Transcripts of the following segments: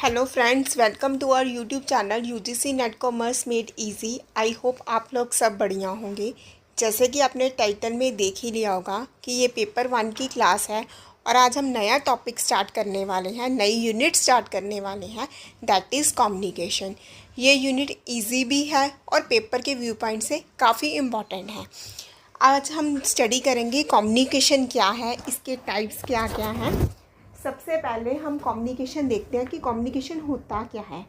Hello friends, welcome to our YouTube channel UGC NET commerce made easy. I hope आप लोग सब बढ़िया होंगे। जैसे कि आपने टाइटल में देख ही लिया होगा कि ये पेपर 1 की क्लास है और आज हम नया टॉपिक स्टार्ट करने वाले हैं, नई यूनिट स्टार्ट करने वाले हैं, दैट इज़ कम्युनिकेशन। ये यूनिट इजी भी है और पेपर के व्यू पॉइंट से काफ़ी इम्पॉर्टेंट है। आज हम स्टडी करेंगे कम्युनिकेशन क्या है, इसके टाइप्स क्या क्या हैं। सबसे पहले हम कम्युनिकेशन देखते हैं कि कम्युनिकेशन होता क्या है।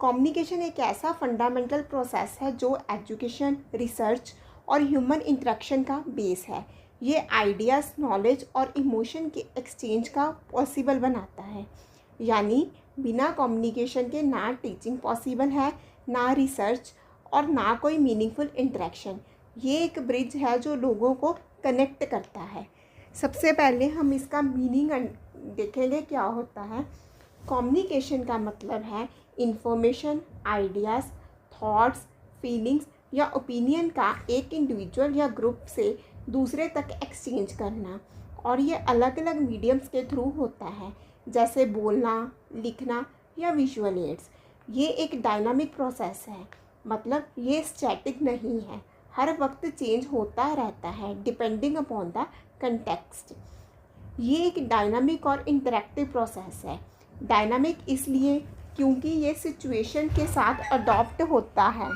कम्युनिकेशन एक ऐसा फंडामेंटल प्रोसेस है जो एजुकेशन, रिसर्च और ह्यूमन इंटरेक्शन का बेस है। ये आइडियाज़, नॉलेज और इमोशन के एक्सचेंज का पॉसिबल बनाता है। यानी बिना कम्युनिकेशन के ना टीचिंग पॉसिबल है, ना रिसर्च और ना कोई मीनिंगफुल इंटरेक्शन। ये एक ब्रिज है जो लोगों को कनेक्ट करता है। सबसे पहले हम इसका मीनिंग देखेंगे क्या होता है। कम्युनिकेशन का मतलब है इंफॉर्मेशन, आइडियाज़, थॉट्स, फीलिंग्स या ओपिनियन का एक इंडिविजुअल या ग्रुप से दूसरे तक एक्सचेंज करना, और ये अलग अलग मीडियम्स के थ्रू होता है, जैसे बोलना, लिखना या विजुअल एड्स। ये एक डायनामिक प्रोसेस है, मतलब ये स्टैटिक नहीं है, हर वक्त चेंज होता रहता है डिपेंडिंग अपॉन द कंटेक्स्ट। ये एक डायनामिक और इंटरेक्टिव प्रोसेस है। डायनामिक इसलिए क्योंकि ये सिचुएशन के साथ अडॉप्ट होता है,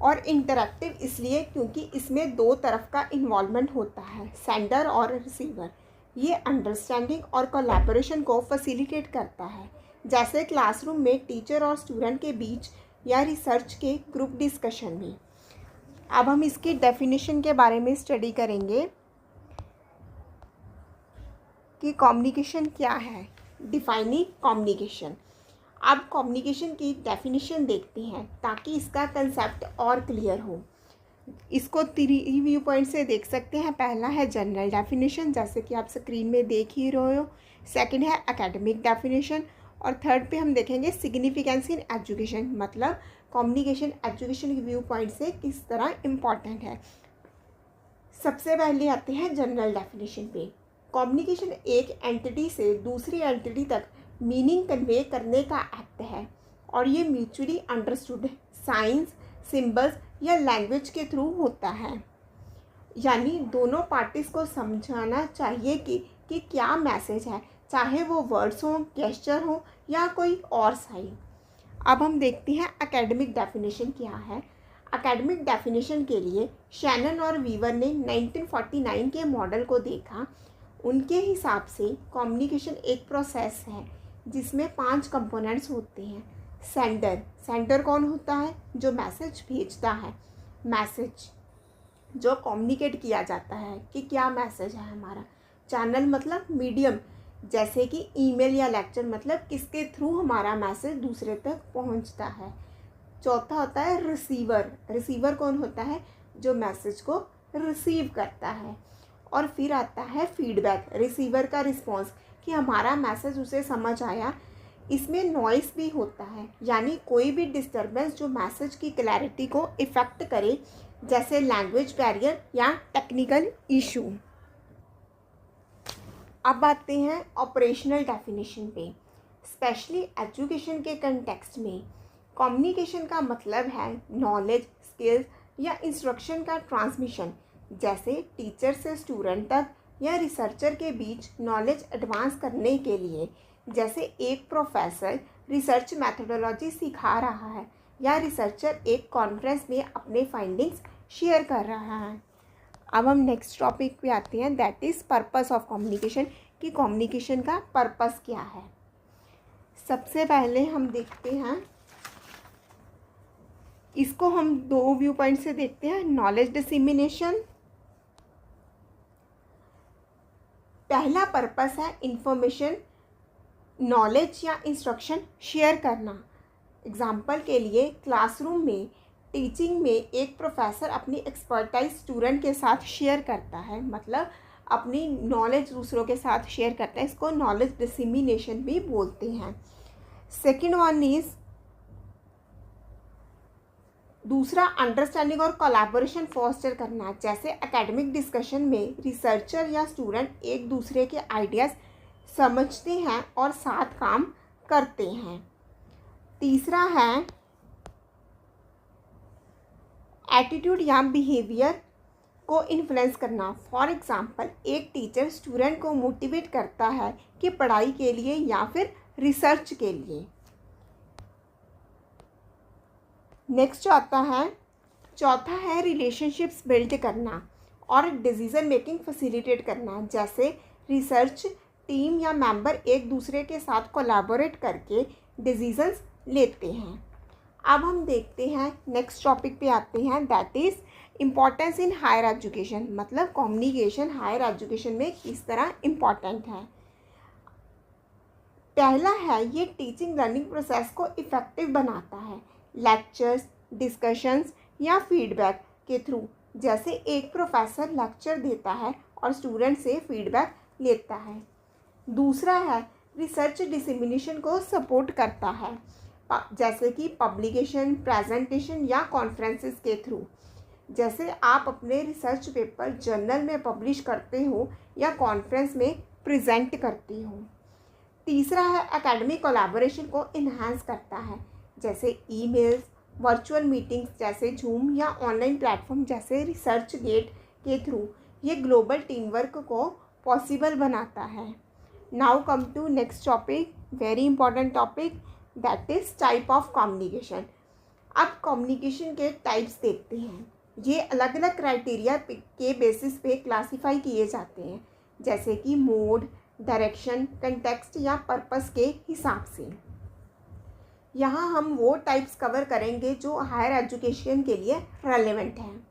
और इंटरेक्टिव इसलिए क्योंकि इसमें दो तरफ का इन्वॉल्वमेंट होता है, सेंडर और रिसीवर। ये अंडरस्टैंडिंग और कोलैबोरेशन को फैसिलिटेट करता है, जैसे क्लासरूम में टीचर और स्टूडेंट के बीच या रिसर्च के ग्रुप डिस्कशन में। अब हम इसकी डेफिनेशन के बारे में स्टडी करेंगे कि कम्युनिकेशन क्या है। Defining communication. अब कम्युनिकेशन की डेफिनेशन देखते हैं ताकि इसका कंसेप्ट और क्लियर हो। इसको 3 व्यू पॉइंट से देख सकते हैं। पहला है जनरल डेफिनेशन, जैसे कि आप स्क्रीन में देख ही रहे हो। सेकंड है एकेडमिक डेफिनेशन, और थर्ड पे हम देखेंगे सिग्निफिकेंस इन एजुकेशन, मतलब कम्युनिकेशन एजुकेशन के व्यू पॉइंट से किस तरह इम्पॉर्टेंट है। सबसे पहले आते हैं जनरल डेफिनेशन पे। कम्युनिकेशन एक एंटिटी से दूसरी एंटिटी तक मीनिंग कन्वे करने का एक्ट है, और ये म्यूचुअली अंडरस्टूड साइंस, सिंबल्स या लैंग्वेज के थ्रू होता है। यानी दोनों पार्टीज को समझाना चाहिए कि क्या मैसेज है, चाहे वो वर्ड्स हो, गेस्चर हो या कोई और साइन। अब हम देखते हैं एकेडमिक डेफिनेशन क्या है। एकेडमिक डेफिनेशन के लिए शैनन और वीवर ने 1949 के मॉडल को देखा। उनके हिसाब से कम्युनिकेशन एक प्रोसेस है जिसमें 5 कंपोनेंट्स होते हैं। सेंडर कौन होता है? जो मैसेज भेजता है। मैसेज जो कम्युनिकेट किया जाता है कि क्या मैसेज है हमारा। चैनल मतलब मीडियम, जैसे कि ईमेल या लेक्चर, मतलब किसके थ्रू हमारा मैसेज दूसरे तक पहुंचता है। चौथा होता है रिसीवर कौन होता है? जो मैसेज को रिसीव करता है। और फिर आता है फीडबैक, रिसीवर का रिस्पॉन्स कि हमारा मैसेज उसे समझ आया। इसमें नॉइस भी होता है, यानी कोई भी डिस्टर्बेंस जो मैसेज की क्लैरिटी को इफ़ेक्ट करे, जैसे लैंग्वेज बैरियर या टेक्निकल इशू। अब आते हैं ऑपरेशनल डेफिनेशन पे। स्पेशली एजुकेशन के कंटेक्स्ट में कम्युनिकेशन का मतलब है नॉलेज, स्किल्स या इंस्ट्रक्शन का ट्रांसमिशन, जैसे टीचर से स्टूडेंट तक या रिसर्चर के बीच नॉलेज एडवांस करने के लिए। जैसे एक प्रोफेसर रिसर्च मेथोडोलॉजी सिखा रहा है या रिसर्चर एक कॉन्फ्रेंस में अपने फाइंडिंग्स शेयर कर रहा है। अब हम नेक्स्ट टॉपिक पे आते हैं, that is purpose of communication, कि कम्युनिकेशन का पर्पस क्या है। सबसे पहले हम देखते हैं, इसको हम 2 व्यू पॉइंट से देखते हैं। Knowledge dissemination. पहला पर्पस है इंफॉर्मेशन, नॉलेज या इंस्ट्रक्शन शेयर करना। एग्जाम्पल के लिए क्लासरूम में टीचिंग में एक प्रोफेसर अपनी एक्सपर्टाइज स्टूडेंट के साथ शेयर करता है, मतलब अपनी नॉलेज दूसरों के साथ शेयर करता है। इसको नॉलेज डिसेमिनेशन भी बोलते हैं। सेकेंड वन इज दूसरा अंडरस्टैंडिंग और कोलैबोरेशन फोस्टर करना, जैसे एकेडमिक डिस्कशन में रिसर्चर या स्टूडेंट एक दूसरे के आइडियाज़ समझते हैं और साथ काम करते हैं। तीसरा है एटीट्यूड या बिहेवियर को इन्फ्लुएंस करना। फॉर एग्जांपल, एक टीचर स्टूडेंट को मोटिवेट करता है कि पढ़ाई के लिए या फिर रिसर्च के लिए। नेक्स्ट चौथा है रिलेशनशिप्स बिल्ड करना और डिसीजन मेकिंग फैसिलिटेट करना। जैसे रिसर्च टीम या मेंबर एक दूसरे के साथ कोलैबोरेट करके डिसीजंस लेते हैं। अब हम देखते हैं नेक्स्ट टॉपिक पे आते हैं, that is importance in higher education. मतलब कम्युनिकेशन हायर एजुकेशन में किस तरह इम्पॉर्टेंट है। पहला है, ये टीचिंग लर्निंग प्रोसेस को इफ़ेक्टिव बनाता है। लेक्चर्स, डिस्कशंस या फीडबैक के थ्रू। जैसे एक प्रोफेसर लेक्चर देता है और स्टूडेंट से फीडबैक लेता है। दूसरा है, रिसर्च डिसेमिनेशन को सपोर्ट करता है, जैसे कि पब्लिकेशन, प्रेजेंटेशन या कॉन्फ्रेंसेस के थ्रू। जैसे आप अपने रिसर्च पेपर जर्नल में पब्लिश करते हो या कॉन्फ्रेंस में प्रेजेंट करते हो। तीसरा है, एकेडमिक कोलैबोरेशन को इन्हांस करता है, जैसे ईमेल्स, वर्चुअल मीटिंग्स जैसे जूम या ऑनलाइन प्लेटफॉर्म जैसे रिसर्च गेट के थ्रू। ये ग्लोबल टीम वर्क को पॉसिबल बनाता है। Now come to next topic, very important topic, that is type of communication. अब कम्युनिकेशन के टाइप्स देखते हैं। ये अलग अलग क्राइटेरिया के बेसिस पे क्लासीफाई किए जाते हैं, जैसे कि मोड, डायरेक्शन, कंटेक्स्ट या पर्पस के हिसाब से। यहाँ हम वो टाइप्स कवर करेंगे जो हायर एजुकेशन के लिए रेलेवेंट हैं।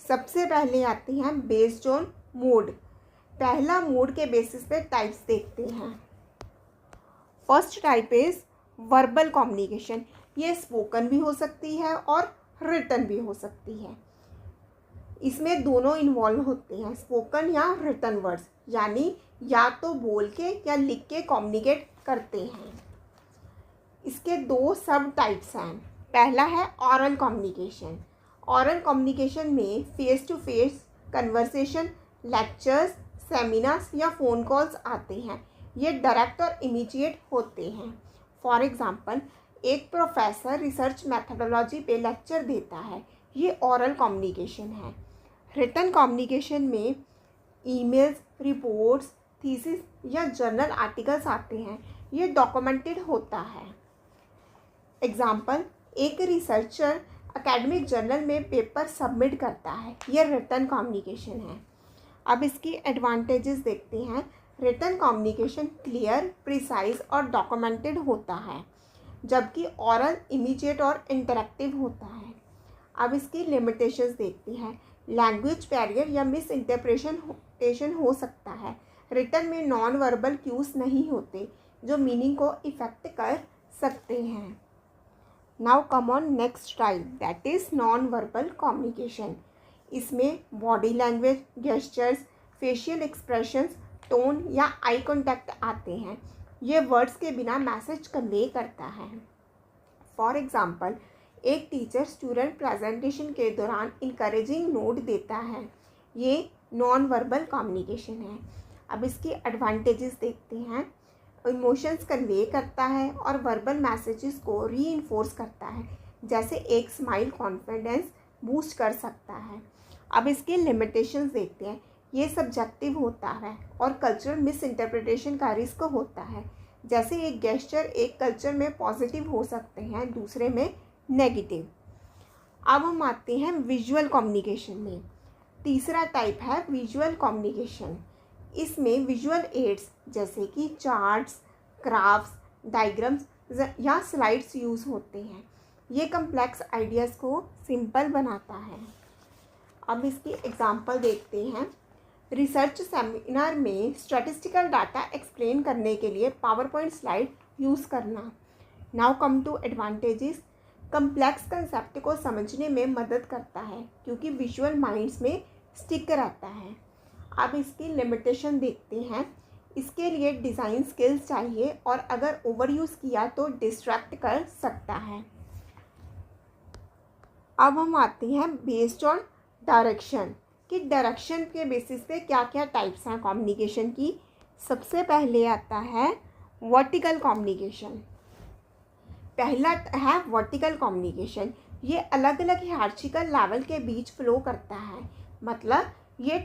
सबसे पहले आते हैं बेस्ड ऑन मोड। पहला मोड के बेसिस पे टाइप्स देखते हैं। First type is verbal communication. ये स्पोकन भी हो सकती है और रिटन भी हो सकती है। इसमें दोनों इन्वॉल्व होते हैं, स्पोकन या रिटन वर्ड्स, यानी या तो बोल के या लिख के कम्युनिकेट करते हैं। इसके दो सब टाइप्स हैं। पहला है ऑरल कम्युनिकेशन। ऑरल कम्युनिकेशन में face to face conversation, lectures, seminars या फ़ोन कॉल्स आते हैं। ये डायरेक्ट और इमीडिएट होते हैं। फॉर एग्ज़ाम्पल, एक प्रोफेसर रिसर्च मैथडोलॉजी पे लेक्चर देता है, ये ऑरल कम्युनिकेशन है। रिटन कम्युनिकेशन में ईमेल्स, रिपोर्ट्स, थीसिस या जर्नल आर्टिकल्स आते हैं, ये डॉक्यूमेंटेड होता है। एग्जाम्पल, एक रिसर्चर एकेडमिक जर्नल में पेपर सबमिट करता है, ये रिटन कम्युनिकेशन है। अब इसकी एडवांटेजेस देखते हैं। रिटन कम्युनिकेशन क्लियर, प्रिसाइज और डॉक्यूमेंटेड होता है, जबकि ऑरल इमीडिएट और इंटरेक्टिव होता है। अब इसकी लिमिटेशंस देखते हैं। लैंग्वेज बैरियर या मिस इंटरप्रिटेशन हो सकता है। रिटन में नॉन वर्बल क्यूज नहीं होते जो मीनिंग को इफेक्ट कर सकते हैं। Now come on next type, that is non verbal communication. इसमें body language, gestures, facial expressions, tone या आई कॉन्टैक्ट आते हैं। ये वर्ड्स के बिना मैसेज कन्वे करता है। फॉर एग्ज़ाम्पल, एक टीचर स्टूडेंट प्रेजेंटेशन के दौरान इनकरेजिंग नोट देता है, ये नॉन वर्बल कम्युनिकेशन है। अब इसकी एडवांटेजेस देखते हैं। इमोशंस कन्वे करता है और वर्बल मैसेजेस को रीइंफोर्स करता है, जैसे एक स्माइल कॉन्फिडेंस बूस्ट कर सकता है। अब इसके लिमिटेशंस देखते हैं। ये सब्जेक्टिव होता है और कल्चरल मिस इंटरप्रिटेशन का रिस्क होता है, जैसे एक गेस्चर एक कल्चर में पॉजिटिव हो सकते हैं, दूसरे में नेगेटिव। अब हम आते हैं विजुअल कम्युनिकेशन में। तीसरा टाइप है विजुअल कम्युनिकेशन। इसमें विजुअल एड्स जैसे कि चार्ट्स, ग्राफ्स, डायग्राम्स या स्लाइड्स यूज़ होते हैं। ये कम्प्लेक्स आइडियाज़ को सिंपल बनाता है। अब इसकी एग्जांपल देखते हैं। रिसर्च सेमिनार में स्टैटिस्टिकल डाटा एक्सप्लेन करने के लिए पावर पॉइंट स्लाइड यूज़ करना। Now come to advantages. Complex concept को समझने में मदद करता है क्योंकि विजुअल माइंड्स में स्टिक रहता है। अब इसकी लिमिटेशन देखते हैं। इसके लिए डिज़ाइन स्किल्स चाहिए और अगर ओवर यूज़ किया तो डिस्ट्रैक्ट कर सकता है। अब हम आते हैं बेस्ड ऑन डायरेक्शन कि डायरेक्शन के बेसिस पे क्या क्या टाइप्स हैं कम्युनिकेशन की। सबसे पहले आता है वर्टिकल कम्युनिकेशन। पहला है वर्टिकल कम्युनिकेशन। ये अलग अलग हायरार्चिकल लेवल के बीच फ्लो करता है। मतलब ये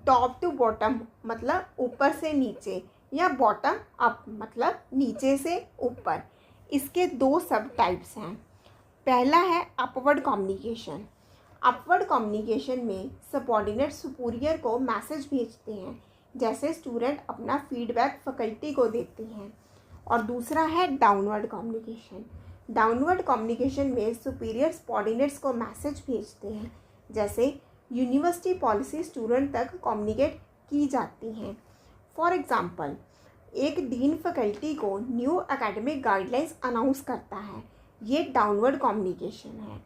टॉप टू बॉटम, मतलब ऊपर से नीचे, या बॉटम अप, मतलब नीचे से ऊपर। इसके दो सब टाइप्स हैं। पहला है अपवर्ड कम्युनिकेशन। अपवर्ड कम्युनिकेशन में सबऑर्डिनेट सुपीरियर को मैसेज भेजते हैं, जैसे स्टूडेंट अपना फीडबैक फैकल्टी को देते हैं। और दूसरा है डाउनवर्ड कम्युनिकेशन। डाउनवर्ड कम्युनिकेशन में सुपीरियर सबऑर्डिनेट्स को मैसेज भेजते हैं, जैसे यूनिवर्सिटी पॉलिसी स्टूडेंट तक कम्युनिकेट की जाती हैं। फॉर एग्ज़ाम्पल, एक डीन फैकल्टी को न्यू एकेडमिक गाइडलाइंस अनाउंस करता है। ये डाउनवर्ड कम्युनिकेशन है।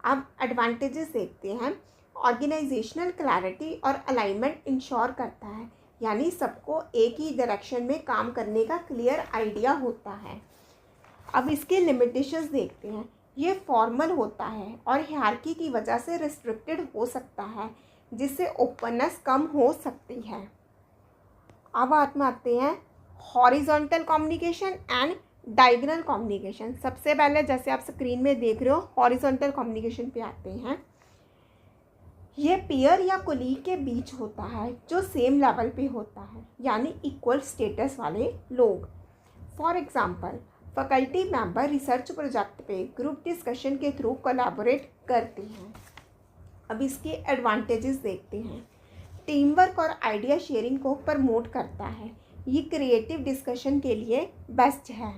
अब एडवांटेजेस देखते हैं। ऑर्गेनाइजेशनल क्लैरिटी और अलाइनमेंट इंश्योर करता है, यानी सबको एक ही डायरेक्शन में काम करने का क्लियर आइडिया होता है। अब इसके लिमिटेशंस देखते हैं। ये फॉर्मल होता है और हायरार्की की वजह से रिस्ट्रिक्टेड हो सकता है, जिससे ओपननेस कम हो सकती है। अब आते हैं horizontal communication and diagonal communication. सबसे पहले जैसे आप स्क्रीन में देख रहे हो, हॉरिजॉन्टल कम्युनिकेशन पे आते हैं। ये पीयर या कोलीग के बीच होता है जो सेम लेवल पे होता है, यानी इक्वल स्टेटस वाले लोग। For example, faculty member research project पे ग्रुप डिस्कशन के थ्रू कोलैबोरेट करते हैं। अब इसके एडवांटेजेस देखते हैं। टीम वर्क और आइडिया शेयरिंग को प्रमोट करता है। ये क्रिएटिव डिस्कशन के लिए बेस्ट है।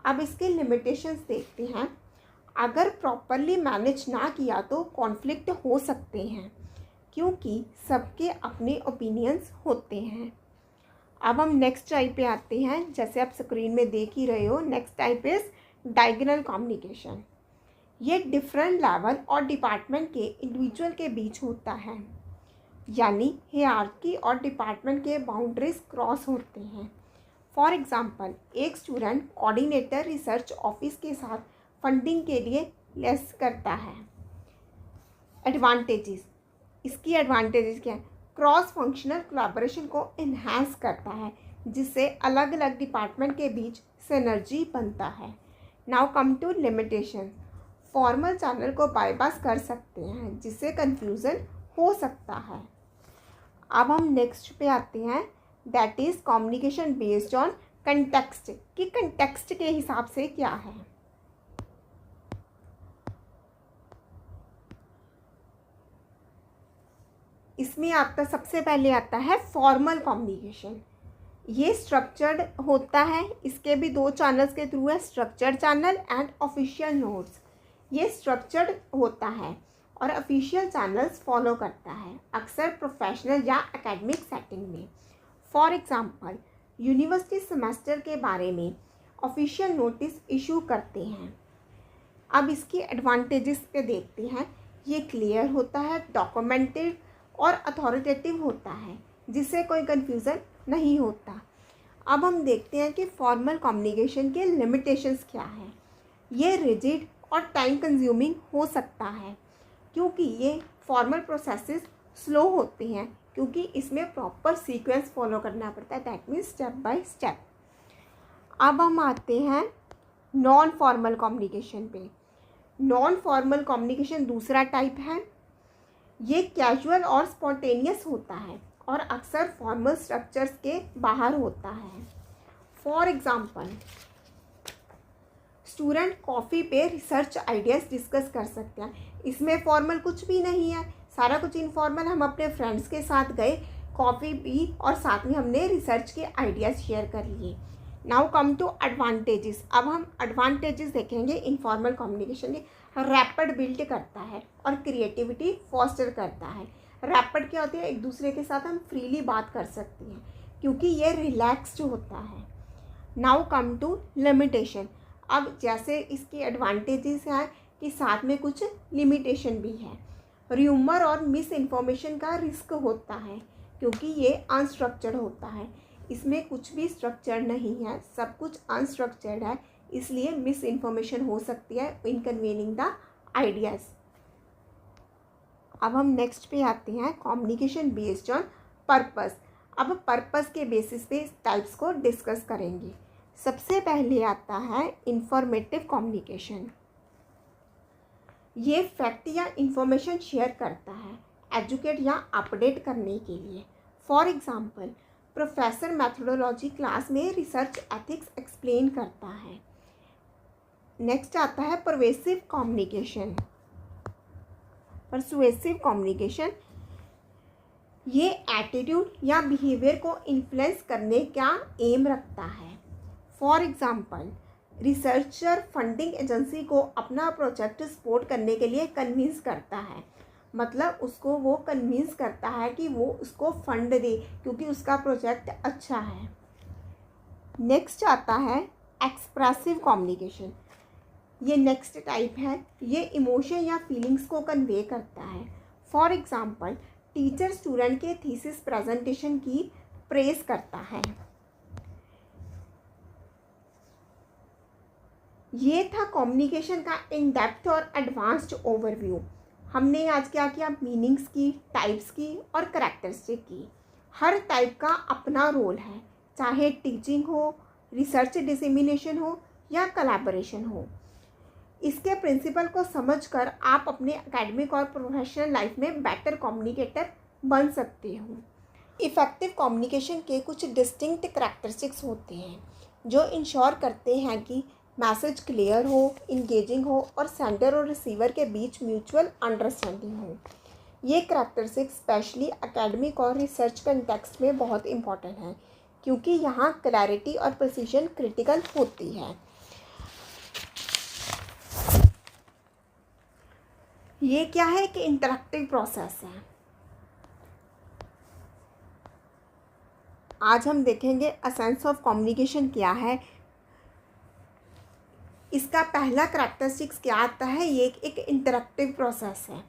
अब इसके लिमिटेशंस देखते हैं। अगर प्रॉपरली मैनेज ना किया तो कॉन्फ्लिक्ट हो सकते हैं, क्योंकि सबके अपने ओपिनियंस होते हैं। अब हम नेक्स्ट टाइप पे आते हैं। जैसे आप स्क्रीन में देख ही रहे हो, next type is diagonal communication. ये डिफरेंट लेवल और डिपार्टमेंट के इंडिविजुअल के बीच होता है, यानी हायरार्की और डिपार्टमेंट के बाउंड्रीज क्रॉस होते हैं। फॉर एग्जांपल, एक स्टूडेंट कोऑर्डिनेटर रिसर्च ऑफिस के साथ फंडिंग के लिए लेस करता है। एडवांटेजेस, इसकी एडवांटेजेस क्या है? क्रॉस फंक्शनल कोलैबोरेशन को इन्हांस करता है, जिससे अलग अलग डिपार्टमेंट के बीच सिनर्जी बनता है। Now come to limitation. Formal channel को बाईपास कर सकते हैं, जिससे कन्फ्यूज़न हो सकता है। अब हम नेक्स्ट पे आते हैं, that is communication based on context, कि कंटेक्स्ट के हिसाब से क्या है। इसमें आपका सबसे पहले आता है फॉर्मल कम्युनिकेशन। ये स्ट्रक्चर्ड होता है। इसके भी दो चैनल्स के थ्रू है, structured channel and official notes. ये स्ट्रक्चर्ड होता है और ऑफिशियल चैनल्स फॉलो करता है, अक्सर प्रोफेशनल या एकेडमिक सेटिंग में। फॉर एग्जांपल, यूनिवर्सिटी सेमेस्टर के बारे में ऑफिशियल नोटिस इशू करते हैं। अब इसकी एडवांटेजेस पे देखते हैं। ये क्लियर होता है, डॉक्यूमेंटेड और अथॉरिटेटिव होता है, जिससे कोई कन्फ्यूज़न नहीं होता। अब हम देखते हैं कि फॉर्मल कम्युनिकेशन के लिमिटेशंस क्या हैं। ये रिजिड और टाइम कंज्यूमिंग हो सकता है, क्योंकि ये फॉर्मल प्रोसेसेस स्लो होते हैं, क्योंकि इसमें प्रॉपर सीक्वेंस फॉलो करना पड़ता है, that means step by step. अब हम आते हैं नॉन फॉर्मल कम्युनिकेशन पे। नॉन फॉर्मल कम्युनिकेशन दूसरा टाइप है। ये कैजुअल और स्पॉन्टेनियस होता है और अक्सर फॉर्मल स्ट्रक्चर्स के बाहर होता है। फॉर एग्जांपल, स्टूडेंट कॉफ़ी पे रिसर्च आइडियाज़ डिस्कस कर सकते हैं। इसमें फॉर्मल कुछ भी नहीं है, सारा कुछ इनफॉर्मल। हम अपने फ्रेंड्स के साथ गए, कॉफ़ी पी और साथ में हमने रिसर्च के आइडियाज़ शेयर कर लिए। Now come to advantages. अब हम एडवांटेजेस देखेंगे इनफॉर्मल कम्युनिकेशन के। रैपिड बिल्ड करता है और क्रिएटिविटी फॉस्टर करता है। रैपिड क्या होती है? एक दूसरे के साथ हम फ्रीली बात कर सकते हैं, क्योंकि ये रिलैक्स्ड होता है। Now come to limitation. अब जैसे इसकी एडवांटेजेस हैं कि साथ में कुछ लिमिटेशन भी है। र्यूमर और मिस इन्फॉर्मेशन का रिस्क होता है, क्योंकि ये अनस्ट्रक्चर्ड होता है। इसमें कुछ भी स्ट्रक्चर नहीं है, सब कुछ अनस्ट्रक्चर्ड है, इसलिए मिस इन्फॉर्मेशन हो सकती है इन कन्वेनिंग द आइडियाज़। अब हम नेक्स्ट पे आते हैं, कम्युनिकेशन बेस्ड ऑन पर्पस। अब पर्पस के बेसिस पे टाइप्स को डिस्कस करेंगे। सबसे पहले आता है इंफॉर्मेटिव कम्युनिकेशन। ये फैक्ट या इंफॉर्मेशन शेयर करता है एजुकेट या अपडेट करने के लिए। For example, professor methodology class में रिसर्च एथिक्स एक्सप्लेन करता है। नेक्स्ट आता है परवेसिव कम्युनिकेशन। परसुएसिव कम्युनिकेशन ये एटीट्यूड या बिहेवियर को इन्फ्लुएंस करने का एम रखता है। For example, researcher funding agency को अपना प्रोजेक्ट सपोर्ट करने के लिए कन्विंस करता है, मतलब उसको वो कन्विंस करता है कि वो उसको फंड दे क्योंकि उसका प्रोजेक्ट अच्छा है। नेक्स्ट आता है एक्सप्रेसिव कम्युनिकेशन। ये नेक्स्ट टाइप है, ये इमोशन या फीलिंग्स को कन्वे करता है। फॉर एग्जांपल, टीचर स्टूडेंट के थीसिस प्रेजेंटेशन की प्रेज करता है। ये था कम्युनिकेशन का इन डेप्थ और एडवांस्ड ओवरव्यू। हमने आज क्या किया, मीनिंग्स की, टाइप्स की और करैक्टरिस्टिक की। हर टाइप का अपना रोल है, चाहे टीचिंग हो, रिसर्च डिसेमिनेशन हो या कोलैबोरेशन हो। इसके प्रिंसिपल को समझकर आप अपने एकेडमिक और प्रोफेशनल लाइफ में बेटर कम्युनिकेटर बन सकते हो। इफ़ेक्टिव कम्युनिकेशन के कुछ डिस्टिंक्ट करैक्टरिस्टिक्स होते हैं जो इंश्योर करते हैं कि मैसेज क्लियर हो, इंगेजिंग हो और सेंडर और रिसीवर के बीच म्यूचुअल अंडरस्टैंडिंग हो। ये करैक्टरिस्टिक्स स्पेशली एकेडमिक और रिसर्च कंटेक्स्ट में बहुत इंपॉर्टेंट है क्योंकि यहाँ क्लैरिटी और प्रिसीजन क्रिटिकल होती है। ये क्या है कि इंटरैक्टिव प्रोसेस है। आज हम देखेंगे एसेंस ऑफ कम्युनिकेशन क्या है। इसका पहला करैक्टरिस्टिक्स क्या आता है, ये एक इंटरैक्टिव प्रोसेस है।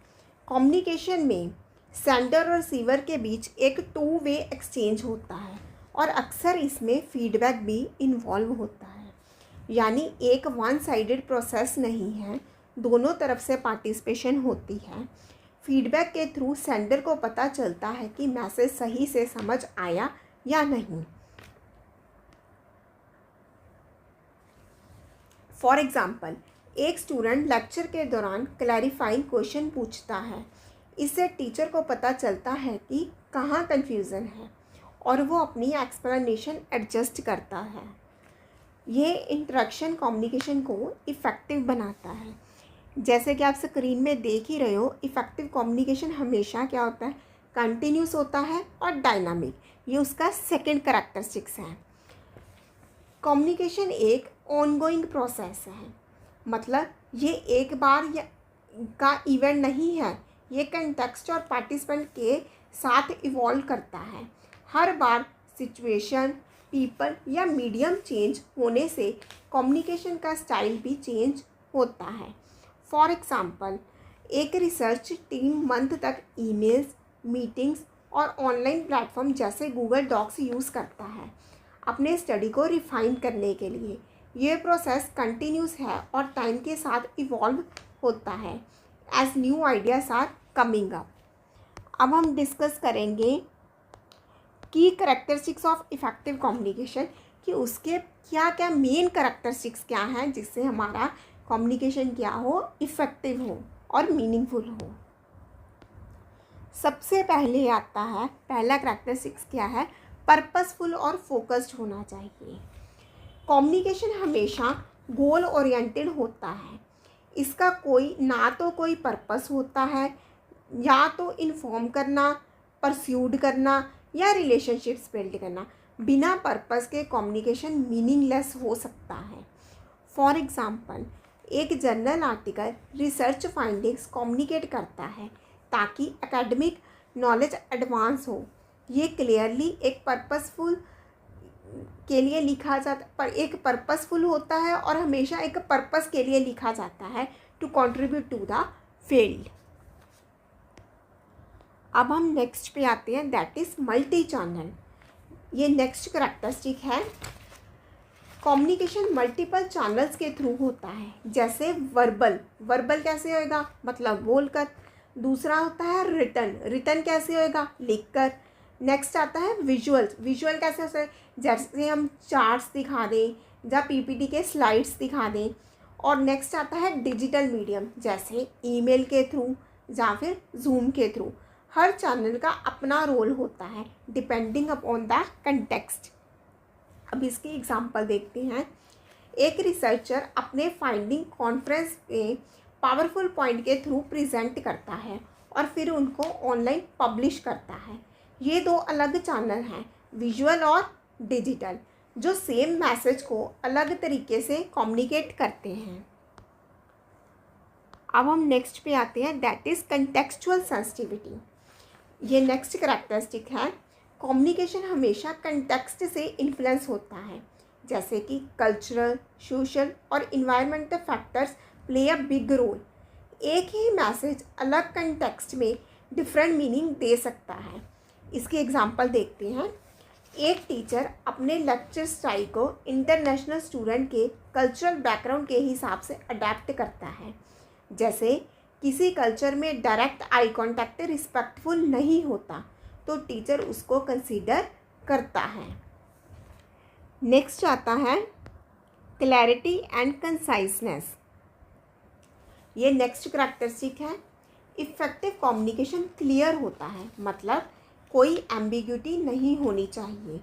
कम्युनिकेशन में सेंडर और रिसीवर के बीच एक टू वे एक्सचेंज होता है और अक्सर इसमें फीडबैक भी इन्वॉल्व होता है, यानी एक वन साइडेड प्रोसेस नहीं है, दोनों तरफ से पार्टिसिपेशन होती है। फीडबैक के थ्रू सेंडर को पता चलता है कि मैसेज सही से समझ आया या नहीं। फॉर एग्ज़ाम्पल, एक स्टूडेंट लेक्चर के दौरान क्लैरिफाइंग क्वेश्चन पूछता है। इससे टीचर को पता चलता है कि कहाँ कन्फ्यूज़न है और वो अपनी एक्सप्लेनेशन एडजस्ट करता है। ये इंटरेक्शन कम्युनिकेशन को इफ़ेक्टिव बनाता है। जैसे कि आप स्क्रीन में देख ही रहे हो, इफ़ेक्टिव कम्युनिकेशन हमेशा क्या होता है, कंटिन्यूस होता है और डायनामिक। ये उसका सेकंड करैक्टरिस्टिक्स है। कम्युनिकेशन एक ऑनगोइंग प्रोसेस है, मतलब ये एक बार का इवेंट नहीं है, ये कंटेक्स्ट और पार्टिसिपेंट के साथ इवॉल्व करता है। हर बार सिचुएशन, पीपल या मीडियम चेंज होने से कम्युनिकेशन का स्टाइल भी चेंज होता है। फॉर एग्ज़ाम्पल, एक रिसर्च टीम मंथ तक ईमेल्स, मीटिंग्स और ऑनलाइन प्लेटफॉर्म जैसे गूगल डॉक्स यूज़ करता है अपने स्टडी को रिफाइन करने के लिए। ये प्रोसेस कंटिन्यूस है और टाइम के साथ इवॉल्व होता है as new ideas are coming up. अब हम डिस्कस करेंगे की करैक्टरिस्टिक्स ऑफ इफ़ेक्टिव कम्युनिकेशन, कि उसके क्या क्या मेन करैक्टरिस्टिक्स क्या हैं जिससे हमारा कम्युनिकेशन क्या हो, इफ़ेक्टिव हो और मीनिंगफुल हो। सबसे पहले आता है, पहला करैक्टरिस्टिक्स क्या है, पर्पसफुल और फोकस्ड होना चाहिए। कम्युनिकेशन हमेशा गोल ओरिएंटेड होता है। इसका ना तो कोई पर्पस होता है, या तो इन्फॉर्म करना, परस्यूड करना या रिलेशनशिप्स बिल्ड करना। बिना पर्पस के कम्युनिकेशन मीनिंगलेस हो सकता है। फॉर एग्ज़ाम्पल, एक journal article research findings communicate करता है ताकि एकेडमिक नॉलेज एडवांस हो। ये क्लियरली एक पर्पसफुल के लिए लिखा जाता, पर एक पर्पसफुल होता है और हमेशा एक पर्पस के लिए लिखा जाता है, to contribute to the field. अब हम नेक्स्ट पे आते हैं, दैट इज़ मल्टी चैनल। ये नेक्स्ट करैक्टरिस्टिक है। कम्युनिकेशन मल्टीपल चैनल्स के थ्रू होता है, जैसे वर्बल कैसे होएगा, मतलब बोलकर। दूसरा होता है रिटन कैसे होएगा, लिखकर। नेक्स्ट आता है विजुअल कैसे होता है, जैसे हम चार्ट्स दिखा दें या पीपीटी के स्लाइड्स दिखा दें। और नेक्स्ट आता है डिजिटल मीडियम, जैसे ईमेल के थ्रू या फिर जूम के थ्रू। हर चैनल का अपना रोल होता है डिपेंडिंग अपॉन द कंटेक्स्ट। अब इसकी एग्जांपल देखते हैं। एक रिसर्चर अपने फाइंडिंग कॉन्फ्रेंस में पावरफुल पॉइंट के थ्रू प्रेजेंट करता है और फिर उनको ऑनलाइन पब्लिश करता है। ये दो अलग चैनल हैं, विजुअल और डिजिटल, जो सेम मैसेज को अलग तरीके से कम्युनिकेट करते हैं। अब हम नेक्स्ट पे आते हैं, दैट इज़ कंटेक्चुअल सेंसिटिविटी। ये नेक्स्ट करैक्टरिस्टिक है। कम्युनिकेशन हमेशा कंटेक्स्ट से इन्फ्लुएंस होता है, जैसे कि कल्चरल, सोशल और environmental factors play a big role. एक ही मैसेज अलग कंटेक्स्ट में डिफरेंट मीनिंग दे सकता है। इसकी एग्जांपल देखते हैं। एक टीचर अपने लेक्चर स्टाइल को इंटरनेशनल स्टूडेंट के कल्चरल बैकग्राउंड के हिसाब से अडेप्ट करता है। जैसे किसी कल्चर में डायरेक्ट आई कांटेक्ट रिस्पेक्टफुल नहीं होता, तो टीचर उसको कंसीडर करता है। नेक्स्ट आता है क्लैरिटी एंड कंसाइजनेस। ये नेक्स्ट करैक्टरिस्टिक है। इफ़ेक्टिव कम्युनिकेशन क्लियर होता है, मतलब कोई एम्बिग्यूटी नहीं होनी चाहिए,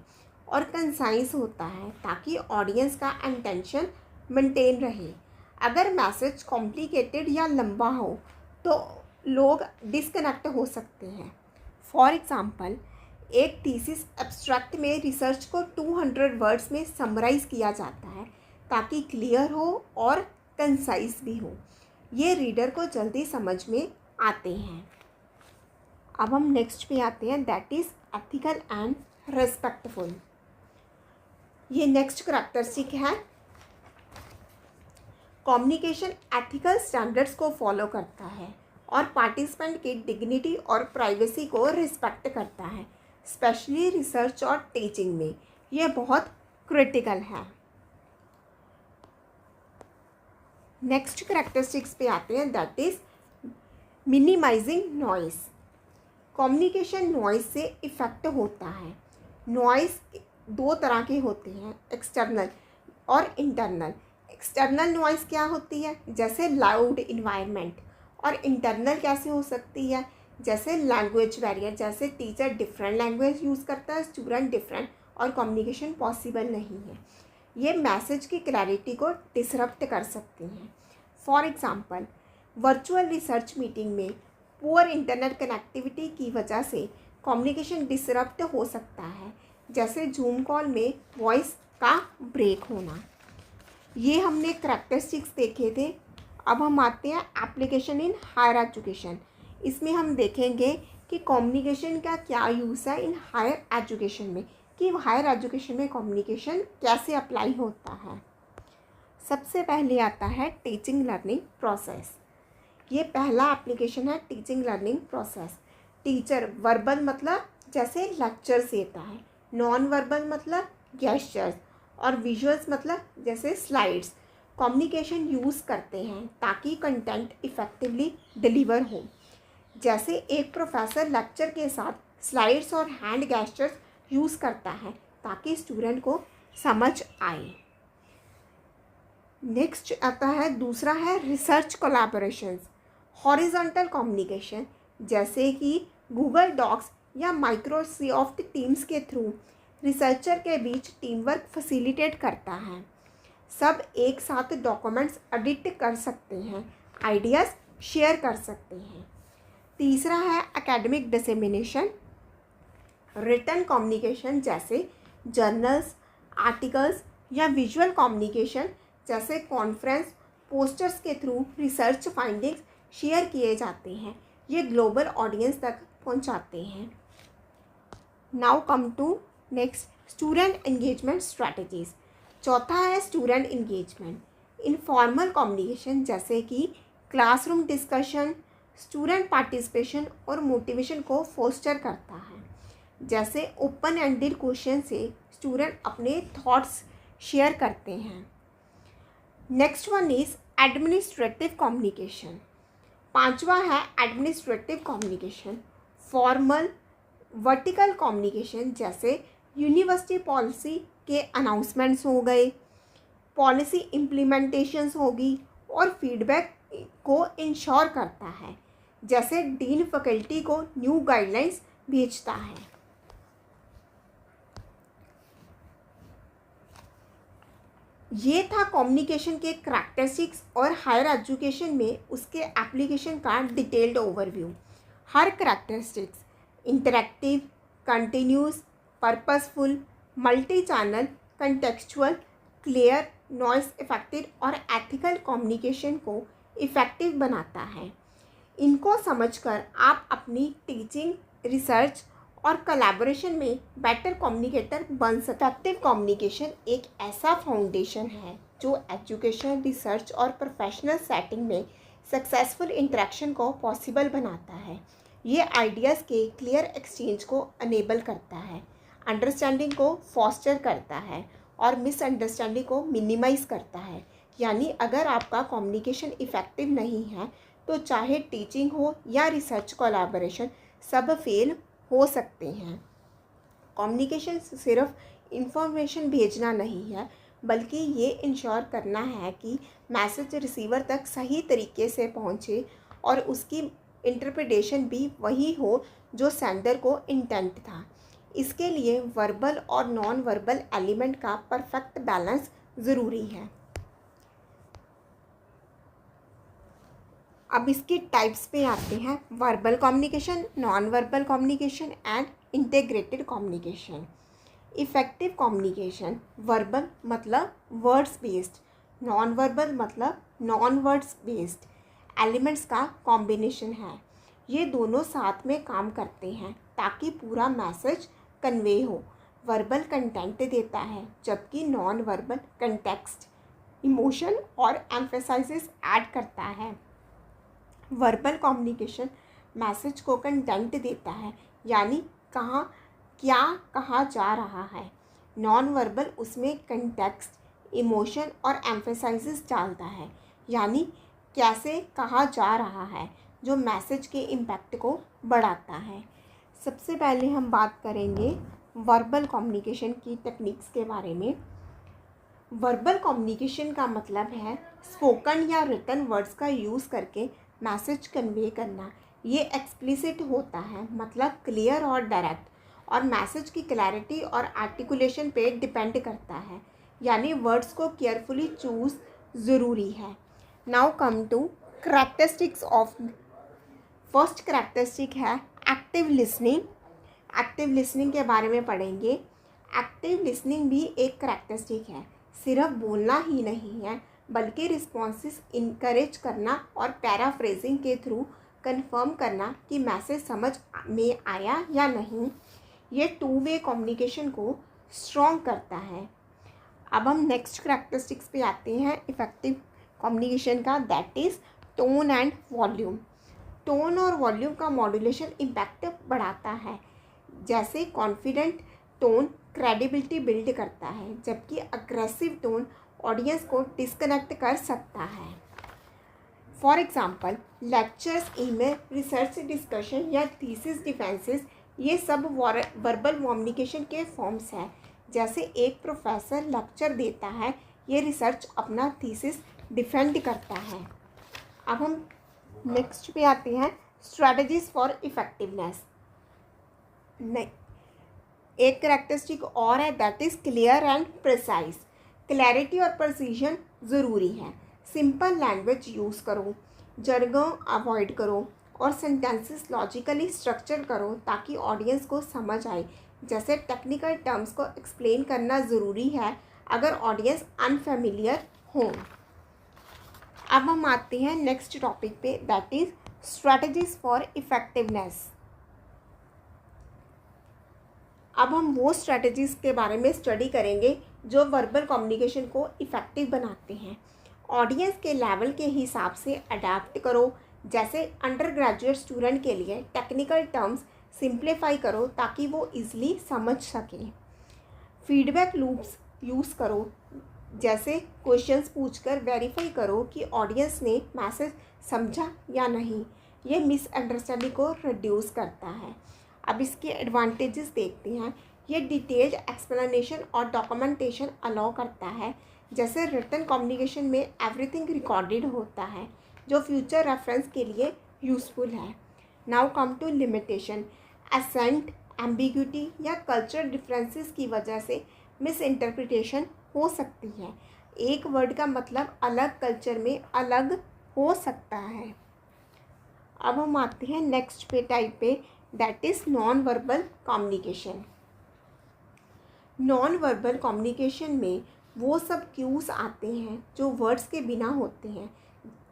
और कंसाइज होता है ताकि ऑडियंस का इंटेंशन मेंटेन रहे। अगर मैसेज कॉम्प्लिकेटेड या लंबा हो तो लोग डिस्कनेक्ट हो सकते हैं। फॉर एग्ज़ाम्पल, एक थीसिस एब्स्ट्रैक्ट में रिसर्च को 200 वर्ड्स में समराइज़ किया जाता है ताकि क्लियर हो और कंसाइज भी हो। ये रीडर को जल्दी समझ में आते हैं। अब हम नेक्स्ट पे आते हैं, that is ethical and respectful. ये नेक्स्ट करैक्टरिस्टिक है। कम्युनिकेशन एथिकल स्टैंडर्ड्स को फॉलो करता है और पार्टिसिपेंट की डिग्निटी और प्राइवेसी को रिस्पेक्ट करता है, स्पेशली रिसर्च और टीचिंग में यह बहुत क्रिटिकल है। नेक्स्ट करैक्टरिस्टिक्स पे आते हैं, that is minimizing noise. Communication noise से इफ़ेक्ट होता है। नॉइस दो तरह के होते हैं, एक्सटर्नल और इंटरनल। एक्सटर्नल नॉइस क्या होती है, जैसे लाउड इन्वायरमेंट, और इंटरनल कैसे हो सकती है, जैसे लैंग्वेज बैरियर, जैसे टीचर डिफरेंट लैंग्वेज यूज़ करता है, स्टूडेंट डिफरेंट, और कम्युनिकेशन पॉसिबल नहीं है। ये मैसेज की क्लैरिटी को डिसरप्ट कर सकते हैं। For example, virtual research meeting में पुअर इंटरनेट कनेक्टिविटी की वजह से कम्युनिकेशन डिसरप्ट हो सकता है, जैसे जूम कॉल में वॉइस का ब्रेक होना। ये हमने करैक्टरिस्टिक्स देखे थे। अब हम आते हैं एप्लीकेशन इन हायर एजुकेशन। इसमें हम देखेंगे कि कम्युनिकेशन का क्या यूज़ है इन हायर एजुकेशन में, कि हायर एजुकेशन में कम्युनिकेशन कैसे अप्लाई होता है। सबसे पहले आता है टीचिंग लर्निंग प्रोसेस। ये पहला एप्लीकेशन है, teaching learning process. Teacher verbal मतलब जैसे लेक्चर्स देता है, नॉन वर्बल मतलब गेस्चर्स, और विजुअल्स मतलब जैसे स्लाइड्स कम्युनिकेशन यूज़ करते हैं ताकि कंटेंट इफ़ेक्टिवली डिलीवर हो। जैसे एक प्रोफेसर लेक्चर के साथ स्लाइड्स और हैंड गेस्चर्स यूज़ करता है ताकि स्टूडेंट को समझ आए। नेक्स्ट आता है, दूसरा है रिसर्च कोलैबोरेशंस। हॉरिजॉन्टल कम्युनिकेशन, जैसे कि गूगल डॉक्स या माइक्रोसॉफ्ट टीम्स के थ्रू रिसर्चर के बीच टीम वर्क फैसिलिटेट करता है। सब एक साथ डॉक्यूमेंट्स एडिट कर सकते हैं, आइडियाज़ शेयर कर सकते हैं। तीसरा है एकेडमिक डिसेमिनेशन। रिटन कम्युनिकेशन, जैसे जर्नल्स, आर्टिकल्स या विजुअल कम्युनिकेशन जैसे कॉन्फ्रेंस, पोस्टर्स के थ्रू रिसर्च फाइंडिंग्स शेयर किए जाते हैं। ये ग्लोबल ऑडियंस तक पहुंचाते हैं। Now come to next, student engagement strategies. चौथा है स्टूडेंट इंगेजमेंट। इनफॉर्मल कम्युनिकेशन, जैसे कि क्लासरूम डिस्कशन, स्टूडेंट पार्टिसिपेशन और मोटिवेशन को फोस्टर करता है। जैसे ओपन एंडेड क्वेश्चन से स्टूडेंट अपने थॉट्स शेयर करते हैं। Next one is administrative communication. पांचवा है administrative communication. Formal vertical communication, जैसे यूनिवर्सिटी पॉलिसी के अनाउंसमेंट्स हो गए, पॉलिसी इम्प्लीमेंटेशंस होगी और फीडबैक को इंश्योर करता है, जैसे डीन फैकल्टी को न्यू गाइडलाइंस भेजता है। ये था कम्युनिकेशन के करैक्टरिस्टिक्स और हायर एजुकेशन में उसके एप्लीकेशन का डिटेल्ड ओवरव्यू। हर characteristics interactive, continuous, purposeful, multi channel, contextual, clear, noise effective और एथिकल कम्युनिकेशन को इफ़ेक्टिव बनाता है। इनको समझकर आप अपनी टीचिंग, रिसर्च और कोलैबोरेशन में बेटर कम्युनिकेटर बन सकते। इफेक्टिव कम्युनिकेशन एक ऐसा फाउंडेशन है जो एजुकेशन, रिसर्च और प्रोफेशनल सेटिंग में सक्सेसफुल इंटरेक्शन को पॉसिबल बनाता है। ये आइडियाज़ के क्लियर एक्सचेंज को अनेबल करता है, अंडरस्टैंडिंग को फॉस्टर करता है और मिसअंडरस्टैंडिंग को मिनिमाइज़ करता है। यानी अगर आपका कम्युनिकेशन इफ़ेक्टिव नहीं है तो चाहे टीचिंग हो या रिसर्च कोलैबोरेशन, सब फेल हो सकते हैं। कम्युनिकेशन सिर्फ इंफॉर्मेशन भेजना नहीं है, बल्कि ये इंश्योर करना है कि मैसेज रिसीवर तक सही तरीके से पहुँचे और उसकी इंटरप्रिटेशन भी वही हो जो सेंडर को इंटेंट था। इसके लिए वर्बल और नॉन वर्बल एलिमेंट का परफेक्ट बैलेंस ज़रूरी है। अब इसकी टाइप्स पे आते हैं। Verbal communication, non verbal communication and integrated communication. Effective communication verbal मतलब वर्ड्स बेस्ड, नॉन वर्बल मतलब नॉन वर्ड्स बेस्ड एलिमेंट्स का कॉम्बिनेशन है। ये दोनों साथ में काम करते हैं ताकि पूरा मैसेज कन्वे हो। वर्बल कंटेंट देता है जबकि नॉन वर्बल कंटेक्स्ट, इमोशन और एम्फेसाइसिस ऐड करता है। वर्बल कम्युनिकेशन मैसेज को कंटेंट देता है, यानी क्या कहा जा रहा है। नॉन वर्बल उसमें कंटेक्स्ट, इमोशन और एम्फेसाइसिस डालता है, यानी कैसे कहा जा रहा है, जो मैसेज के इम्पैक्ट को बढ़ाता है। सबसे पहले हम बात करेंगे वर्बल कम्युनिकेशन की टेक्निक्स के बारे में। वर्बल कम्युनिकेशन का मतलब है स्पोकन या रिटन वर्ड्स का यूज़ करके मैसेज कन्वे करना। ये एक्सप्लिसिट होता है, मतलब क्लियर और डायरेक्ट, और मैसेज की क्लैरिटी और आर्टिकुलेशन पे डिपेंड करता है, यानी वर्ड्स को केयरफुली चूज़ ज़रूरी है। Now come to characteristics of. First characteristic है एक्टिव लिसनिंग। एक्टिव लिसनिंग के बारे में पढ़ेंगे। एक्टिव लिसनिंग भी एक करैक्टरिस्टिक है। सिर्फ बोलना ही नहीं है, बल्कि रिस्पॉन्सेस इनकरेज करना और पैराफ्रेजिंग के थ्रू कंफर्म करना कि मैसेज समझ में आया या नहीं। ये टू वे कम्युनिकेशन को स्ट्रॉन्ग करता है। अब हम नेक्स्ट करैक्टरिस्टिक्स पे आते हैं इफ़ेक्टिव कम्युनिकेशन का, that is tone and volume. Tone और वॉल्यूम का मॉड्यूलेशन इम्पैक्ट बढ़ाता है। जैसे कॉन्फिडेंट टोन क्रेडिबिलिटी बिल्ड करता है, जबकि अग्रेसिव टोन ऑडियंस को डिस्कनेक्ट कर सकता है। For example lectures, email, research discussion या थीसिस डिफेंसेस, ये सब वर्बल कम्युनिकेशन के फॉर्म्स हैं। जैसे एक प्रोफेसर लेक्चर देता है, ये रिसर्च अपना थीसिस डिफेंड करता है। अब हम नेक्स्ट पे आते हैं स्ट्रैटेजीज फॉर इफेक्टिवनेस। एक करैक्टरिस्टिक और है, that is clear and precise. Clarity और प्रिसीजन ज़रूरी है। सिंपल लैंग्वेज यूज़ करो, जर्गन अवॉइड करो और सेंटेंसेस लॉजिकली स्ट्रक्चर करो ताकि ऑडियंस को समझ आए। जैसे टेक्निकल टर्म्स को एक्सप्लेन करना ज़रूरी है अगर ऑडियंस अनफेमिलियर हो। अब हम आते हैं नेक्स्ट टॉपिक पे, that is strategies for effectiveness. अब हम वो स्ट्रैटेजीज़ के बारे में स्टडी करेंगे जो वर्बल कम्युनिकेशन को इफ़ेक्टिव बनाते हैं। ऑडियंस के लेवल के हिसाब से अडेप्ट करो। जैसे अंडर ग्रेजुएट स्टूडेंट के लिए टेक्निकल टर्म्स सिंप्लीफाई करो ताकि वो इजीली समझ सकें। फीडबैक लूप्स यूज़ करो। जैसे क्वेश्चंस पूछकर वेरीफाई करो कि ऑडियंस ने मैसेज समझा या नहीं। ये मिसअंडरस्टैंडिंग को रिड्यूस करता है। अब इसके एडवांटेजेस देखते हैं। ये डिटेल्ड एक्सप्लेनेशन और डॉक्यूमेंटेशन अलाउ करता है। जैसे रिटन कम्युनिकेशन में एवरीथिंग रिकॉर्डेड होता है जो फ्यूचर रेफरेंस के लिए यूज़फुल है। Now come to limitation. Accent, ambiguity या कल्चरल डिफरेंसेस की वजह से मिस इंटरप्रिटेशन हो सकती है। एक वर्ड का मतलब अलग कल्चर में अलग हो सकता है। अब हम आते हैं नेक्स्ट पे टाइप पे, that is non verbal communication. Non verbal communication में वो सब क्यूज़ आते हैं जो वर्ड्स के बिना होते हैं,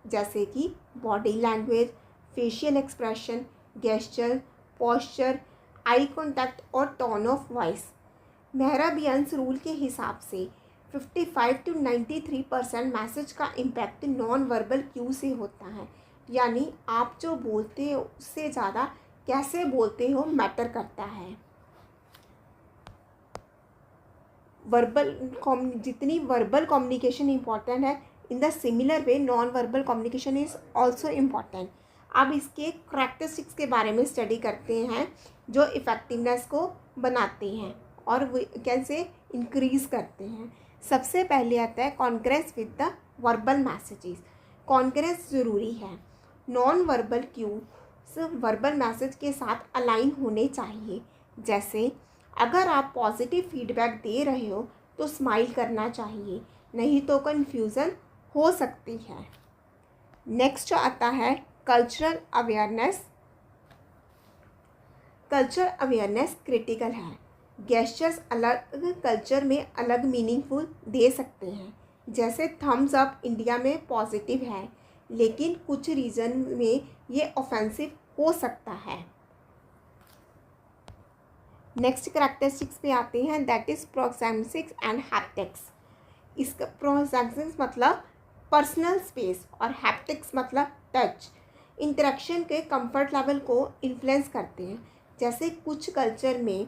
जैसे कि body language, facial expression, gesture, posture, eye contact और टोन ऑफ वॉइस। मेहराबियंस रूल के हिसाब से 55 to 93% मैसेज का इम्पैक्ट नॉन वर्बल क्यू से होता है। यानी आप जो बोलते हो उससे ज़्यादा कैसे बोलते हो मैटर करता है। जितनी वर्बल कम्युनिकेशन इम्पॉर्टेंट है, in the similar way non verbal communication is also important. अब इसके करैक्टरिस्टिक्स के बारे में स्टडी करते हैं जो इफ़ेक्टिवनेस को बनाते हैं और कैसे इंक्रीज़ करते हैं। सबसे पहले आता है concurrence with the verbal messages. Concurrence ज़रूरी है। Non verbal cues verbal message के साथ अलाइन होने चाहिए। जैसे अगर आप पॉजिटिव फीडबैक दे रहे हो तो स्माइल करना चाहिए, नहीं तो कन्फ्यूज़न हो सकती है। नेक्स्ट आता है cultural awareness. Culture awareness critical है। गेस्चर्स अलग कल्चर में अलग मीनिंगफुल दे सकते हैं। जैसे थम्स अप इंडिया में पॉजिटिव है, लेकिन कुछ रीजन में ये ऑफेंसिव हो सकता है। नेक्स्ट करैक्टरिस्टिक्स पे आते हैं, that is proxemics and haptics. इसका प्रोक्सेमिक्स मतलब पर्सनल स्पेस और हैप्टिक्स मतलब टच। इंटरेक्शन के कंफर्ट लेवल को इन्फ्लुएंस करते हैं। जैसे कुछ कल्चर में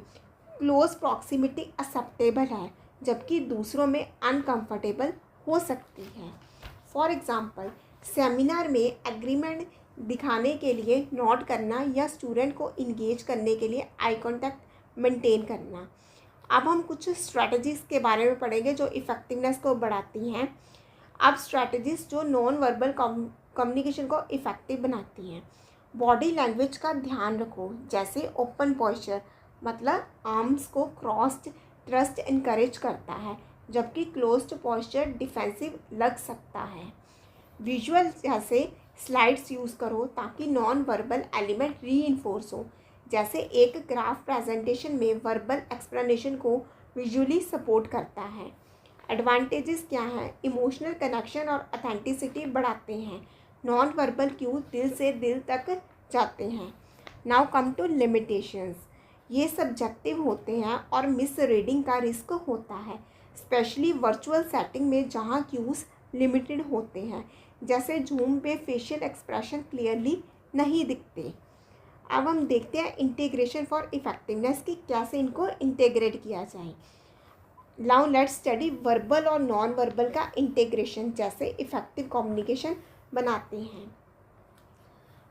क्लोज प्रॉक्सिमिटी एक्सेप्टेबल है, जबकि दूसरों में अनकंफर्टेबल हो सकती है। फॉर एग्ज़ाम्पल, सेमिनार में एग्रीमेंट दिखाने के लिए नोट करना या स्टूडेंट को इंगेज करने के लिए आई कॉन्टैक्ट मेंटेन करना। अब हम कुछ स्ट्रैटेजीज़ के बारे में पढ़ेंगे जो इफ़ेक्टिवनेस को बढ़ाती हैं। अब स्ट्रैटेजीज़ जो नॉन वर्बल कम्युनिकेशन को इफ़ेक्टिव बनाती हैं। बॉडी लैंग्वेज का ध्यान रखो, जैसे ओपन पोस्चर मतलब आर्म्स को क्रॉस्ड ट्रस्ट इनकरेज करता है, जबकि क्लोज्ड पोस्चर डिफेंसिव लग सकता है। विजुअल जैसे स्लाइड्स यूज़ करो ताकि नॉन वर्बल एलिमेंट रीइंफोर्स हो। जैसे एक ग्राफ प्रेजेंटेशन में वर्बल एक्सप्लेनेशन को विजुअली सपोर्ट करता है। एडवांटेजेस क्या हैं? इमोशनल कनेक्शन और ऑथेंटिसिटी बढ़ाते हैं। नॉन वर्बल क्यू दिल से दिल तक जाते हैं। Now come to limitations. ये सब्जेक्टिव होते हैं और मिस रीडिंग का रिस्क होता है, स्पेशली वर्चुअल सेटिंग में जहाँ क्यूज़ लिमिटेड होते हैं। जैसे जूम पे फेशियल एक्सप्रेशन क्लियरली नहीं दिखते। अब हम देखते हैं इंटीग्रेशन फॉर इफ़ेक्टिवनेस की कैसे इनको इंटीग्रेट किया जाए। नाउ लेट्स स्टडी वर्बल और नॉन वर्बल का इंटीग्रेशन, जैसे इफ़ेक्टिव कम्युनिकेशन बनाते हैं।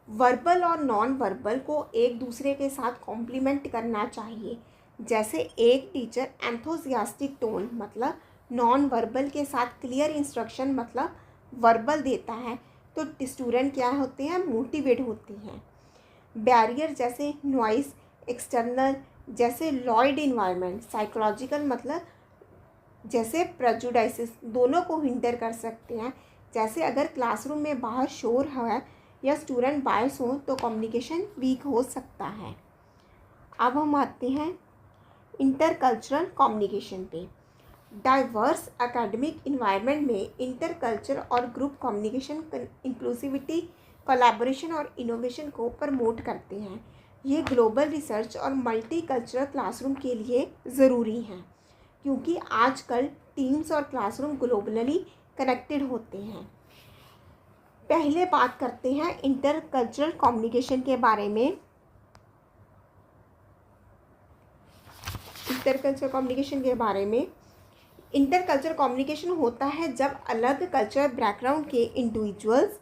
वर्बल और नॉन वर्बल को एक दूसरे के साथ कॉम्प्लीमेंट करना चाहिए। जैसे एक टीचर एंथुसियास्टिक टोन मतलब नॉन वर्बल के साथ क्लियर इंस्ट्रक्शन मतलब वर्बल देता है, तो स्टूडेंट क्या होते हैं? मोटिवेट होती हैं। बैरियर जैसे नॉइस, एक्सटर्नल जैसे लॉयड इन्वायरमेंट, साइकोलॉजिकल मतलब जैसे प्रेजुडाइसिस दोनों को हिंडर कर सकते हैं। जैसे अगर क्लासरूम में बाहर शोर है या स्टूडेंट बायस हो तो कम्युनिकेशन वीक हो सकता है। अब हम आते हैं इंटरकल्चरल कम्युनिकेशन पे। डाइवर्स एकेडमिक इन्वायरमेंट में इंटरकल्चर और ग्रुप कम्युनिकेशन इंक्लूसिविटी, कोलैबोरेशन और इनोवेशन को प्रमोट करते हैं। ये ग्लोबल रिसर्च और मल्टीकल्चरल क्लासरूम के लिए ज़रूरी हैं, क्योंकि आजकल टीम्स और क्लासरूम ग्लोबली कनेक्टेड होते हैं। पहले बात करते हैं इंटरकल्चरल कम्युनिकेशन के बारे में। इंटरकल्चरल कम्युनिकेशन होता है जब अलग कल्चरल बैकग्राउंड के इंडिविजुअल्स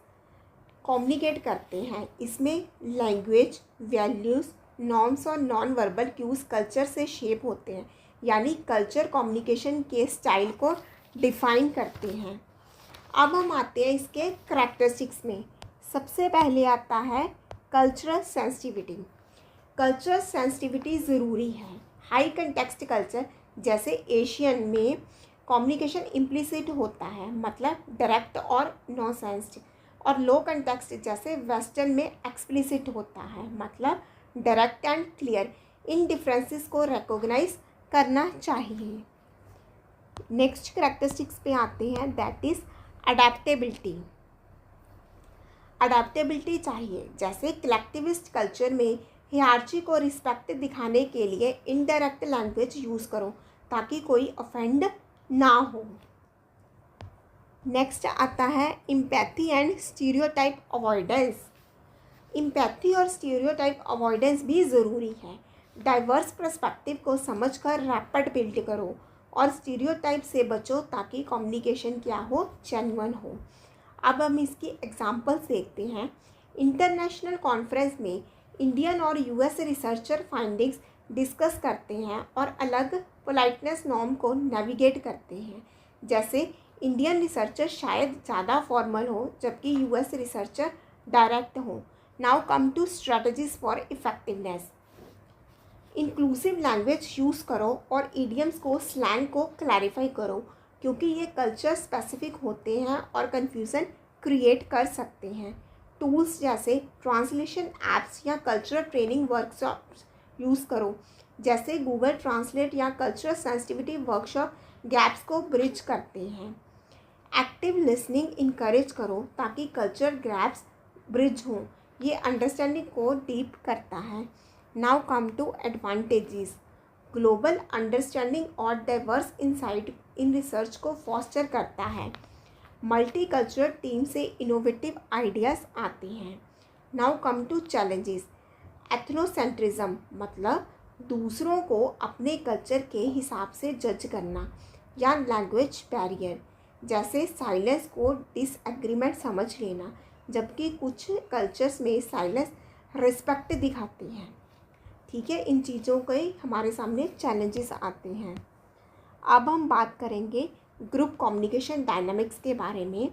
कम्युनिकेट करते हैं। इसमें लैंग्वेज, वैल्यूज़, नॉर्म्स और नॉन वर्बल क्यूज़ कल्चर से शेप होते हैं, यानी कल्चर कम्युनिकेशन के स्टाइल को डिफाइन करते हैं। अब हम आते हैं इसके करैक्टरिस्टिक्स में। सबसे पहले आता है कल्चरल सेंसिटिविटी। कल्चरल सेंसिटिविटी ज़रूरी है। हाई कंटेक्स्ट कल्चर जैसे एशियन में कम्युनिकेशन इम्प्लिसिट होता है, मतलब डायरेक्ट और नो सेंस्ड, और लो कंटेक्स्ट जैसे वेस्टर्न में एक्सप्लिसिट होता है, मतलब direct and clear. In differences को रिकॉग्नाइज करना चाहिए। नेक्स्ट करैक्टरिस्टिक्स पे आते हैं, दैट इज़ अडेप्टेबिलिटी। अडेप्टेबिलिटी चाहिए, जैसे कलेक्टिविस्ट कल्चर में हियरार्ची को रिस्पेक्ट दिखाने के लिए इनडायरेक्ट लैंग्वेज यूज़ करो ताकि कोई ऑफेंड ना हो। नेक्स्ट आता है empathy and stereotype avoidance. Empathy और स्टीरियोटाइप अवॉइडेंस भी ज़रूरी है। डाइवर्स पर्सपेक्टिव को समझकर रैपिड बिल्ड करो और स्टीरियोटाइप से बचो ताकि कम्युनिकेशन क्या हो, जेन्युइन हो। अब हम इसकी एग्जांपल्स देखते हैं। इंटरनेशनल कॉन्फ्रेंस में इंडियन और यूएस रिसर्चर फाइंडिंग्स डिस्कस करते हैं और अलग पोलाइटनेस नॉर्म को नेविगेट करते हैं। जैसे इंडियन रिसर्चर शायद ज़्यादा फॉर्मल हो जबकि यूएस रिसर्चर डायरेक्ट हो। Now come to strategies for effectiveness. Inclusive language use करो और ईडियम्स को, स्लैंग को क्लैरिफाई करो क्योंकि ये कल्चर स्पेसिफिक होते हैं और कन्फ्यूज़न क्रिएट कर सकते हैं। टूल्स जैसे ट्रांसलेशन ऐप्स या कल्चरल ट्रेनिंग वर्कशॉप्स यूज़ करो, जैसे गूगल ट्रांसलेट या कल्चरल सेंसिटिविटी वर्कशॉप गैप्स को ब्रिज करते हैं। एक्टिव लिसनिंग इनकरेज करो ताकि कल्चर गैप्स ब्रिज हों, ये अंडरस्टैंडिंग को डीप करता है। Now come to advantages. Global understanding और डाइवर्स इनसाइट इन रिसर्च को फॉस्टर करता है। मल्टीकल्चरल टीम से इनोवेटिव आइडियाज़ आते हैं। Now come to challenges. Ethnocentrism मतलब दूसरों को अपने कल्चर के हिसाब से जज करना, या लैंग्वेज बैरियर जैसे साइलेंस को डिसएग्रीमेंट समझ लेना, जबकि कुछ कल्चर्स में साइलेंस रिस्पेक्ट दिखाते हैं। ठीक है, इन चीज़ों के हमारे सामने चैलेंजेस आते हैं। अब हम बात करेंगे ग्रुप कम्युनिकेशन डायनामिक्स के बारे में।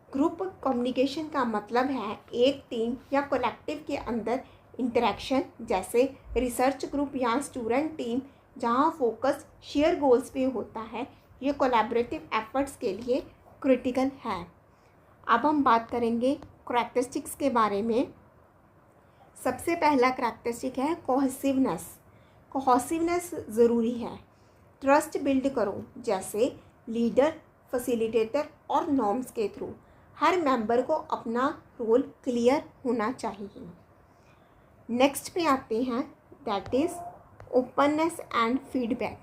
ग्रुप कम्युनिकेशन का मतलब है एक टीम या कलेक्टिव के अंदर इंटरेक्शन, जैसे रिसर्च ग्रुप या स्टूडेंट टीम जहां फोकस शेयर गोल्स पे होता है। ये कोलैबोरेटिव एफर्ट्स के लिए क्रिटिकल है। अब हम बात करेंगे करैक्टरिस्टिक्स के बारे में। सबसे पहला करैक्टरिस्टिक है कोहेसिवनेस। कोहेसिवनेस ज़रूरी है। ट्रस्ट बिल्ड करो, जैसे लीडर, फैसिलिटेटर और नॉर्म्स के थ्रू। हर मेंबर को अपना रोल क्लियर होना चाहिए। नेक्स्ट पे आते हैं, that is openness and feedback.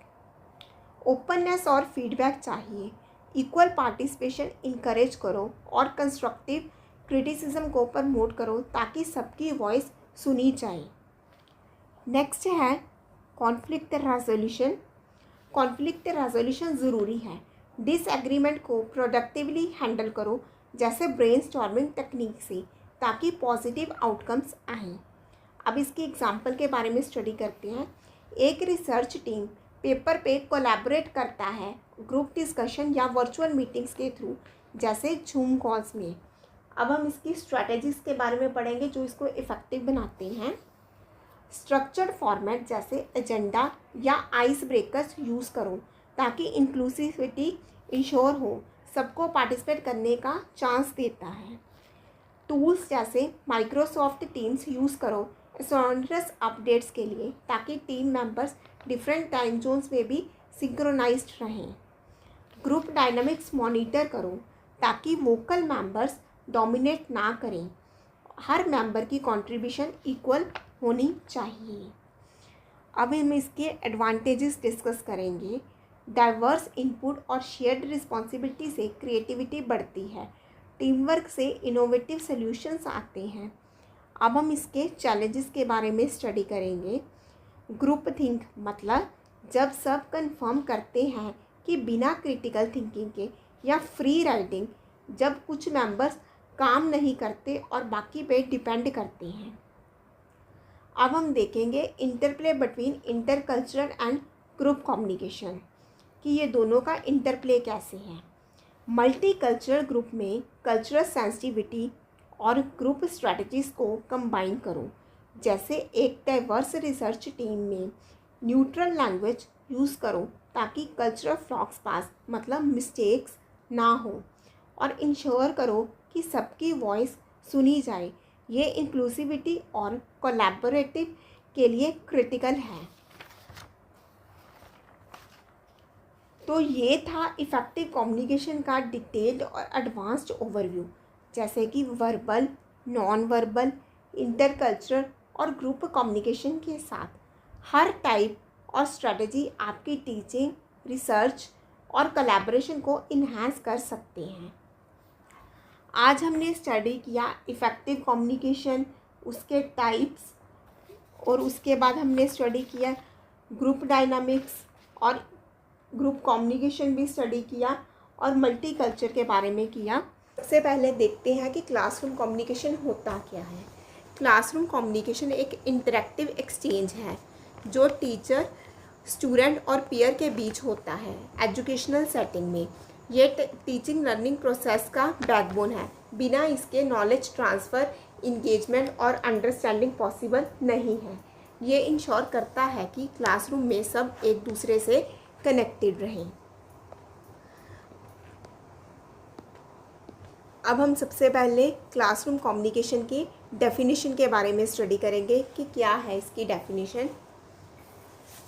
Openness और फीडबैक चाहिए। इक्वल पार्टिसिपेशन इनकरेज करो और कंस्ट्रक्टिव क्रिटिसिज्म को प्रमोट करो ताकि सबकी वॉइस सुनी जाए। नेक्स्ट है कॉन्फ्लिक्ट रेजोल्यूशन। कॉन्फ्लिक्ट रेजोल्यूशन ज़रूरी है। डिसएग्रीमेंट को प्रोडक्टिवली हैंडल करो, जैसे ब्रेनस्टॉर्मिंग टेक्निक से, ताकि पॉजिटिव आउटकम्स आएँ। अब इसकी एग्जांपल के बारे में स्टडी करते हैं। एक रिसर्च टीम पेपर पे कोलैबोरेट करता है ग्रुप डिस्कशन या वर्चुअल मीटिंग्स के थ्रू, जैसे जूम कॉल्स में। अब हम इसकी स्ट्रैटेजीज़ के बारे में पढ़ेंगे जो इसको इफ़ेक्टिव बनाते हैं। स्ट्रक्चर्ड फॉर्मेट जैसे एजेंडा या आइस ब्रेकर्स यूज़ करो ताकि इंक्लूसिविटी इंश्योर हो, सबको पार्टिसिपेट करने का चांस देता है। टूल्स जैसे माइक्रोसॉफ्ट टीम्स यूज़ करो एसोनरस अपडेट्स के लिए ताकि team members different time zones में भी सिंक्रोनाइज्ड रहें। ग्रुप डायनामिक्स मॉनिटर करो ताकि वोकल मेंबर्स डोमिनेट ना करें। हर मेंबर की कंट्रीब्यूशन इक्वल होनी चाहिए। अब हम इसके एडवांटेजेस डिस्कस करेंगे। डाइवर्स इनपुट और शेयर्ड रिस्पॉन्सिबिलिटी से क्रिएटिविटी बढ़ती है। टीम वर्क से इनोवेटिव सॉल्यूशंस आते हैं। अब हम इसके चैलेंजेस के बारे में स्टडी करेंगे। ग्रुप थिंक मतलब जब सब कंफर्म करते हैं कि बिना क्रिटिकल थिंकिंग के, या फ्री राइडिंग जब कुछ मेंबर्स काम नहीं करते और बाकी पे डिपेंड करते हैं। अब हम देखेंगे interplay between intercultural and group communication. कि ये दोनों का इंटरप्ले कैसे है। मल्टी कल्चरल ग्रुप में कल्चरल सेंसिटिविटी और ग्रुप स्ट्रेटजीज़ को कंबाइन करो। जैसे एक डाइवर्स रिसर्च टीम में न्यूट्रल लैंग्वेज यूज़ करो ताकि कल्चरल फ्लॉक्स पास मतलब मिस्टेक्स ना हो, और इंश्योर करो कि सबकी वॉइस सुनी जाए। ये इंक्लूसिविटी और कोलैबोरेटिव के लिए क्रिटिकल है। तो ये था इफ़ेक्टिव कम्युनिकेशन का डिटेल्ड और एडवांस्ड ओवरव्यू, जैसे कि वर्बल, नॉन वर्बल, इंटरकल्चरल और ग्रुप कम्युनिकेशन के साथ हर टाइप और स्ट्रेटजी आपकी टीचिंग, रिसर्च और कोलैबोरेशन को इन्हांस कर सकते हैं। आज हमने स्टडी किया इफ़ेक्टिव कम्युनिकेशन, उसके टाइप्स, और उसके बाद हमने स्टडी किया ग्रुप डायनामिक्स और ग्रुप कम्युनिकेशन भी स्टडी किया, और मल्टी कल्चर के बारे में किया। सबसे पहले देखते हैं कि क्लासरूम कम्युनिकेशन होता क्या है। क्लासरूम कम्युनिकेशन एक इंटरेक्टिव एक्सचेंज है जो टीचर, स्टूडेंट और पीयर के बीच होता है एजुकेशनल सेटिंग में। ये टीचिंग लर्निंग प्रोसेस का बैकबोन है। बिना इसके नॉलेज ट्रांसफ़र, इंगेजमेंट और अंडरस्टैंडिंग पॉसिबल नहीं है। ये इंश्योर करता है कि क्लासरूम में सब एक दूसरे से कनेक्टेड रहें। अब हम सबसे पहले क्लासरूम कम्युनिकेशन की डेफिनेशन के बारे में स्टडी करेंगे कि क्या है इसकी डेफिनेशन।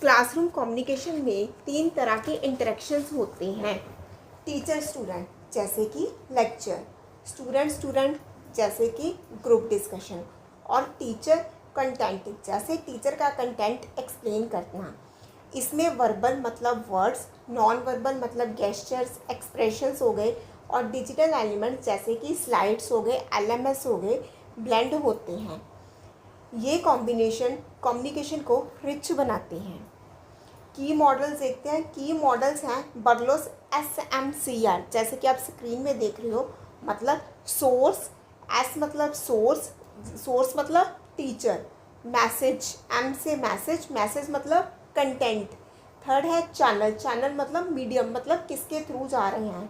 क्लासरूम कम्युनिकेशन में 3 तरह के इंटरेक्शंस होते हैं। टीचर स्टूडेंट जैसे कि लेक्चर, स्टूडेंट स्टूडेंट जैसे कि ग्रुप डिस्कशन, और टीचर कंटेंट जैसे टीचर का कंटेंट एक्सप्लेन करना। इसमें वर्बल मतलब वर्ड्स, नॉन वर्बल मतलब गेस्चर्स, एक्सप्रेशंस हो गए, और डिजिटल एलिमेंट्स जैसे कि स्लाइड्स हो गए, एलएमएस हो गए, ब्लेंड होते हैं। ये कॉम्बिनेशन कम्युनिकेशन को रिच बनाते हैं। की मॉडल्स देखते हैं। की मॉडल्स हैं बर्लोस SMCR, जैसे कि आप स्क्रीन में देख रहे हो, मतलब सोर्स, एस मतलब सोर्स, सोर्स मतलब टीचर, मैसेज, एम से मैसेज, मैसेज मतलब कंटेंट। थर्ड है चैनल, चैनल मतलब मीडियम, मतलब किसके थ्रू जा रहे हैं।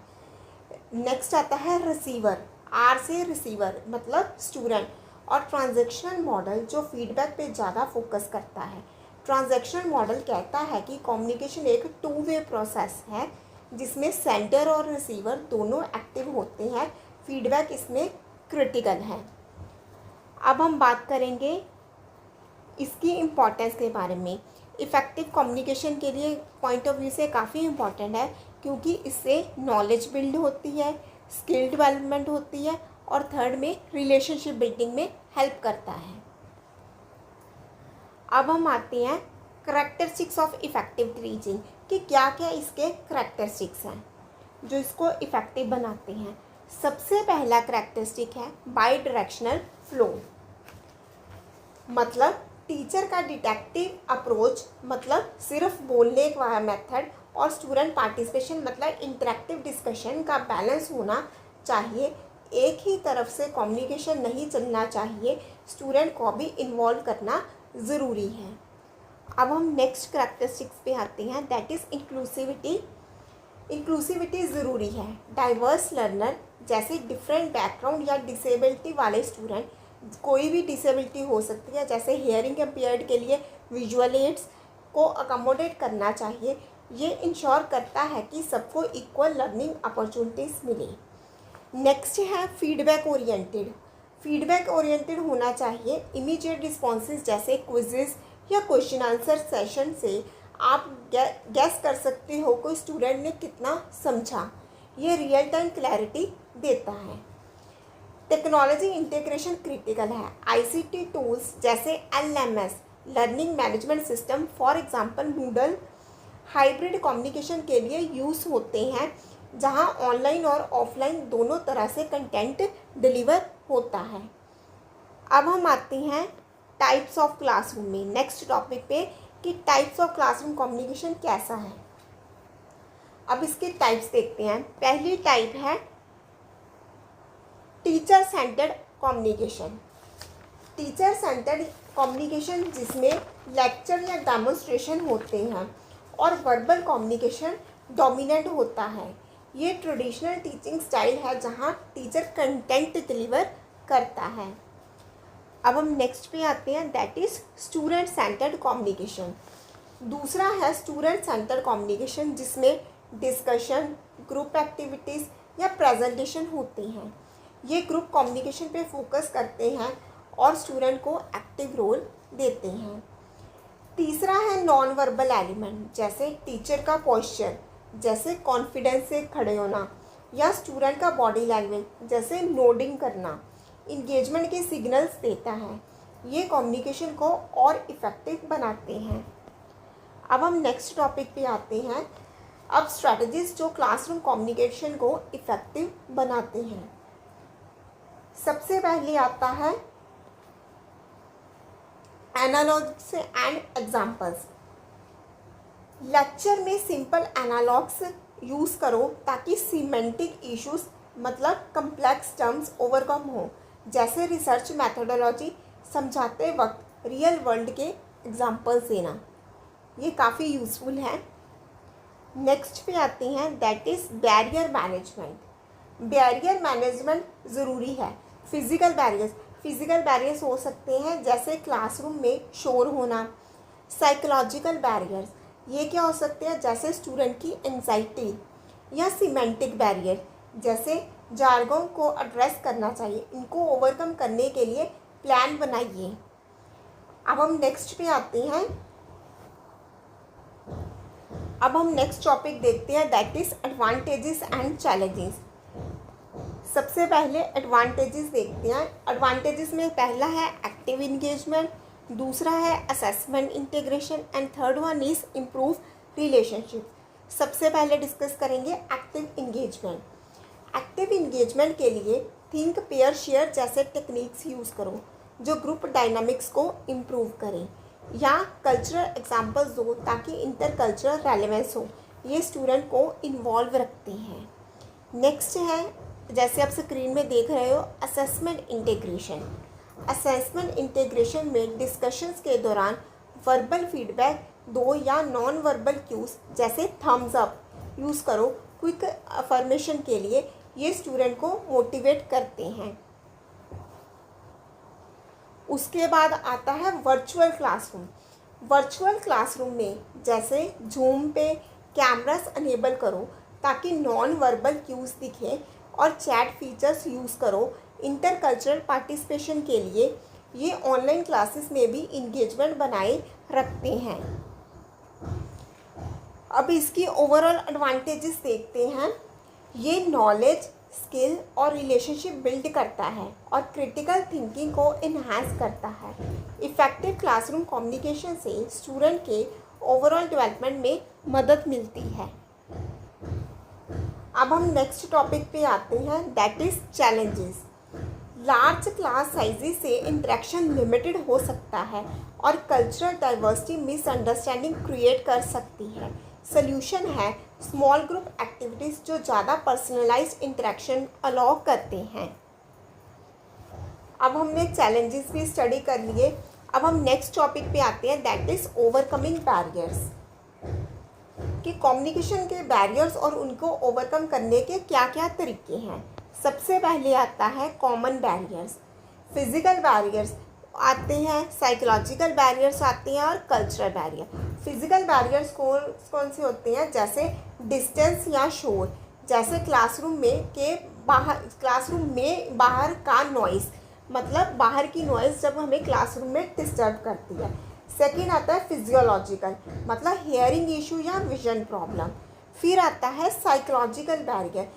नेक्स्ट आता है रिसीवर, आर से रिसीवर मतलब स्टूडेंट। और ट्रांजैक्शनल मॉडल जो फीडबैक पे ज़्यादा फोकस करता है। ट्रांजैक्शनल मॉडल कहता है कि कम्युनिकेशन एक 2 वे प्रोसेस है जिसमें सेंडर और रिसीवर दोनों एक्टिव होते हैं। फीडबैक इसमें क्रिटिकल है। अब हम बात करेंगे इसकी इम्पोर्टेंस के बारे में। इफ़ेक्टिव कम्युनिकेशन के लिए पॉइंट ऑफ व्यू से काफ़ी इम्पॉर्टेंट है, क्योंकि इससे नॉलेज बिल्ड होती है, स्किल डेवलपमेंट होती है, और थर्ड में रिलेशनशिप बिल्डिंग में हेल्प करता है। अब हम आते हैं करैक्टरिस्टिक्स ऑफ इफ़ेक्टिव टीचिंग कि क्या क्या इसके करैक्टरिस्टिक्स हैं जो इसको इफ़ेक्टिव बनाते हैं। सबसे पहला करैक्टरिस्टिक है बाई डायरेक्शनल फ्लो, मतलब टीचर का डिटेक्टिव अप्रोच, मतलब सिर्फ बोलने का मेथड, और स्टूडेंट पार्टिसिपेशन मतलब इंटरेक्टिव डिस्कशन का बैलेंस होना चाहिए। एक ही तरफ से कम्युनिकेशन नहीं चलना चाहिए, स्टूडेंट को भी इन्वॉल्व करना ज़रूरी है। अब हम नेक्स्ट करैक्टरिस्टिक्स पे आते हैं, दैट इज़ इंक्लूसिविटी। इंक्लूसिविटी ज़रूरी है। डाइवर्स लर्नर जैसे डिफरेंट बैकग्राउंड या डिसेबिलिटी वाले स्टूडेंट, कोई भी डिसेबिलिटी हो सकती है, जैसे हियरिंग इम्पेयर्ड के लिए विजुअल एड्स को अकोमोडेट करना चाहिए। ये इंश्योर करता है कि सबको इक्वल लर्निंग अपॉर्चुनिटीज़ मिले। नेक्स्ट है फीडबैक ओरिएंटेड। फीडबैक ओरिएंटेड होना चाहिए। इमीडिएट रिस्पॉन्सेज जैसे क्विजेस या क्वेश्चन आंसर सेशन से आप गैस कर सकते हो कोई स्टूडेंट ने कितना समझा। ये रियल टाइम क्लैरिटी देता है। टेक्नोलॉजी इंटीग्रेशन क्रिटिकल है। आईसीटी टूल्स जैसे LMS, learning management system, for example Moodle, hybrid communication के लिए यूज़ होते हैं, जहां ऑनलाइन और ऑफलाइन दोनों तरह से कंटेंट डिलीवर होता है। अब हम आते हैं टाइप्स ऑफ क्लासरूम में, नेक्स्ट टॉपिक पे, कि टाइप्स ऑफ क्लासरूम कम्युनिकेशन कैसा है। अब इसके टाइप्स देखते हैं। पहली टाइप है teacher centred communication. Teacher centred communication जिसमें लेक्चर या डेमोन्स्ट्रेशन होते हैं, और वर्बल कम्युनिकेशन डोमिनेंट होता है। ये ट्रेडिशनल टीचिंग स्टाइल है जहाँ टीचर कंटेंट डिलीवर करता है। अब हम नेक्स्ट पे आते हैं, that is student centred communication. दूसरा है स्टूडेंट सेंटर्ड कम्युनिकेशन, जिसमें डिस्कशन, ग्रुप एक्टिविटीज़ या प्रेजेंटेशन होती हैं। ये ग्रुप कम्युनिकेशन पे फोकस करते हैं और स्टूडेंट को एक्टिव रोल देते हैं। तीसरा है नॉन वर्बल एलिमेंट, जैसे टीचर का पोस्चर, जैसे कॉन्फिडेंस से खड़े होना, या स्टूडेंट का बॉडी लैंग्वेज, जैसे नोडिंग करना, इंगेजमेंट के सिग्नल्स देता है। ये कम्युनिकेशन को और इफ़ेक्टिव बनाते हैं। अब हम नेक्स्ट टॉपिक पे आते हैं। अब स्ट्रैटेजीज जो क्लासरूम कम्युनिकेशन को इफ़ेक्टिव बनाते हैं। सबसे पहले आता है एनालॉग्स एंड एग्जाम्पल्स। लेक्चर में सिंपल एनालॉग्स यूज़ करो ताकि सीमेंटिक इश्यूज मतलब कम्प्लेक्स टर्म्स ओवरकम हो, जैसे रिसर्च मेथोडोलॉजी समझाते वक्त रियल वर्ल्ड के एग्जाम्पल्स देना। ये काफ़ी यूज़फुल है। नेक्स्ट पे आते हैं, that is barrier management. Barrier management ज़रूरी है। फिज़िकल बैरियर्स हो सकते हैं, जैसे क्लासरूम में शोर होना। साइकोलॉजिकल बैरियर्स, ये क्या हो सकते हैं, जैसे स्टूडेंट की एंजाइटी। या सीमेंटिक बैरियर, जैसे जार्गोन को एड्रेस करना चाहिए। इनको ओवरकम करने के लिए प्लान बनाइए। अब हम नेक्स्ट पे आते हैं। अब हम नेक्स्ट टॉपिक देखते हैं, that is advantages and challenges. सबसे पहले एडवांटेजेस देखते हैं। एडवांटेजेस में पहला है एक्टिव इंगेजमेंट, दूसरा है assessment integration and third one is improve relationship. सबसे पहले डिस्कस करेंगे एक्टिव इंगेजमेंट। एक्टिव इंगेजमेंट के लिए थिंक पेयर शेयर जैसे टेक्निक्स यूज़ करो जो ग्रुप डायनामिक्स को इम्प्रूव करें, या कल्चरल एग्जाम्पल्स दो ताकि इंटर कल्चरल रेलेवेंस हो। ये स्टूडेंट को इन्वॉल्व रखते हैं। नेक्स्ट है, जैसे आप स्क्रीन में देख रहे हो, असेसमेंट इंटीग्रेशन। असेसमेंट इंटीग्रेशन में डिस्कशंस के दौरान वर्बल फीडबैक दो या नॉन वर्बल क्यूज जैसे थम्स अप यूज़ करो क्विक अफर्मेशन के लिए। ये स्टूडेंट को मोटिवेट करते हैं। उसके बाद आता है वर्चुअल क्लासरूम। वर्चुअल क्लासरूम में जैसे जूम पे कैमरास अनेबल करो ताकि नॉन वर्बल क्यूज़ दिखे, और चैट फीचर्स यूज़ करो इंटरकल्चरल पार्टिसिपेशन के लिए। ये ऑनलाइन क्लासेस में भी इंगेजमेंट बनाए रखते हैं। अब इसकी ओवरऑल एडवांटेजेस देखते हैं। ये नॉलेज, स्किल और रिलेशनशिप बिल्ड करता है और क्रिटिकल थिंकिंग को इन्हांस करता है। इफ़ेक्टिव क्लासरूम कम्युनिकेशन से स्टूडेंट के ओवरऑल डेवलपमेंट में मदद मिलती है। अब हम नेक्स्ट टॉपिक पे आते हैं, that is challenges. Large class sizes से इंटरेक्शन लिमिटेड हो सकता है और कल्चरल डाइवर्सिटी मिसअंडरस्टैंडिंग क्रिएट कर सकती है। सल्यूशन है स्मॉल ग्रुप एक्टिविटीज़ जो ज़्यादा पर्सनलाइज्ड इंटरेक्शन अलाउ करते हैं। अब हमने चैलेंजेस भी स्टडी कर लिए। अब हम नेक्स्ट टॉपिक पे आते हैं, दैट इज़ ओवरकमिंग बैरियर्स। कि कम्युनिकेशन के बैरियर्स और उनको ओवरकम करने के क्या क्या तरीके हैं। सबसे पहले आता है कॉमन बैरियर्स। फिज़िकल बैरियर्स आते हैं, साइकोलॉजिकल बैरियर्स आते हैं और कल्चरल बैरियर। फिज़िकल बैरियर्स कौन से होते हैं, जैसे डिस्टेंस या शोर, जैसे क्लासरूम में बाहर का नॉइज़, मतलब बाहर की नॉइज़ जब हमें क्लासरूम में डिस्टर्ब करती है। सेकेंड आता है फिजियोलॉजिकल, मतलब हियरिंग इशू या विजन प्रॉब्लम। फिर आता है साइकोलॉजिकल बैरियर,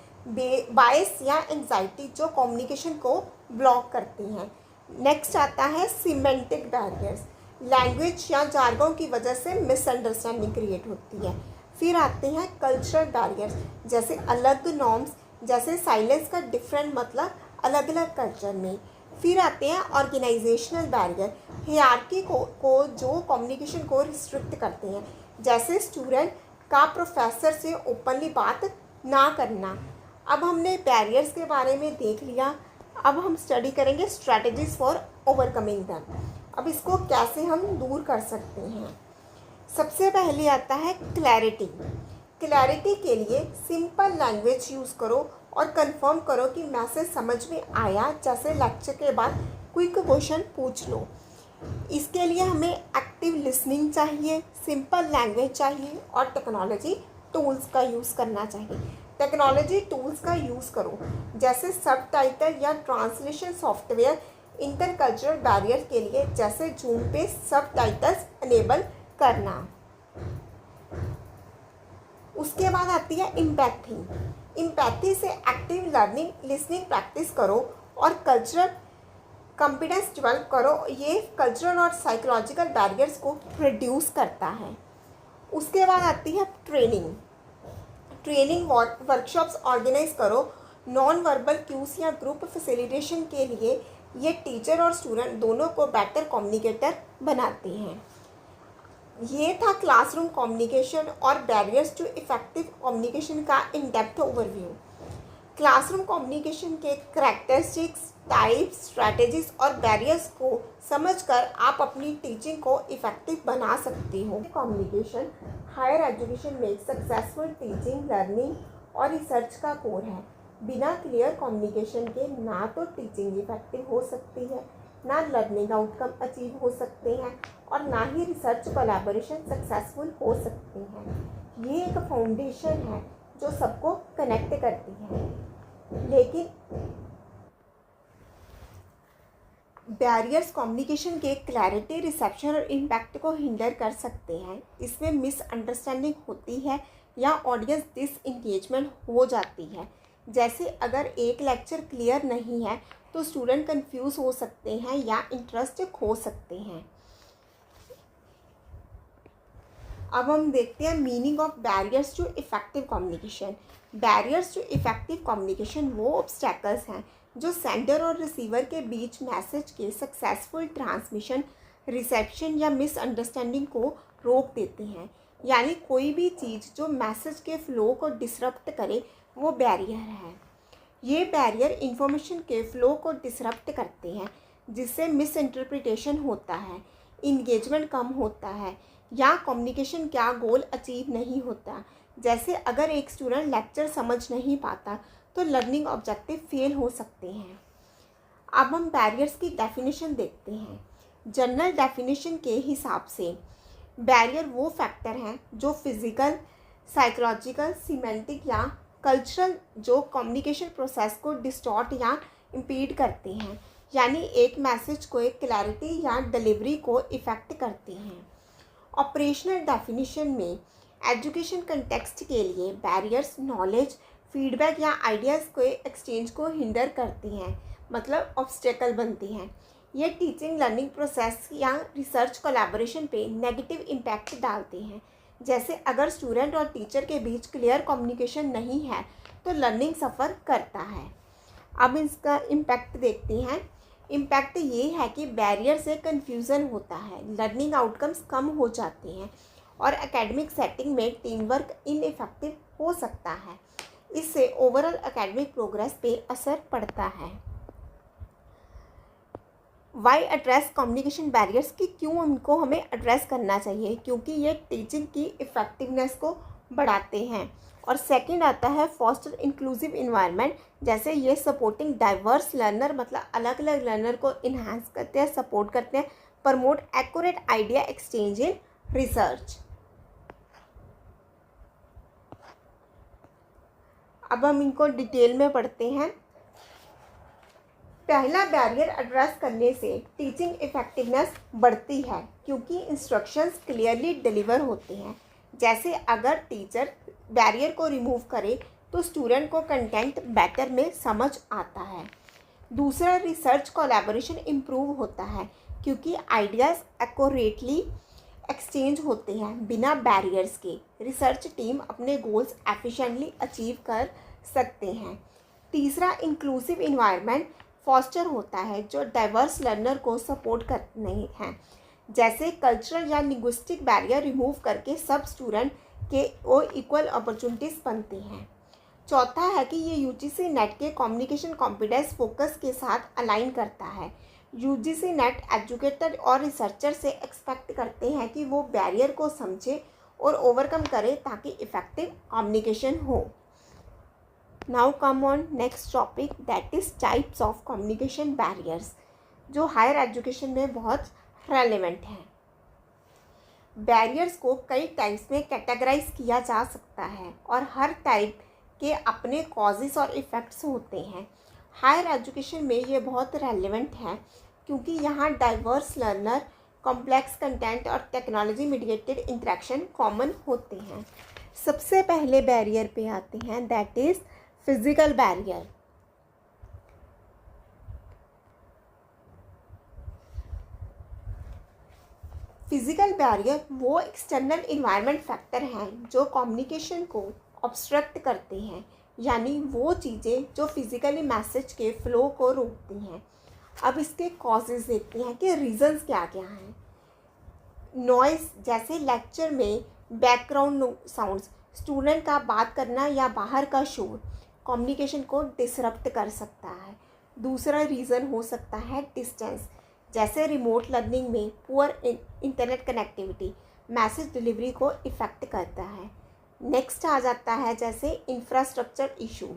बायस या एंजाइटी जो कम्युनिकेशन को ब्लॉक करती हैं। नेक्स्ट आता है सीमेंटिक बैरियर्स, लैंग्वेज या जार्गों की वजह से मिसअंडरस्टैंडिंग क्रिएट होती है। फिर आते हैं कल्चरल बैरियर्स, जैसे अलग नॉर्म्स, जैसे साइलेंस का डिफरेंट मतलब अलग अलग कल्चर में। फिर आते हैं ऑर्गेनाइजेशनल बैरियर, हियरार्की को जो कम्युनिकेशन को रिस्ट्रिक्ट करते हैं, जैसे स्टूडेंट का प्रोफेसर से ओपनली बात ना करना। अब हमने बैरियर्स के बारे में देख लिया। अब हम स्टडी करेंगे स्ट्रैटेजीज फॉर ओवरकमिंग दैम। अब इसको कैसे हम दूर कर सकते हैं। सबसे पहले आता है क्लैरिटी। क्लैरिटी के लिए सिंपल लैंग्वेज यूज़ करो और कंफर्म करो कि मैसेज समझ में आया। जैसे लेक्चर के बाद क्विक क्वेश्चन पूछ लो। इसके लिए हमें एक्टिव लिसनिंग चाहिए, सिंपल लैंग्वेज चाहिए और टेक्नोलॉजी टूल्स का यूज़ करना चाहिए। टेक्नोलॉजी टूल्स का यूज़ करो, जैसे सबटाइटल या ट्रांसलेशन सॉफ्टवेयर इंटरकल्चरल बैरियर के लिए, जैसे जूम पे सबटाइटल्स अनेबल करना। उसके बाद आती है इम्पैथी। इम्पैथी से एक्टिव लर्निंग लिसनिंग प्रैक्टिस करो और कल्चरल कॉम्पिटेंस डेवलप करो। ये कल्चरल और साइकोलॉजिकल बैरियर्स को रिड्यूस करता है। उसके बाद आती है ट्रेनिंग वर्कशॉप्स ऑर्गेनाइज करो नॉन वर्बल क्यूज या ग्रुप फैसिलिटेशन के लिए। ये टीचर और स्टूडेंट दोनों को बेटर कम्युनिकेटर बनाते हैं। ये था क्लासरूम कम्युनिकेशन और बैरियर्स टू इफेक्टिव कम्युनिकेशन का in depth overview. Classroom communication के करैक्टरिस्टिक्स, टाइप्स, स्ट्रैटेजीज और बैरियर्स को समझकर आप अपनी टीचिंग को इफेक्टिव बना सकते हो। कम्युनिकेशन हायर एजुकेशन में सक्सेसफुल टीचिंग, लर्निंग और रिसर्च का कोर है। बिना क्लियर कम्युनिकेशन के ना तो टीचिंग इफेक्टिव हो सकती है, ना लर्निंग आउटकम अचीव हो सकते हैं और ना ही रिसर्च कोलैबोरेशन सक्सेसफुल हो सकते हैं। ये एक फाउंडेशन है जो सबको कनेक्ट करती है। लेकिन बैरियर्स कम्युनिकेशन के क्लैरिटी, रिसेप्शन और इम्पैक्ट को हिंडर कर सकते हैं। इसमें मिसअंडरस्टैंडिंग होती है या ऑडियंस डिसएंगेजमेंट हो जाती है। जैसे अगर एक लेक्चर क्लियर नहीं है तो स्टूडेंट कंफ्यूज हो सकते हैं या इंटरेस्ट खो सकते हैं। अब हम देखते हैं meaning of barriers to effective communication. Barriers to effective communication वो ऑब्स्टैकल्स हैं जो सेंडर और रिसीवर के बीच मैसेज के सक्सेसफुल ट्रांसमिशन, रिसेप्शन या मिसअंडरस्टैंडिंग को रोक देते हैं। यानी कोई भी चीज़ जो मैसेज के फ्लो को डिसरप्ट करे वो बैरियर है। ये बैरियर इंफॉर्मेशन के फ्लो को डिसरप्ट करते हैं, जिससे मिस इंटरप्रिटेशन होता है, इंगेजमेंट कम होता है या कम्युनिकेशन क्या गोल अचीव नहीं होता। जैसे अगर एक स्टूडेंट लेक्चर समझ नहीं पाता तो लर्निंग ऑब्जेक्टिव फेल हो सकते हैं। अब हम बैरियर्स की डेफिनेशन देखते हैं। जनरल डेफिनेशन के हिसाब से बैरियर वो फैक्टर हैं जो फिजिकल, साइकोलॉजिकल, सिमेंटिक या कल्चरल जो कम्युनिकेशन प्रोसेस को डिस्टॉर्ट या इम्पीड करते हैं, यानी एक मैसेज को एक क्लैरिटी या डिलीवरी को इफ़ेक्ट करते हैं। ऑपरेशनल डेफिनेशन में एजुकेशन कंटेक्स्ट के लिए बैरियर्स नॉलेज, फीडबैक या आइडियाज़ को एक्सचेंज को हिंडर करती हैं, मतलब ऑब्स्टेकल बनती हैं। ये टीचिंग लर्निंग प्रोसेस या रिसर्च कोलैबोरेशन पे नेगेटिव इम्पैक्ट डालते हैं। जैसे अगर स्टूडेंट और टीचर के बीच क्लियर कम्युनिकेशन नहीं है तो लर्निंग सफ़र करता है। अब इसका इम्पैक्ट देखते हैं। इम्पैक्ट ये है कि बैरियर से कन्फ्यूज़न होता है, लर्निंग आउटकम्स कम हो जाते हैं और एकेडमिक सेटिंग में टीम वर्क इनइफेक्टिव हो सकता है। इससे ओवरऑल एकेडमिक प्रोग्रेस पे असर पड़ता है। वाई एड्रेस कम्युनिकेशन बैरियर्स की क्यों उनको हमें एड्रेस करना चाहिए, क्योंकि ये टीचिंग की इफ़ेक्टिवनेस को बढ़ाते हैं। और सेकंड आता है फॉस्टर इंक्लूसिव इन्वायरमेंट, जैसे ये सपोर्टिंग डाइवर्स लर्नर, मतलब अलग अलग लर्नर को इन्हांस करते हैं, सपोर्ट करते हैं। Promote accurate idea exchange in research. अब हम इनको डिटेल में पढ़ते हैं। पहला बैरियर एड्रेस करने से टीचिंग इफ़ेक्टिवनेस बढ़ती है क्योंकि इंस्ट्रक्शंस क्लियरली डिलीवर होते हैं। जैसे अगर टीचर बैरियर को रिमूव करे तो स्टूडेंट को कंटेंट बेटर में समझ आता है। दूसरा, रिसर्च कोलैबोरेशन इम्प्रूव होता है क्योंकि आइडियाज़ एक्यूरेटली एक्सचेंज होते हैं बिना बैरियर्स के। रिसर्च टीम अपने गोल्स एफिशिएंटली अचीव कर सकते हैं। तीसरा, इंक्लूसिव इन्वायरमेंट फॉस्टर होता है जो डाइवर्स लर्नर को सपोर्ट करते हैं। जैसे कल्चरल या लिंग्विस्टिक बैरियर रिमूव करके सब स्टूडेंट के वो इक्वल अपॉर्चुनिटीज़ बनते हैं। चौथा है कि ये यूजीसी नेट के कम्युनिकेशन कॉम्पिटेंस फोकस के साथ अलाइन करता है। यूजीसी नेट एजुकेटर और रिसर्चर से एक्सपेक्ट करते हैं कि वो बैरियर को समझे और ओवरकम करें ताकि इफ़ेक्टिव कम्युनिकेशन हो। Now come on next topic, that is types of communication barriers, जो हायर एजुकेशन में बहुत रेलेवेंट है। बैरियर्स को कई टाइप्स में कैटेगराइज किया जा सकता है और हर टाइप के अपने कॉजेस और इफ़ेक्ट्स होते हैं। हायर एजुकेशन में ये बहुत रेलेवेंट है क्योंकि यहाँ डाइवर्स लर्नर, कॉम्प्लेक्स कंटेंट और टेक्नोलॉजी मीडिएटेड इंटरेक्शन कॉमन होते हैं। सबसे पहले बैरियर पे आते हैं, that is physical barrier. Physical barrier वो एक्सटर्नल इन्वायरमेंट फैक्टर हैं जो कम्युनिकेशन को ऑब्स्ट्रक्ट करते हैं, यानी वो चीज़ें जो फिजिकली मैसेज के फ्लो को रोकती हैं। अब इसके कॉजेज़ देखते हैं कि रीजंस क्या क्या हैं। नॉइस, जैसे लेक्चर में बैकग्राउंड साउंड्स, स्टूडेंट का बात करना या बाहर का शोर कम्युनिकेशन को डिसरप्ट कर सकता है। दूसरा रीज़न हो सकता है डिस्टेंस, जैसे रिमोट लर्निंग में poor internet connectivity message delivery को इफ़ेक्ट करता है। नेक्स्ट आ जाता है जैसे इंफ्रास्ट्रक्चर इशू,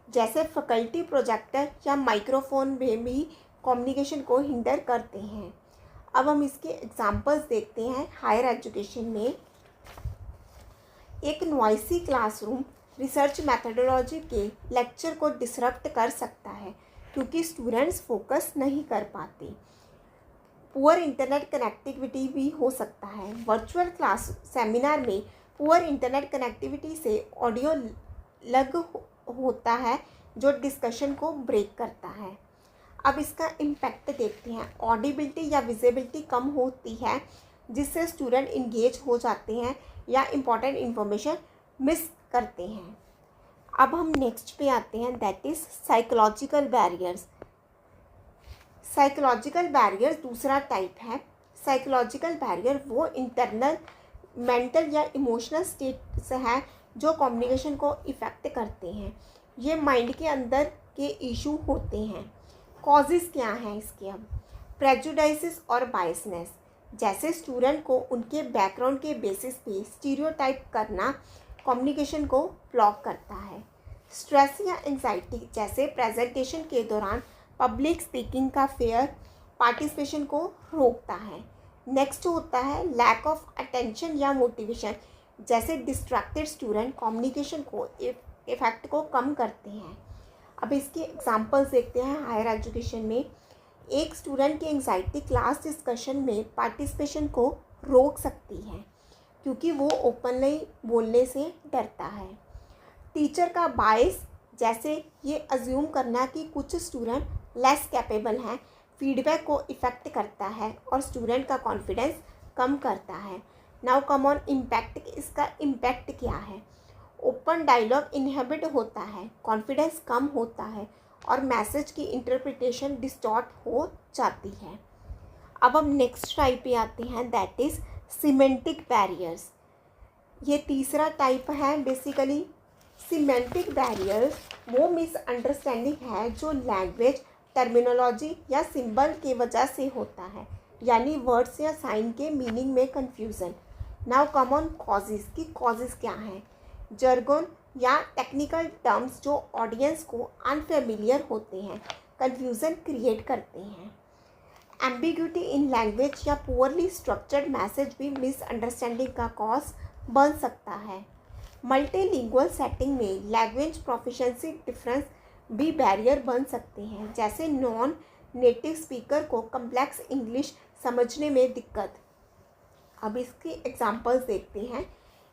जैसे फैकल्टी प्रोजेक्टर या माइक्रोफोन में भी कम्युनिकेशन को हिंडर करते हैं। अब हम इसके एग्जांपल्स देखते हैं। हायर एजुकेशन में एक नॉइसी क्लासरूम रिसर्च मेथडोलॉजी के लेक्चर को डिसरप्ट कर सकता है क्योंकि स्टूडेंट्स फोकस नहीं कर पाते। पुअर इंटरनेट कनेक्टिविटी भी हो सकता है। वर्चुअल क्लास सेमिनार में पुअर इंटरनेट कनेक्टिविटी से ऑडियो लग होता है जो डिस्कशन को ब्रेक करता है। अब इसका इम्पैक्ट देखते हैं। ऑडिबिलिटी या विजिबिलिटी कम होती है जिससे स्टूडेंट इंगेज हो जाते हैं या इम्पॉर्टेंट इन्फॉर्मेशन मिस करते हैं। अब हम नेक्स्ट पे आते हैं, that is psychological barriers. Psychological barrier दूसरा टाइप है। साइकोलॉजिकल बैरियर वो इंटरनल मेंटल या इमोशनल स्टेट से है जो कम्युनिकेशन को इफ़ेक्ट करते हैं। ये माइंड के अंदर के इशू होते हैं। कॉजेज़ क्या हैं इसके? अब प्रेजुडाइसिस और बायसनेस, जैसे स्टूडेंट को उनके बैकग्राउंड के बेसिस पे स्टीरियोटाइप करना कम्युनिकेशन को ब्लॉक करता है। स्ट्रेस या एंजाइटी, जैसे प्रेजेंटेशन के दौरान पब्लिक स्पीकिंग का फेयर पार्टिसिपेशन को रोकता है। नेक्स्ट होता है लैक ऑफ अटेंशन या मोटिवेशन, जैसे डिस्ट्रैक्टेड स्टूडेंट कम्युनिकेशन को इफेक्ट को कम करते हैं। अब इसके एग्जांपल्स देखते हैं। हायर एजुकेशन में एक स्टूडेंट की एंजाइटी क्लास डिस्कशन में पार्टिसिपेशन को रोक सकती है क्योंकि वो ओपनली बोलने से डरता है। टीचर का बायस, जैसे ये अज्यूम करना कि कुछ स्टूडेंट लेस कैपेबल हैं, फीडबैक को इफ़ेक्ट करता है और स्टूडेंट का कॉन्फिडेंस कम करता है। नाउ कम ऑन इम्पैक्ट, इसका इम्पैक्ट क्या है? ओपन डायलॉग इनहिबिट होता है, कॉन्फिडेंस कम होता है और मैसेज की इंटरप्रिटेशन डिस्टॉर्ट हो जाती है। अब हम नेक्स्ट टाइप पे आते हैं, दैट इज़ सिमेंटिक बैरियर्स। ये तीसरा टाइप है। बेसिकली सिमेंटिक बैरियर्स वो मिसअंडरस्टैंडिंग है जो लैंग्वेज, टर्मिनोलॉजी या सिंबल के वजह से होता है, यानी वर्ड्स या साइन के मीनिंग में confusion. Now come on causes, की कॉजेज़ क्या हैं? जर्गन या टेक्निकल टर्म्स जो ऑडियंस को अनफेमिलियर होते हैं, कन्फ्यूज़न क्रिएट करते हैं। एम्बिग्यूटी इन लैंग्वेज या पुअरली स्ट्रक्चर्ड मैसेज भी मिसअंडरस्टैंडिंग का कॉज बन सकता है। मल्टीलिंगुअल सेटिंग में लैंग्वेज प्रोफिशिएंसी डिफरेंस भी बैरियर बन सकते हैं, जैसे नॉन नेटिव स्पीकर को कम्प्लेक्स इंग्लिश समझने में दिक्कत। अब इसकी एग्जांपल्स देखते हैं।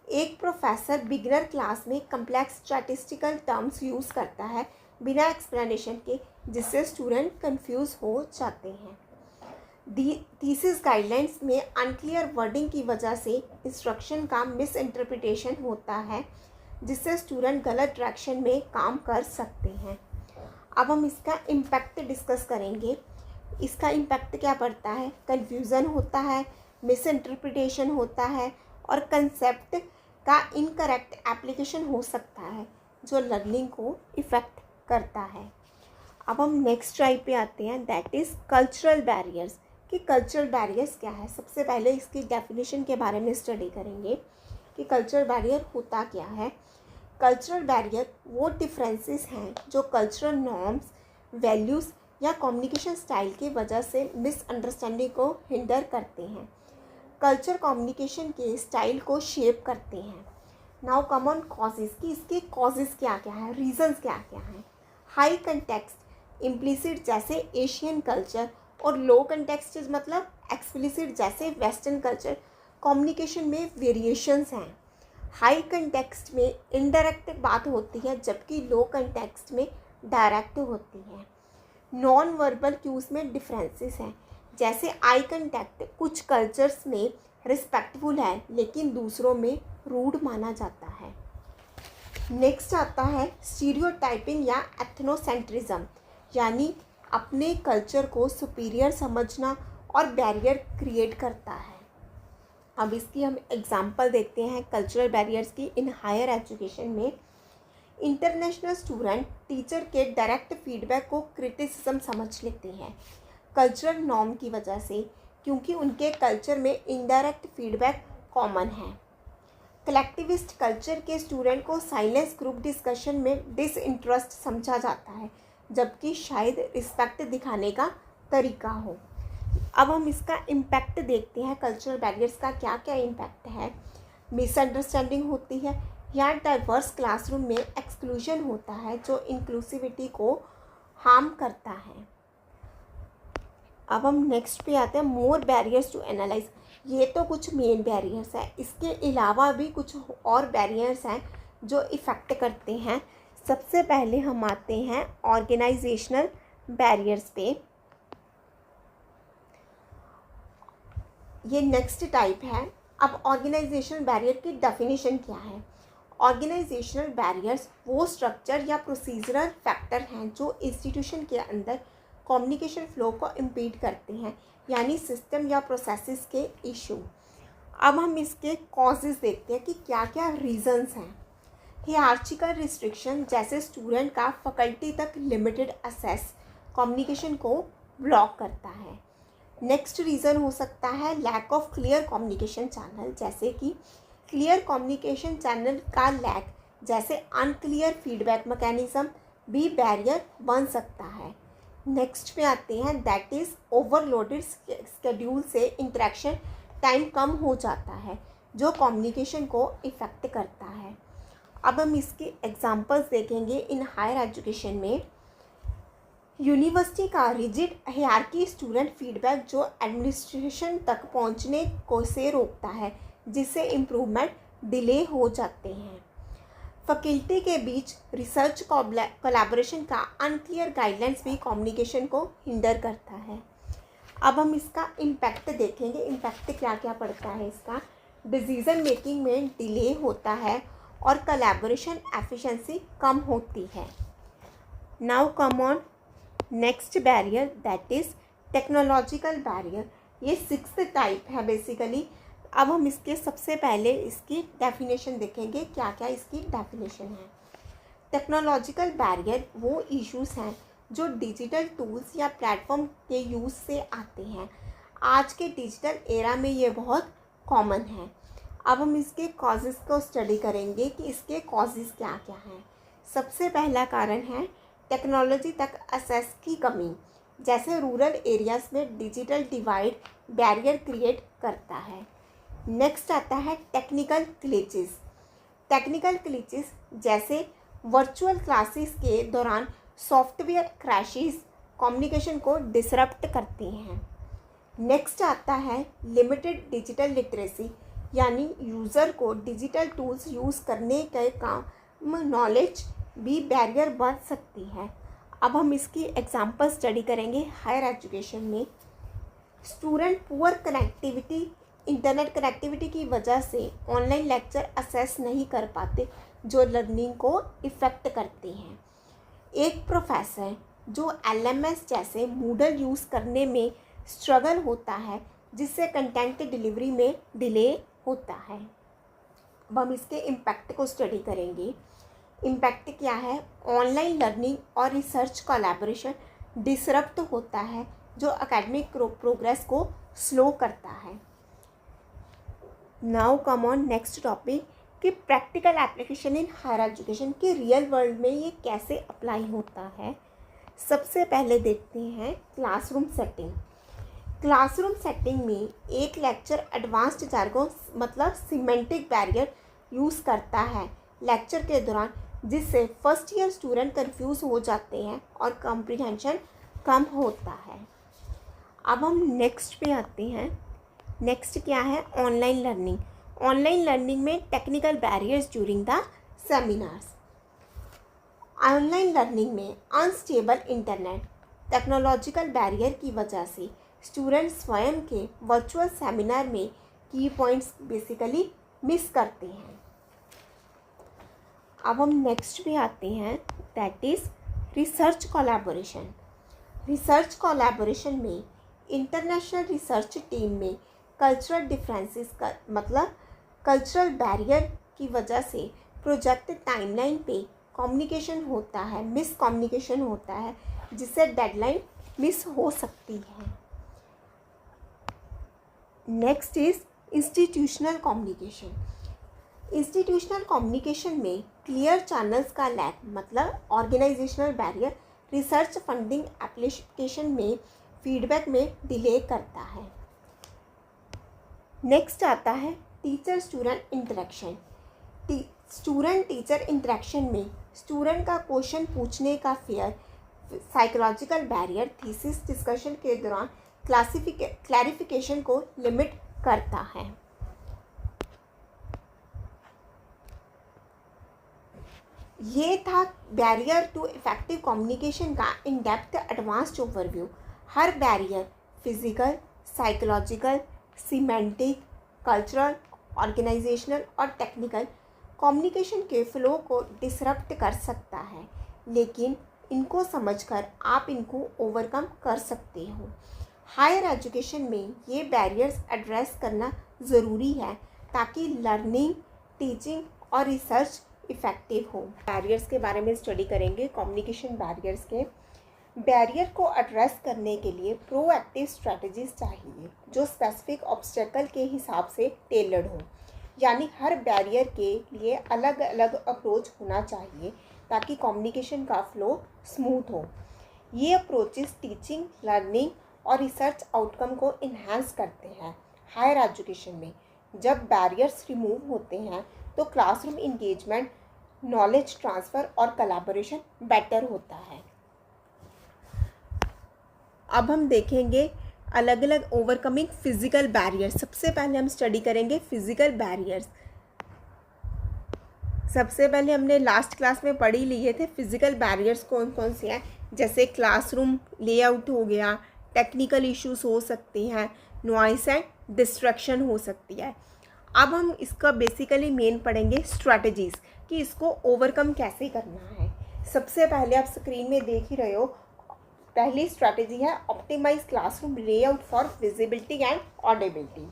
एक प्रोफेसर बिगिनर क्लास में कम्प्लेक्स स्टैटिस्टिकल टर्म्स यूज़ करता है बिना एक्सप्लेनेशन के, जिससे स्टूडेंट कंफ्यूज हो जाते हैं। थीसिस गाइडलाइंस में अनक्लियर वर्डिंग की वजह से इंस्ट्रक्शन का मिस इंटरप्रिटेशन होता है, जिससे स्टूडेंट गलत डायरेक्शन में काम कर सकते हैं। अब हम इसका इम्पैक्ट डिस्कस करेंगे। इसका इम्पैक्ट क्या पड़ता है? कन्फ्यूज़न होता है, मिस इंटरप्रिटेशन होता है और कंसेप्ट का इनकरेक्ट एप्लीकेशन हो सकता है जो लर्निंग को इफ़ेक्ट करता है। अब हम नेक्स्ट टाइप पे आते हैं, दैट इज़ कल्चरल बैरियर्स। कि कल्चरल बैरियर्स क्या है? सबसे पहले इसकी डेफिनेशन के बारे में स्टडी करेंगे। कि कल्चरल बैरियर होता क्या है। कल्चरल बैरियर वो डिफरेंसेस हैं जो कल्चरल नॉर्म्स, वैल्यूज़ या कम्युनिकेशन स्टाइल की वजह से मिसअंडरस्टैंडिंग को हिंडर करते हैं। कल्चर कम्युनिकेशन के स्टाइल को शेप करते हैं। नाउ कम ऑन कॉजेज़ कि इसके कॉजेज़ क्या क्या है, रीजंस क्या क्या हैं। हाई कंटेक्स्ट इम्प्लिसिट जैसे एशियन कल्चर और लो कंटेक्स्ट मतलब एक्सप्लिसिट जैसे वेस्टर्न कल्चर कम्युनिकेशन में वेरिएशंस हैं। हाई कंटेक्स्ट में इनडायरेक्ट बात होती है जबकि लो कंटेक्स्ट में डायरेक्ट होती है। नॉन वर्बल क्यूज़ में डिफरेंसेस हैं, जैसे आई कंटेक्ट कुछ कल्चर्स में रिस्पेक्टफुल है लेकिन दूसरों में रूड माना जाता है। नेक्स्ट आता है स्टीरियोटाइपिंग या एथनोसेंट्रिज्म, यानी अपने कल्चर को सुपीरियर समझना और बैरियर क्रिएट करता है। अब इसकी हम एग्जांपल देखते हैं कल्चरल बैरियर्स की इन हायर एजुकेशन में। इंटरनेशनल स्टूडेंट टीचर के डायरेक्ट फीडबैक को क्रिटिसिज्म समझ लेते हैं कल्चरल नॉर्म की वजह से, क्योंकि उनके कल्चर में इनडायरेक्ट फीडबैक कॉमन है। कलेक्टिविस्ट कल्चर के स्टूडेंट को साइलेंस ग्रुप डिस्कशन में डिसइंटरेस्ट समझा जाता है जबकि शायद रिस्पेक्ट दिखाने का तरीका हो। अब हम इसका इम्पैक्ट देखते हैं, कल्चरल बैरियर्स का क्या क्या इम्पैक्ट है। मिसअंडरस्टैंडिंग होती है या डाइवर्स क्लासरूम में एक्सक्लूजन होता है जो इंक्लूसिविटी को हार्म करता है। अब हम नेक्स्ट पे आते हैं, मोर बैरियर्स टू एनालाइज। ये तो कुछ मेन बैरियर्स हैं, इसके अलावा भी कुछ और बैरियर्स हैं जो इफ़ेक्ट करते हैं। सबसे पहले हम आते हैं ऑर्गेनाइजेशनल बैरियर्स पे। ये नेक्स्ट टाइप है। अब ऑर्गेनाइजेशनल बैरियर की डेफिनेशन क्या है। ऑर्गेनाइजेशनल बैरियर्स वो स्ट्रक्चर या प्रोसीजरल फैक्टर हैं जो इंस्टीट्यूशन के अंदर कम्युनिकेशन फ्लो को इम्पीड करते हैं, यानी सिस्टम या प्रोसेसेस के इशू। अब हम इसके कॉजेज़ देखते हैं कि क्या क्या रीजंस हैं। हियरार्चिकल रिस्ट्रिक्शन, जैसे स्टूडेंट का फैकल्टी तक लिमिटेड एक्सेस कम्युनिकेशन को ब्लॉक करता है। नेक्स्ट रीज़न हो सकता है lack of clear communication channel, जैसे कि क्लियर कम्युनिकेशन चैनल का लैक, जैसे अनक्लियर फीडबैक मैकेनिज्म भी बैरियर बन सकता है। नेक्स्ट पे आते हैं, दैट इज़ ओवरलोडेड स्केड्यूल से इंटरेक्शन टाइम कम हो जाता है जो कम्युनिकेशन को इफ़ेक्ट करता है। अब हम इसके एग्जांपल्स देखेंगे इन हायर एजुकेशन में। यूनिवर्सिटी का रिजिड हायरार्की स्टूडेंट फीडबैक जो एडमिनिस्ट्रेशन तक पहुंचने को से रोकता है, जिससे इम्प्रूवमेंट डिले हो जाते हैं। फैकल्टी के बीच रिसर्च कोलैबोरेशन का अनक्लियर गाइडलाइंस भी कम्युनिकेशन को हिंडर करता है। अब हम इसका इम्पैक्ट देखेंगे, इम्पैक्ट क्या क्या पड़ता है इसका। डिसीजन मेकिंग में डिले होता है और कोलैबोरेशन एफिशिएंसी कम होती है। Now come on next barrier, that is technological barrier. ये 6th टाइप है बेसिकली। अब हम इसके सबसे पहले इसकी डेफिनेशन देखेंगे, क्या क्या इसकी डेफिनेशन है। टेक्नोलॉजिकल बैरियर वो इश्यूज़ हैं जो डिजिटल टूल्स या प्लेटफॉर्म के यूज़ से आते हैं। आज के डिजिटल एरा में ये बहुत कॉमन है। अब हम इसके कॉजेज़ को स्टडी करेंगे कि इसके कॉजेज़ क्या क्या हैं। सबसे पहला कारण है टेक्नोलॉजी तक एक्सेस की कमी, जैसे रूरल एरियाज़ में डिजिटल डिवाइड बैरियर क्रिएट करता है। नेक्स्ट आता है टेक्निकल ग्लिचेस। टेक्निकल ग्लिचेस जैसे वर्चुअल क्लासेस के दौरान सॉफ्टवेयर क्रैशेस कम्युनिकेशन को डिसरप्ट करते हैं। नेक्स्ट आता है लिमिटेड डिजिटल लिटरेसी, यानी यूज़र को डिजिटल टूल्स यूज़ करने के काम नॉलेज भी बैरियर बन सकती है। अब हम इसकी एग्जांपल स्टडी करेंगे हायर एजुकेशन में। Student poor connectivity, internet connectivity की वजह से ऑनलाइन लेक्चर एक्सेस नहीं कर पाते जो लर्निंग को इफ़ेक्ट करते हैं। एक प्रोफेसर जो LMS जैसे मूडल यूज़ करने में स्ट्रगल होता है, जिससे कंटेंट डिलीवरी में डिले होता है। अब हम इसके इम्पैक्ट को स्टडी करेंगे। इम्पैक्ट क्या है, ऑनलाइन लर्निंग और रिसर्च कोलैबोरेशन डिसरप्ट होता है जो एकेडमिक प्रोग्रेस को स्लो करता है। Now come on next topic कि practical application in higher education के रियल वर्ल्ड में ये कैसे अप्लाई होता है। सबसे पहले देखते हैं क्लासरूम सेटिंग। क्लासरूम सेटिंग में एक लेक्चर एडवांस्ड जार्गन मतलब सिमेंटिक बैरियर यूज़ करता है लेक्चर के दौरान, जिससे फर्स्ट ईयर स्टूडेंट कंफ्यूज हो जाते हैं और कॉम्प्रिहेंशन कम होता है। अब हम नेक्स्ट पे आते हैं। नेक्स्ट क्या है, ऑनलाइन लर्निंग। ऑनलाइन लर्निंग में technical barriers during the seminars. Online learning में अनस्टेबल इंटरनेट टेक्नोलॉजिकल बैरियर की वजह से स्टूडेंट स्वयं के वर्चुअल सेमिनार में की पॉइंट्स बेसिकली मिस करते हैं। अब हम नेक्स्ट पे आते हैं, that is research collaboration. Research collaboration में इंटरनेशनल रिसर्च टीम में कल्चरल डिफरेंसेस का मतलब कल्चरल बैरियर की वजह से प्रोजेक्ट टाइमलाइन पे कम्युनिकेशन होता है, मिस कम्युनिकेशन होता है, जिससे डेडलाइन मिस हो सकती है। Next is institutional communication. Institutional communication में क्लियर चैनल्स का लैक मतलब organizational barrier research funding application में फीडबैक में डिले करता है। नेक्स्ट आता है teacher student interaction. Student teacher interaction में स्टूडेंट का क्वेश्चन पूछने का fear psychological barrier thesis discussion के दौरान क्लैरिफिकेशन को लिमिट करता है। ये था बैरियर टू इफेक्टिव कम्युनिकेशन का इन डेप्थ एडवांस्ड ओवरव्यू। हर barrier physical, psychological, semantic, cultural, organizational और टेक्निकल कम्युनिकेशन के फ्लो को डिसरप्ट कर सकता है, लेकिन इनको समझकर आप इनको ओवरकम कर सकते हो। हायर एजुकेशन में ये बैरियर्स एड्रेस करना ज़रूरी है ताकि लर्निंग, टीचिंग और रिसर्च इफ़ेक्टिव हो। बैरियर्स के बारे में स्टडी करेंगे, कम्युनिकेशन बैरियर्स के। बैरियर को एड्रेस करने के लिए प्रोएक्टिव स्ट्रैटेजीज चाहिए जो स्पेसिफिक ऑब्स्टेकल के हिसाब से टेलर्ड हो, यानी हर बैरियर के लिए अलग अलग अप्रोच होना चाहिए ताकि कम्युनिकेशन का फ्लो स्मूथ हो। ये अप्रोचेस टीचिंग, लर्निंग और रिसर्च आउटकम को इन्हांस करते हैं। हायर एजुकेशन में जब बैरियर्स रिमूव होते हैं तो क्लासरूम इंगेजमेंट, नॉलेज ट्रांसफ़र और कोलैबोरेशन बेटर होता है। अब हम देखेंगे अलग अलग ओवरकमिंग फिजिकल बैरियर्स। सबसे पहले हम स्टडी करेंगे फिजिकल बैरियर्स। सबसे पहले हमने लास्ट क्लास में पढ़ ही लिए थे फिजिकल बैरियर्स कौन कौन से हैं, जैसे क्लासरूम लेआउट हो गया, टेक्निकल इश्यूज हो सकती हैं, नॉइस एंड डिस्ट्रैक्शन हो सकती है। अब हम इसका बेसिकली मेन पढ़ेंगे स्ट्रैटेजीज़ कि इसको ओवरकम कैसे करना है। सबसे पहले आप स्क्रीन में देख ही रहे हो, पहली स्ट्रैटेजी है optimize classroom layout for visibility and audibility.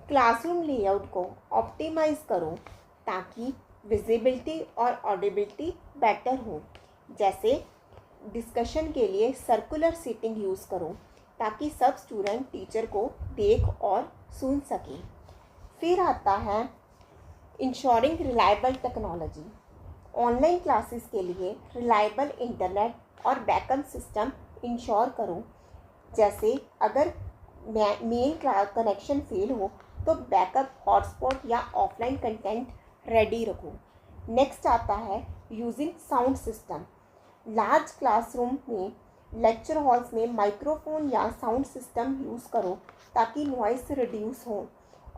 Classroom layout को ऑप्टिमाइज करो ताकि विजिबिलिटी और ऑडिबिलिटी बेटर हो। जैसे डिस्कशन के लिए सर्कुलर सीटिंग यूज़ करो ताकि सब स्टूडेंट टीचर को देख और सुन सकें। फिर आता है ensuring reliable technology. Online classes के लिए रिलायबल इंटरनेट और बैकअप सिस्टम इंश्योर करो। जैसे अगर मेन कनेक्शन फेल हो तो बैकअप हॉटस्पॉट या ऑफलाइन कंटेंट रेडी रखो। नेक्स्ट आता है using sound system. Large classroom में लेक्चर हॉल्स में माइक्रोफोन या साउंड सिस्टम यूज़ करो ताकि नॉइस रिड्यूस हो।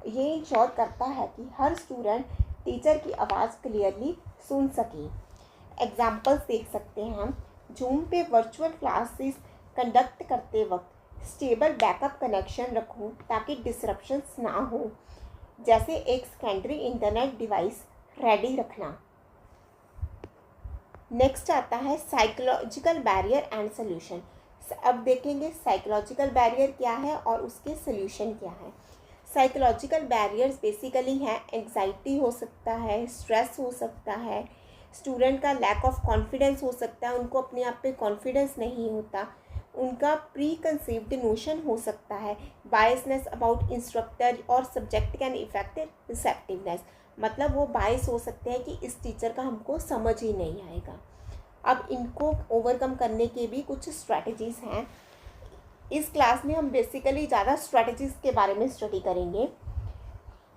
ये इंश्योर करता है कि हर स्टूडेंट टीचर की आवाज़ क्लियरली सुन सके। एग्जाम्पल्स देख सकते हैं हम। जूम पे वर्चुअल क्लासेस कंडक्ट करते वक्त स्टेबल बैकअप कनेक्शन रखो ताकि डिसरप्शंस ना हो। जैसे एक सेकेंडरी इंटरनेट डिवाइस रेडी रखना। नेक्स्ट आता है साइकोलॉजिकल बैरियर एंड सोल्यूशन। अब देखेंगे साइकोलॉजिकल बैरियर क्या है और उसके सोल्यूशन क्या है। साइकोलॉजिकल बैरियर्स बेसिकली हैं एंग्जाइटी हो सकता है, स्ट्रेस हो सकता है, स्टूडेंट का लैक ऑफ कॉन्फिडेंस हो सकता है, उनको अपने आप पे कॉन्फिडेंस नहीं होता, उनका प्री कंसीव्ड नोशन हो सकता है। बायसनेस अबाउट इंस्ट्रक्टर और सब्जेक्ट कैन इफेक्ट रिसेप्टिवनेस, मतलब वो बायस हो सकते हैं कि इस टीचर का हमको समझ ही नहीं आएगा। अब इनको ओवरकम करने के भी कुछ स्ट्रैटेजीज़ हैं। इस क्लास में हम बेसिकली ज़्यादा स्ट्रैटेजीज़ के बारे में स्टडी करेंगे।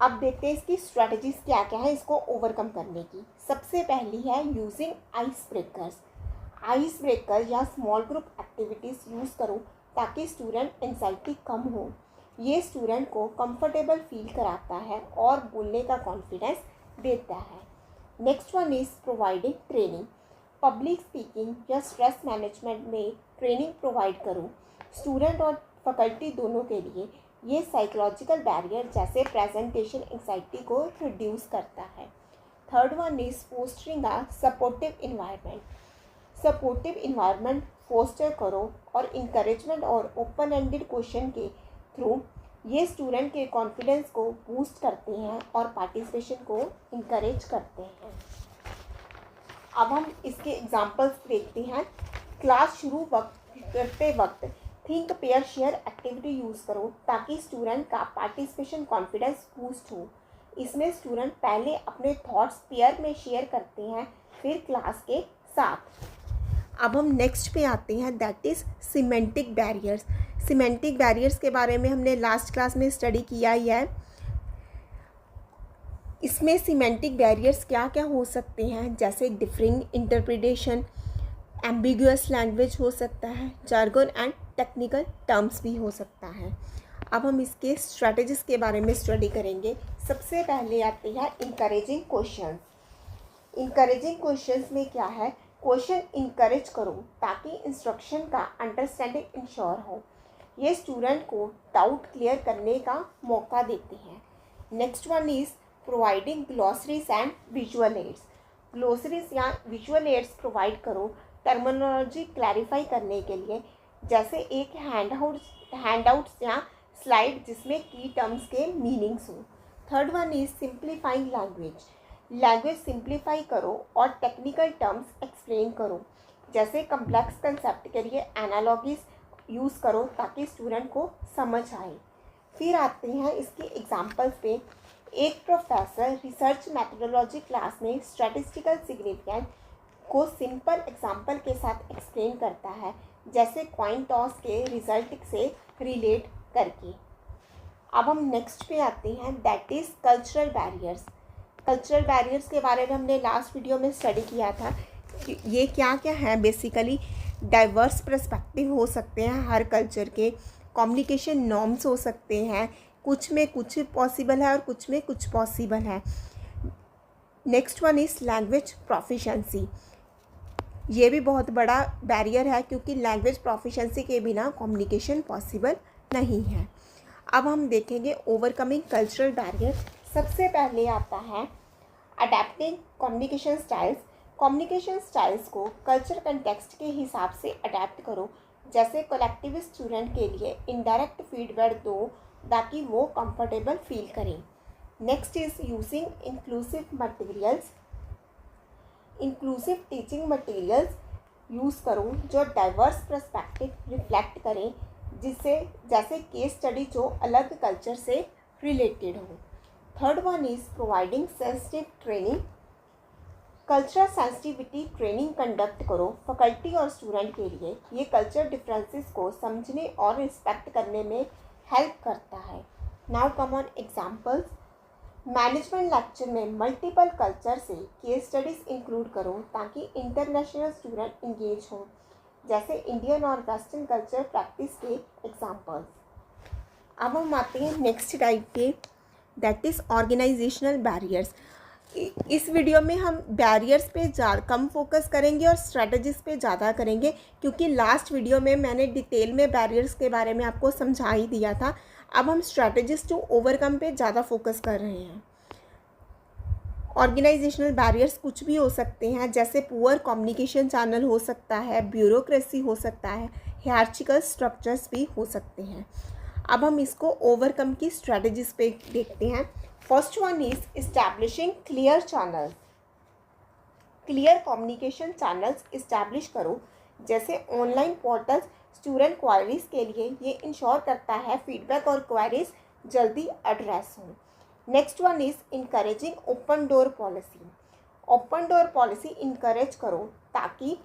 अब देखते हैं इसकी स्ट्रैटेजीज़ क्या क्या है इसको ओवरकम करने की। सबसे पहली है using ice breakers. Ice breaker या स्मॉल ग्रुप एक्टिविटीज़ यूज़ करो ताकि स्टूडेंट एंजाइटी कम हो। ये स्टूडेंट को कंफर्टेबल फील कराता है और बोलने का कॉन्फिडेंस देता है। Next one is providing training. Public speaking या स्ट्रेस मैनेजमेंट में ट्रेनिंग प्रोवाइड करो स्टूडेंट और फैकल्टी दोनों के लिए। ये साइकोलॉजिकल बैरियर जैसे प्रेजेंटेशन एंजाइटी को रिड्यूस करता है। Third one is fostering a supportive environment. Supportive environment foster करो और इंकरेजमेंट और ओपन एंडेड क्वेश्चन के थ्रू ये स्टूडेंट के कॉन्फिडेंस को बूस्ट करते हैं और पार्टिसिपेशन को इंकरेज करते हैं। अब हम इसके एग्जांपल्स देखते हैं। क्लास शुरू करते वक्त think pair share activity use करो ताकि स्टूडेंट का पार्टिसिपेशन कॉन्फिडेंस बूस्ट हो। इसमें स्टूडेंट पहले अपने थॉट्स पेयर में शेयर करते हैं, फिर क्लास के साथ। अब हम नेक्स्ट पे आते हैं, that is semantic barriers. Semantic barriers के बारे में हमने लास्ट क्लास में स्टडी किया ही है। इसमें सिमेंटिक बैरियर्स क्या क्या हो सकते हैं, जैसे डिफरिंग इंटरप्रिटेशन, एम्बिगुअस लैंग्वेज हो सकता है, जार्गन एंड टेक्निकल टर्म्स भी हो सकता है। अब हम इसके स्ट्रैटेजीज के बारे में स्टडी करेंगे। सबसे पहले आते हैं इंकरेजिंग क्वेश्चन। इंकरेजिंग क्वेश्चंस में क्या है, क्वेश्चन इंकरेज करो ताकि इंस्ट्रक्शन का अंडरस्टैंडिंग इंश्योर हो। ये स्टूडेंट को डाउट क्लियर करने का मौका देते हैं। Next one is providing glossaries and visual aids. Glossaries या विजुअल एड्स प्रोवाइड करो टर्मिनोलॉजी क्लैरिफाई करने के लिए, जैसे एक हैंडआउट्स या स्लाइड जिसमें की टर्म्स के मीनिंग्स हो। Third one is simplifying language. Language simplify करो और टेक्निकल टर्म्स एक्सप्लेन करो, जैसे कम्प्लेक्स कंसेप्ट के लिए एनालॉजीज यूज़ करो ताकि स्टूडेंट को समझ आए। फिर आते हैं इसके एग्जाम्पल्स पे। एक प्रोफेसर रिसर्च मेथोडोलॉजी क्लास में स्टैटिस्टिकल सिग्निफिकेंस को सिंपल एग्जाम्पल के साथ एक्सप्लेन करता है, जैसे कॉइन टॉस के रिजल्ट से रिलेट करके। अब हम नेक्स्ट पे आते हैं, that is cultural barriers. Cultural barriers के बारे में हमने लास्ट वीडियो में स्टडी किया था। ये क्या क्या है, बेसिकली डाइवर्स पर्सपेक्टिव हो सकते हैं हर कल्चर के, कम्युनिकेशन नॉर्म्स हो सकते हैं, कुछ में कुछ पॉसिबल है और कुछ में कुछ पॉसिबल है। Next one is language proficiency. ये भी बहुत बड़ा बैरियर है क्योंकि लैंग्वेज प्रोफिशेंसी के बिना कम्युनिकेशन पॉसिबल नहीं है। अब हम देखेंगे ओवरकमिंग कल्चरल बैरियर। सबसे पहले आता है adapting communication styles. Communication styles को कल्चर कंटेक्स्ट के हिसाब से अडेप्ट करो, जैसे कलेक्टिव स्टूडेंट के लिए इनडायरेक्ट फीडबैक दो ताकि वो कंफर्टेबल फील करें। Next is using inclusive materials. Inclusive teaching materials use करो जो डाइवर्स पर्सपेक्टिव रिफ्लेक्ट करें, जिससे जैसे केस स्टडी जो अलग कल्चर से रिलेटेड हो। Third one is providing sensitive training. Cultural sensitivity training conduct करो फैकल्टी और स्टूडेंट के लिए। ये कल्चर डिफरेंसेस को समझने और रिस्पेक्ट करने में हेल्प करता है। Now come on examples. Management lecture में मल्टीपल कल्चर से केस स्टडीज़ इंक्लूड करो ताकि इंटरनेशनल स्टूडेंट इंगेज हों, जैसे इंडियन और वेस्टर्न कल्चर प्रैक्टिस के एग्जाम्पल्स। अब हम आते हैं नेक्स्ट टाइप पे, दैट इज़ ऑर्गेनाइजेशनल बैरियर्स। इस वीडियो में हम बैरियर्स पे कम फोकस करेंगे और स्ट्रेटजीज़ पे ज़्यादा करेंगे, क्योंकि लास्ट वीडियो में मैंने डिटेल में बैरियर्स के बारे में आपको समझा ही दिया था। अब हम स्ट्रेटजीज टू ओवरकम पे ज़्यादा फोकस कर रहे हैं। ऑर्गेनाइजेशनल बैरियर्स कुछ भी हो सकते हैं, जैसे पुअर कम्युनिकेशन चैनल हो सकता है, ब्यूरोक्रेसी हो सकता है, हायरार्चिकल स्ट्रक्चर्स भी हो सकते हैं। अब हम इसको ओवरकम की स्ट्रेटजीज पे देखते हैं। First one is establishing clear channels. Clear communication channels establish करो, जैसे ऑनलाइन पोर्टल्स स्टूडेंट क्वायरीज के लिए ये इंश्योर करता है फीडबैक और क्वायरीज जल्दी एड्रेस हों। Next one is encouraging open door policy. Open door policy encourage करो ताकि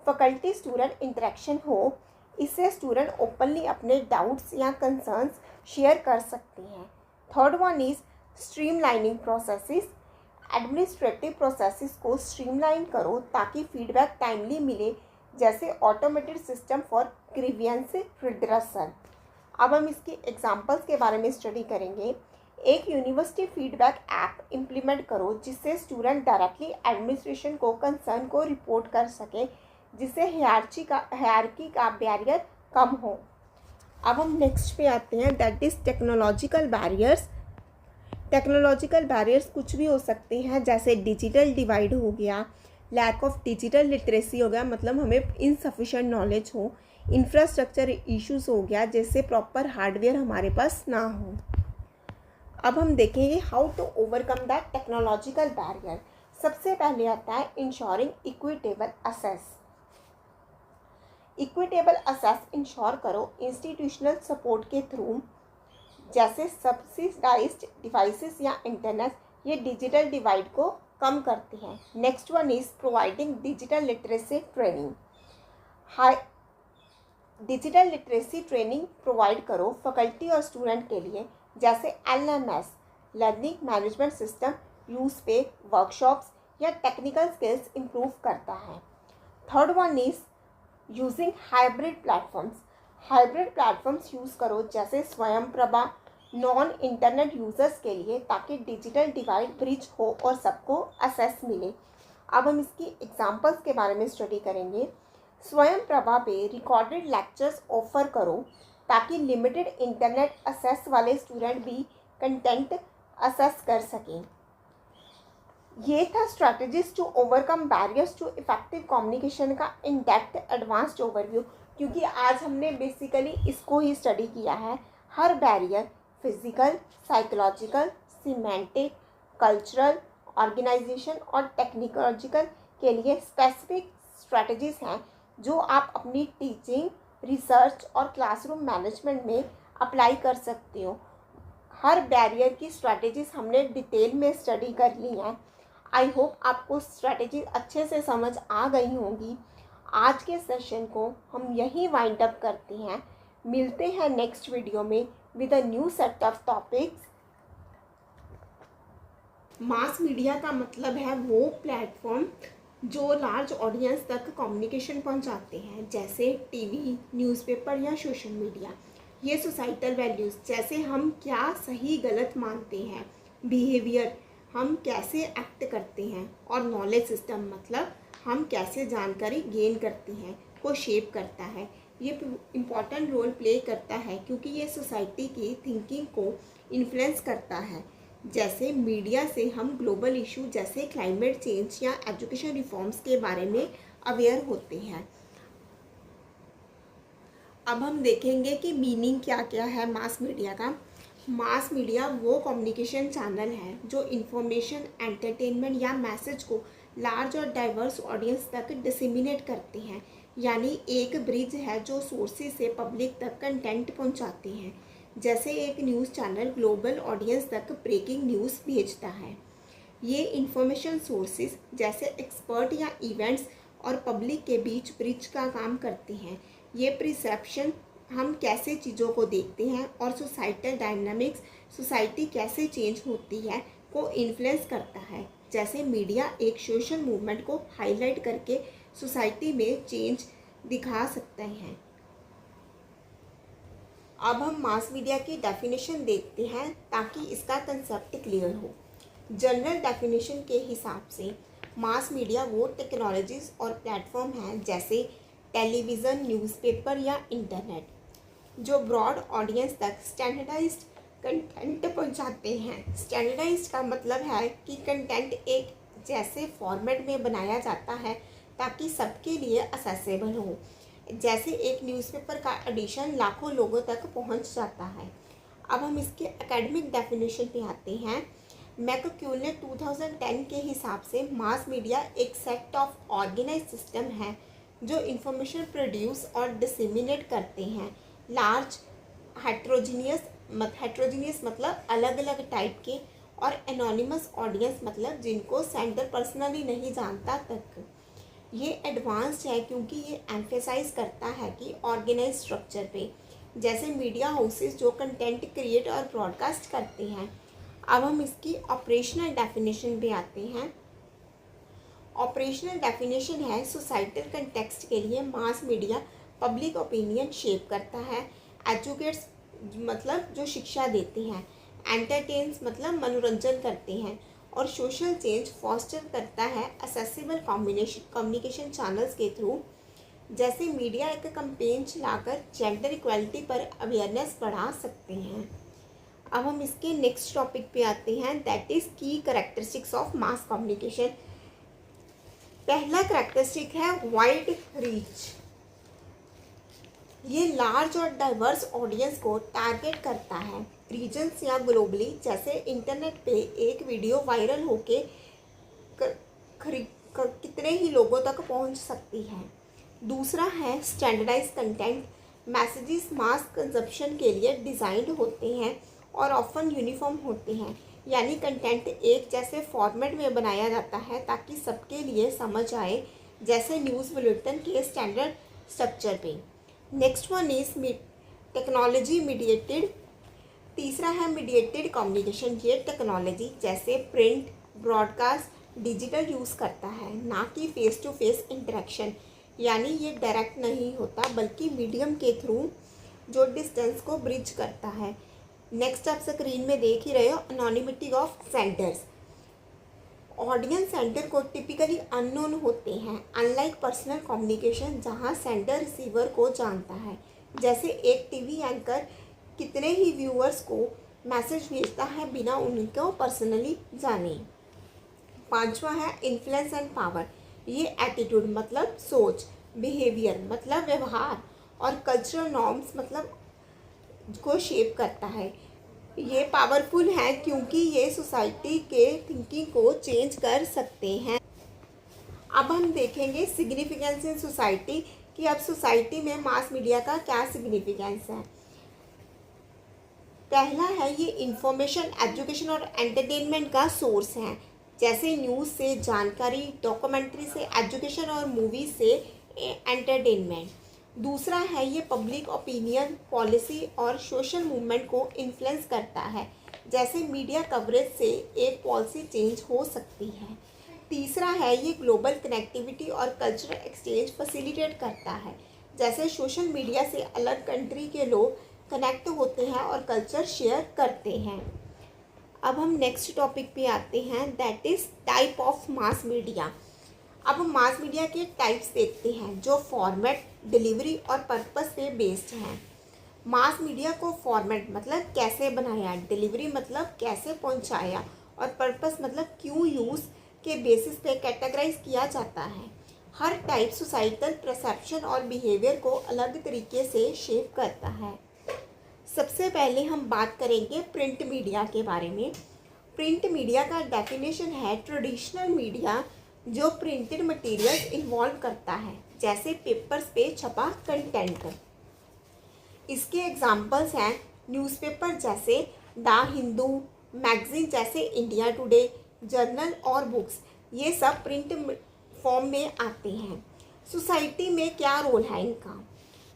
फैकल्टी स्टूडेंट इंटरेक्शन हो। इससे स्टूडेंट ओपनली अपने डाउट्स या कंसर्न्स शेयर कर सकते हैं। Third one is streamlining processes. Administrative processes को स्ट्रीमलाइन करो ताकि फीडबैक टाइमली मिले, जैसे automated system for grievance redressal. अब हम इसकी एग्जांपल्स के बारे में स्टडी करेंगे। एक यूनिवर्सिटी फीडबैक ऐप इम्प्लीमेंट करो जिससे स्टूडेंट डायरेक्टली एडमिनिस्ट्रेशन को कंसर्न को रिपोर्ट कर सके, जिससे हायरार्की का बैरियर कम हो। अब हम नेक्स्ट पे आते हैं, that is technological barriers. Technological barriers कुछ भी हो सकते हैं, जैसे डिजिटल डिवाइड हो गया, लैक ऑफ डिजिटल लिटरेसी हो गया, मतलब हमें इनसफिशेंट नॉलेज हो, इंफ्रास्ट्रक्चर इश्यूज हो गया, जैसे प्रॉपर हार्डवेयर हमारे पास ना हो। अब हम देखेंगे how to overcome that technological barrier. सबसे पहले आता है ensuring equitable access. Equitable access ensure करो इंस्टीट्यूशनल सपोर्ट के थ्रू, जैसे सब्सिडाइज्ड डिवाइसेस या इंटरनेट, ये डिजिटल डिवाइड को कम करते हैं। Next one is providing digital literacy training. High digital literacy training provide करो फैकल्टी और स्टूडेंट के लिए, जैसे LMS learning management system use पे वर्कशॉप्स या टेक्निकल स्किल्स इम्प्रूव करता है। Third one is using hybrid platforms. Hybrid platforms use करो, जैसे स्वयंप्रभा नॉन इंटरनेट यूज़र्स के लिए, ताकि डिजिटल डिवाइड ब्रिज हो और सबको एक्सेस मिले। अब हम इसकी एग्जांपल्स के बारे में स्टडी करेंगे। स्वयंप्रभा पे रिकॉर्डेड लेक्चर्स ऑफर करो ताकि लिमिटेड इंटरनेट एक्सेस वाले स्टूडेंट भी कंटेंट एक्सेस कर सकें। ये था strategies to overcome barriers to effective communication का इन डेप्थ एडवांस्ड ओवरव्यू, क्योंकि आज हमने बेसिकली इसको ही स्टडी किया है। हर barrier physical, psychological, semantic, cultural, organisation और टेक्नोलॉजिकल के लिए स्पेसिफिक स्ट्रैटेजीज हैं जो आप अपनी टीचिंग, रिसर्च और क्लासरूम मैनेजमेंट में अप्लाई कर सकते हो। हर बैरियर की स्ट्रैटेजीज हमने डिटेल में स्टडी कर ली हैं। आई होप आपको स्ट्रैटेजी अच्छे से समझ आ गई होंगी। आज के सेशन को हम यहीं वाइंड अप करते हैं। मिलते हैं नेक्स्ट वीडियो में with a new set of topics. Mass media का मतलब है वो प्लेटफॉर्म जो लार्ज ऑडियंस तक कम्युनिकेशन पहुंचाते हैं, जैसे टीवी, न्यूज़पेपर या सोशल मीडिया। ये सोसाइटल वैल्यूज़, जैसे हम क्या सही गलत मानते हैं, बिहेवियर, हम कैसे एक्ट करते हैं, और नॉलेज सिस्टम, मतलब हम कैसे जानकारी गेन करते हैं, को शेप करता है। ये इम्पॉर्टेंट रोल प्ले करता है क्योंकि ये सोसाइटी की थिंकिंग को इन्फ्लुएंस करता है। जैसे मीडिया से हम ग्लोबल इशू जैसे क्लाइमेट चेंज या एजुकेशन रिफॉर्म्स के बारे में अवेयर होते हैं। अब हम देखेंगे कि मीनिंग क्या क्या है मास मीडिया का। मास मीडिया वो कम्युनिकेशन चैनल है जो इन्फॉर्मेशन, एंटरटेनमेंट या मैसेज को लार्ज और डाइवर्स ऑडियंस तक डिसेमिनेट करते हैं, यानी एक ब्रिज है जो सोर्सेज से पब्लिक तक कंटेंट पहुंचाते हैं। जैसे एक न्यूज़ चैनल ग्लोबल ऑडियंस तक ब्रेकिंग न्यूज़ भेजता है। ये इंफॉर्मेशन सोर्सेज जैसे एक्सपर्ट या इवेंट्स और पब्लिक के बीच ब्रिज का काम करते हैं। ये परसेप्शन, हम कैसे चीज़ों को देखते हैं, और सोसाइटल डायनामिक्स, सोसाइटी कैसे चेंज होती है, को इन्फ्लुएंस करता है। जैसे मीडिया एक सोशल मूवमेंट को हाईलाइट करके सोसाइटी में चेंज दिखा सकते हैं। अब हम मास मीडिया की डेफिनेशन देखते हैं ताकि इसका कंसेप्ट क्लियर हो। जनरल डेफिनेशन के हिसाब से मास मीडिया वो टेक्नोलॉजीज और प्लेटफॉर्म हैं, जैसे टेलीविज़न, न्यूज़पेपर या इंटरनेट, जो ब्रॉड ऑडियंस तक स्टैंडर्डाइज्ड कंटेंट पहुंचाते हैं। स्टैंडर्डाइज्ड का मतलब है कि कंटेंट एक जैसे फॉर्मेट में बनाया जाता है ताकि सबके लिए एक्सेसिबल हो। जैसे एक न्यूज़पेपर का एडिशन लाखों लोगों तक पहुंच जाता है। अब हम इसके एकेडमिक डेफिनेशन पे आते हैं। मैकक्यूले 2010 के हिसाब से मास मीडिया एक सेट ऑफ ऑर्गेनाइज सिस्टम है जो इंफॉर्मेशन प्रोड्यूस और डिसेमिनेट करते हैं। लार्ज हेट्रोजीनियस मतलब अलग अलग टाइप के, और एनोनिमस ऑडियंस मतलब जिनको सेंडर पर्सनली नहीं जानता तक। ये एडवांस्ड है क्योंकि ये एम्फेसाइज करता है कि ऑर्गेनाइज स्ट्रक्चर पे, जैसे मीडिया हाउसेस जो कंटेंट क्रिएट और ब्रॉडकास्ट करते हैं। अब हम इसकी ऑपरेशनल डेफिनेशन पे आते हैं। ऑपरेशनल डेफिनेशन है सोसाइटल कंटेक्स्ट के लिए mass media public opinion shape करता है। एजुकेट्स मतलब जो शिक्षा देते हैं। एंटरटेन्स मतलब मनोरंजन करते हैं। और सोशल चेंज फॉस्टर करता है असेसिबल कम्युनिकेशन चैनल्स के थ्रू। जैसे मीडिया एक कैंपेन चलाकर जेंडर इक्वालिटी पर अवेयरनेस बढ़ा सकते हैं। अब हम इसके नेक्स्ट टॉपिक पे आते हैं, दैट इज़ की कैरेक्टरिस्टिक्स ऑफ मास कम्युनिकेशन। पहला कैरेक्टरिस्टिक है वाइड रीच। ये लार्ज और डाइवर्स ऑडियंस को टारगेट करता है, रीजन्स या ग्लोबली। जैसे इंटरनेट पे एक वीडियो वायरल होके कितने ही लोगों तक पहुंच सकती है। दूसरा है स्टैंडर्डाइज कंटेंट। मैसेजेस मास कंजप्शन के लिए डिज़ाइंड होते हैं और ऑफन यूनिफॉर्म होते हैं, यानी कंटेंट एक जैसे फॉर्मेट में बनाया जाता है ताकि सबके लिए समझ आए, जैसे न्यूज़ बुलेटिन के स्टैंडर्ड स्ट्रक्चर पे। Next one is technology mediated. तीसरा है मीडिएटेड कम्युनिकेशन। ये टेक्नोलॉजी जैसे प्रिंट, ब्रॉडकास्ट, डिजिटल यूज़ करता है, ना कि फेस टू फेस इंटरेक्शन, यानी ये डायरेक्ट नहीं होता बल्कि मीडियम के थ्रू जो डिस्टेंस को ब्रिज करता है। नेक्स्ट आप स्क्रीन में देख ही रहे हो, anonymity of senders. Audience sender को टिपिकली अननोन होते हैं, अनलाइक पर्सनल कम्युनिकेशन जहां सेंडर रिसीवर को जानता है। जैसे एक टीवी एंकर कितने ही व्यूअर्स को मैसेज भेजता है बिना उनको पर्सनली जाने। पांचवा है इन्फ्लुएंस एंड पावर। ये एटीट्यूड मतलब सोच, बिहेवियर मतलब व्यवहार, और कल्चरल नॉर्म्स मतलब को शेप करता है। ये पावरफुल है क्योंकि ये सोसाइटी के थिंकिंग को चेंज कर सकते हैं। अब हम देखेंगे सिग्निफिकेंस इन सोसाइटी, कि अब सोसाइटी में मास मीडिया का क्या सिग्निफिकेंस है। पहला है ये इंफॉर्मेशन, एजुकेशन और एंटरटेनमेंट का सोर्स है। जैसे न्यूज़ से जानकारी, डॉक्यूमेंट्री से एजुकेशन और मूवी से एंटरटेनमेंट। दूसरा है ये पब्लिक ओपिनियन, पॉलिसी और सोशल मूवमेंट को इन्फ्लुएंस करता है। जैसे मीडिया कवरेज से एक पॉलिसी चेंज हो सकती है। तीसरा है ये ग्लोबल कनेक्टिविटी और कल्चरल एक्सचेंज फैसिलिटेट करता है। जैसे सोशल मीडिया से अलग कंट्री के लोग कनेक्ट होते हैं और कल्चर शेयर करते हैं। अब हम नेक्स्ट टॉपिक पे आते हैं, that is type of mass media. अब हम मास मीडिया के टाइप्स देखते हैं जो फॉर्मेट, डिलीवरी और पर्पस पे बेस्ड हैं। मास मीडिया को फॉर्मेट मतलब कैसे बनाया, डिलीवरी मतलब कैसे पहुंचाया, और पर्पस मतलब क्यों यूज़ के बेसिस पे कैटेगराइज किया जाता है। हर टाइप सोसाइटल परसेप्शन और बिहेवियर को अलग तरीके से शेप करता है। सबसे पहले हम बात करेंगे प्रिंट मीडिया के बारे में। प्रिंट मीडिया का डेफिनेशन है ट्रेडिशनल मीडिया जो प्रिंटेड मटेरियल्स इन्वॉल्व करता है, जैसे पेपर्स पे छपा कंटेंट। इसके एग्जाम्पल्स हैं न्यूज़पेपर जैसे द हिंदू, मैगजीन जैसे इंडिया टुडे, जर्नल और बुक्स। ये सब प्रिंट फॉर्म में आते हैं। सोसाइटी में क्या रोल है इनका?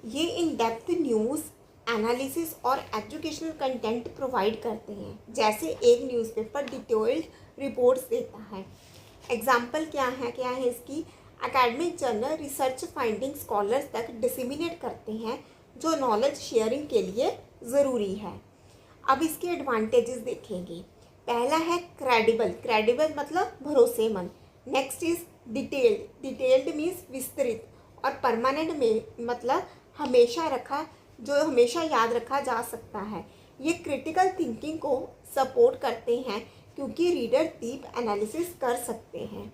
ये इन डेप्थ न्यूज़, एनालिसिस और एजुकेशनल कंटेंट प्रोवाइड करते हैं। जैसे एक न्यूज़पेपर डिटेल्ड रिपोर्ट्स देता है। एग्जाम्पल क्या है इसकी? Academic journal research finding scholars तक डिसेमिनेट करते हैं जो नॉलेज शेयरिंग के लिए ज़रूरी है। अब इसके एडवांटेजेस देखेंगे। पहला है क्रेडिबल मतलब भरोसेमंद। नेक्स्ट इज डिटेल्ड मीन्स विस्तृत, और परमानेंट में मतलब हमेशा याद रखा जा सकता है। ये क्रिटिकल थिंकिंग को सपोर्ट करते हैं क्योंकि रीडर डीप एनालिसिस कर सकते हैं।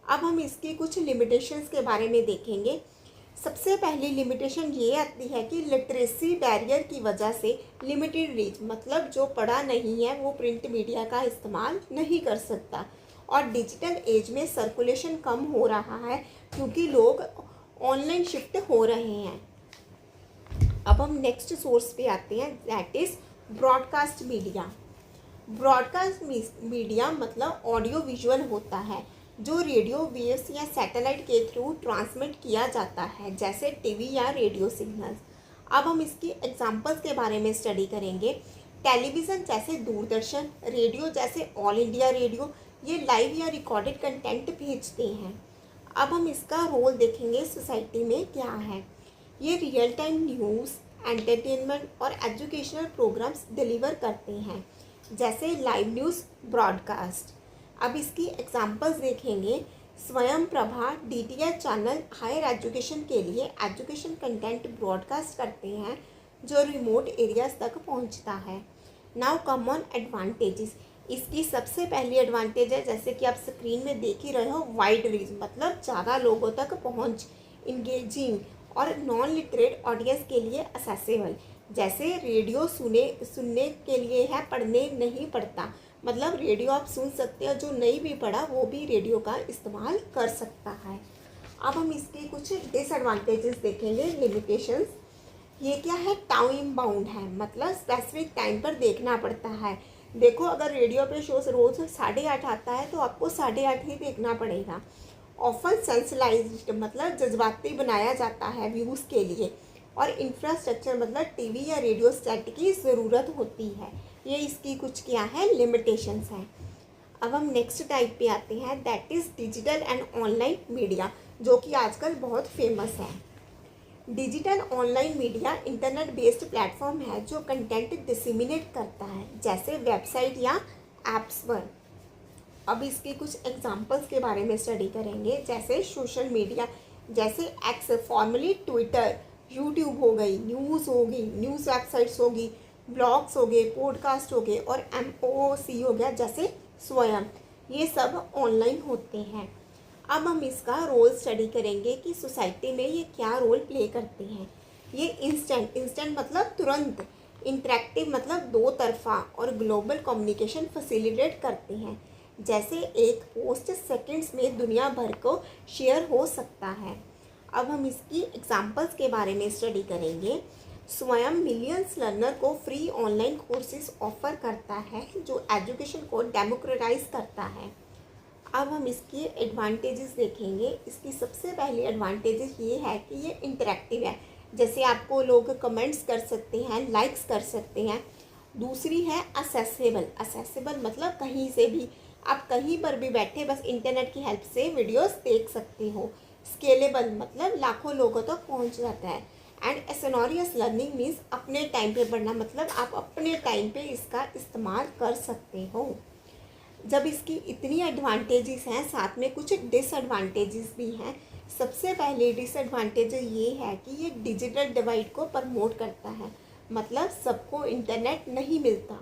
अब हम इसकी कुछ लिमिटेशंस के बारे में देखेंगे। सबसे पहली लिमिटेशन ये आती है कि लिटरेसी बैरियर की वजह से लिमिटेड रीच, मतलब जो पढ़ा नहीं है वो प्रिंट मीडिया का इस्तेमाल नहीं कर सकता। और डिजिटल एज में सर्कुलेशन कम हो रहा है क्योंकि लोग ऑनलाइन शिफ्ट हो रहे हैं। अब हम नेक्स्ट सोर्स पे आते हैं, that is broadcast media. Broadcast media मतलब ऑडियो विजुअल होता है जो रेडियो वेव्स या सैटेलाइट के थ्रू ट्रांसमिट किया जाता है, जैसे टीवी या रेडियो सिग्नल्स। अब हम इसकी एग्जांपल्स के बारे में स्टडी करेंगे। टेलीविज़न जैसे दूरदर्शन, रेडियो जैसे ऑल इंडिया रेडियो, ये लाइव या रिकॉर्डेड कंटेंट भेजते हैं। अब हम इसका रोल देखेंगे सोसाइटी में क्या है। ये रियल टाइम न्यूज़, एंटरटेनमेंट और एजुकेशनल प्रोग्राम्स डिलीवर करते हैं, जैसे लाइव न्यूज़ ब्रॉडकास्ट। अब इसकी एग्जांपल्स देखेंगे। Swayam Prabha DTH channel higher education के लिए एजुकेशन कंटेंट ब्रॉडकास्ट करते हैं जो रिमोट एरियाज तक पहुंचता है। Now come on advantages. इसकी सबसे पहली एडवांटेज है, जैसे कि आप स्क्रीन में देख ही रहे हो, वाइड रीच मतलब ज़्यादा लोगों तक पहुंच, इंगेजिंग और नॉन लिटरेट ऑडियंस के लिए असेसेबल। जैसे रेडियो सुनने के लिए है, पढ़ने नहीं पड़ता, मतलब रेडियो आप सुन सकते हो, जो नहीं भी पढ़ा वो भी रेडियो का इस्तेमाल कर सकता है। अब हम इसके कुछ डिसएडवांटेजेस देखेंगे, लिमिटेशंस। ये क्या है, टाइम बाउंड है, मतलब स्पेसिफिक टाइम पर देखना पड़ता है। देखो, अगर रेडियो पे शो रोज़ 8:30 आता है तो आपको 8:30 ही देखना पड़ेगा। ऑफन सेंसलाइज्ड मतलब जज्बाती बनाया जाता है व्यूज़ के लिए। और इंफ्रास्ट्रक्चर मतलब टीवी या रेडियो सेट की ज़रूरत होती है। ये इसकी कुछ क्या है, लिमिटेशंस हैं। अब हम नेक्स्ट टाइप पे आते हैं, that is digital and online media, जो कि आजकल बहुत फेमस है। Digital online media internet based platform है जो कंटेंट डिसेमिनेट करता है, जैसे वेबसाइट या एप्स पर। अब इसके कुछ एग्जांपल्स के बारे में स्टडी करेंगे, जैसे सोशल मीडिया, जैसे एक्स फॉर्मली ट्विटर, यूट्यूब हो गई, न्यूज़ हो गई, न्यूज़ वेबसाइट्स होगी, ब्लॉग्स हो गए, पॉडकास्ट हो गए, और MOOC हो गया जैसे स्वयं। ये सब ऑनलाइन होते हैं। अब हम इसका रोल स्टडी करेंगे कि सोसाइटी में ये क्या रोल प्ले करते हैं। ये इंस्टेंट मतलब तुरंत, इंटरेक्टिव मतलब दो तरफा, और ग्लोबल कम्युनिकेशन फैसिलिटेट करते हैं, जैसे एक पोस्ट सेकंड्स में दुनिया भर को शेयर हो सकता है। अब हम इसकी एग्जांपल्स के बारे में स्टडी करेंगे। स्वयं मिलियंस लर्नर को फ्री ऑनलाइन कोर्सेज ऑफर करता है जो एजुकेशन को डेमोक्रेटाइज करता है। अब हम इसके एडवांटेजेस देखेंगे। इसकी सबसे पहली एडवांटेजेस ये है कि ये इंटरेक्टिव है, जैसे आपको लोग कमेंट्स कर सकते हैं, लाइक्स कर सकते हैं। दूसरी है असेसेबल मतलब कहीं से भी, आप कहीं पर भी बैठे बस इंटरनेट की हेल्प से वीडियोस देख सकते हो। स्केलेबल मतलब लाखों लोगों तक पहुंच जाता है। एंड एसोनोरियस लर्निंग मीन्स अपने टाइम पे पढ़ना, मतलब आप अपने टाइम पे इसका इस्तेमाल कर सकते हो। जब इसकी इतनी एडवांटेजेस हैं, साथ में कुछ डिसएडवांटेजेस भी हैं। सबसे पहले डिसएडवांटेज ये है कि ये डिजिटल डिवाइड को प्रमोट करता है, मतलब सबको इंटरनेट नहीं मिलता।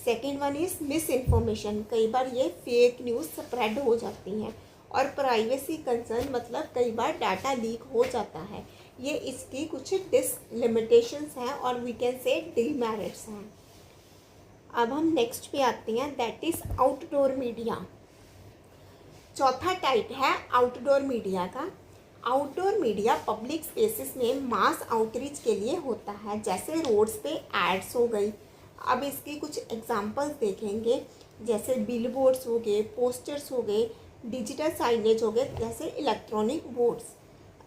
Second one is miss information, कई बार ये फेक न्यूज़ स्प्रेड हो जाती हैं। और प्राइवेसी कंसर्न मतलब कई बार डाटा लीक हो जाता है। ये इसकी कुछ लिमिटेशंस हैं और वी कैन से डीमेरिट्स हैं। अब हम नेक्स्ट पे आते हैं, दैट इज़ आउटडोर मीडिया। चौथा टाइप है आउटडोर मीडिया का। आउटडोर मीडिया पब्लिक स्पेसेस में मास आउटरीच के लिए होता है, जैसे रोड्स पे एड्स हो गई। अब इसकी कुछ एग्जांपल्स देखेंगे, जैसे बिलबोर्ड्स हो गए, पोस्टर्स हो गए, डिजिटल साइनेज हो गए, जैसे इलेक्ट्रॉनिक बोर्ड्स।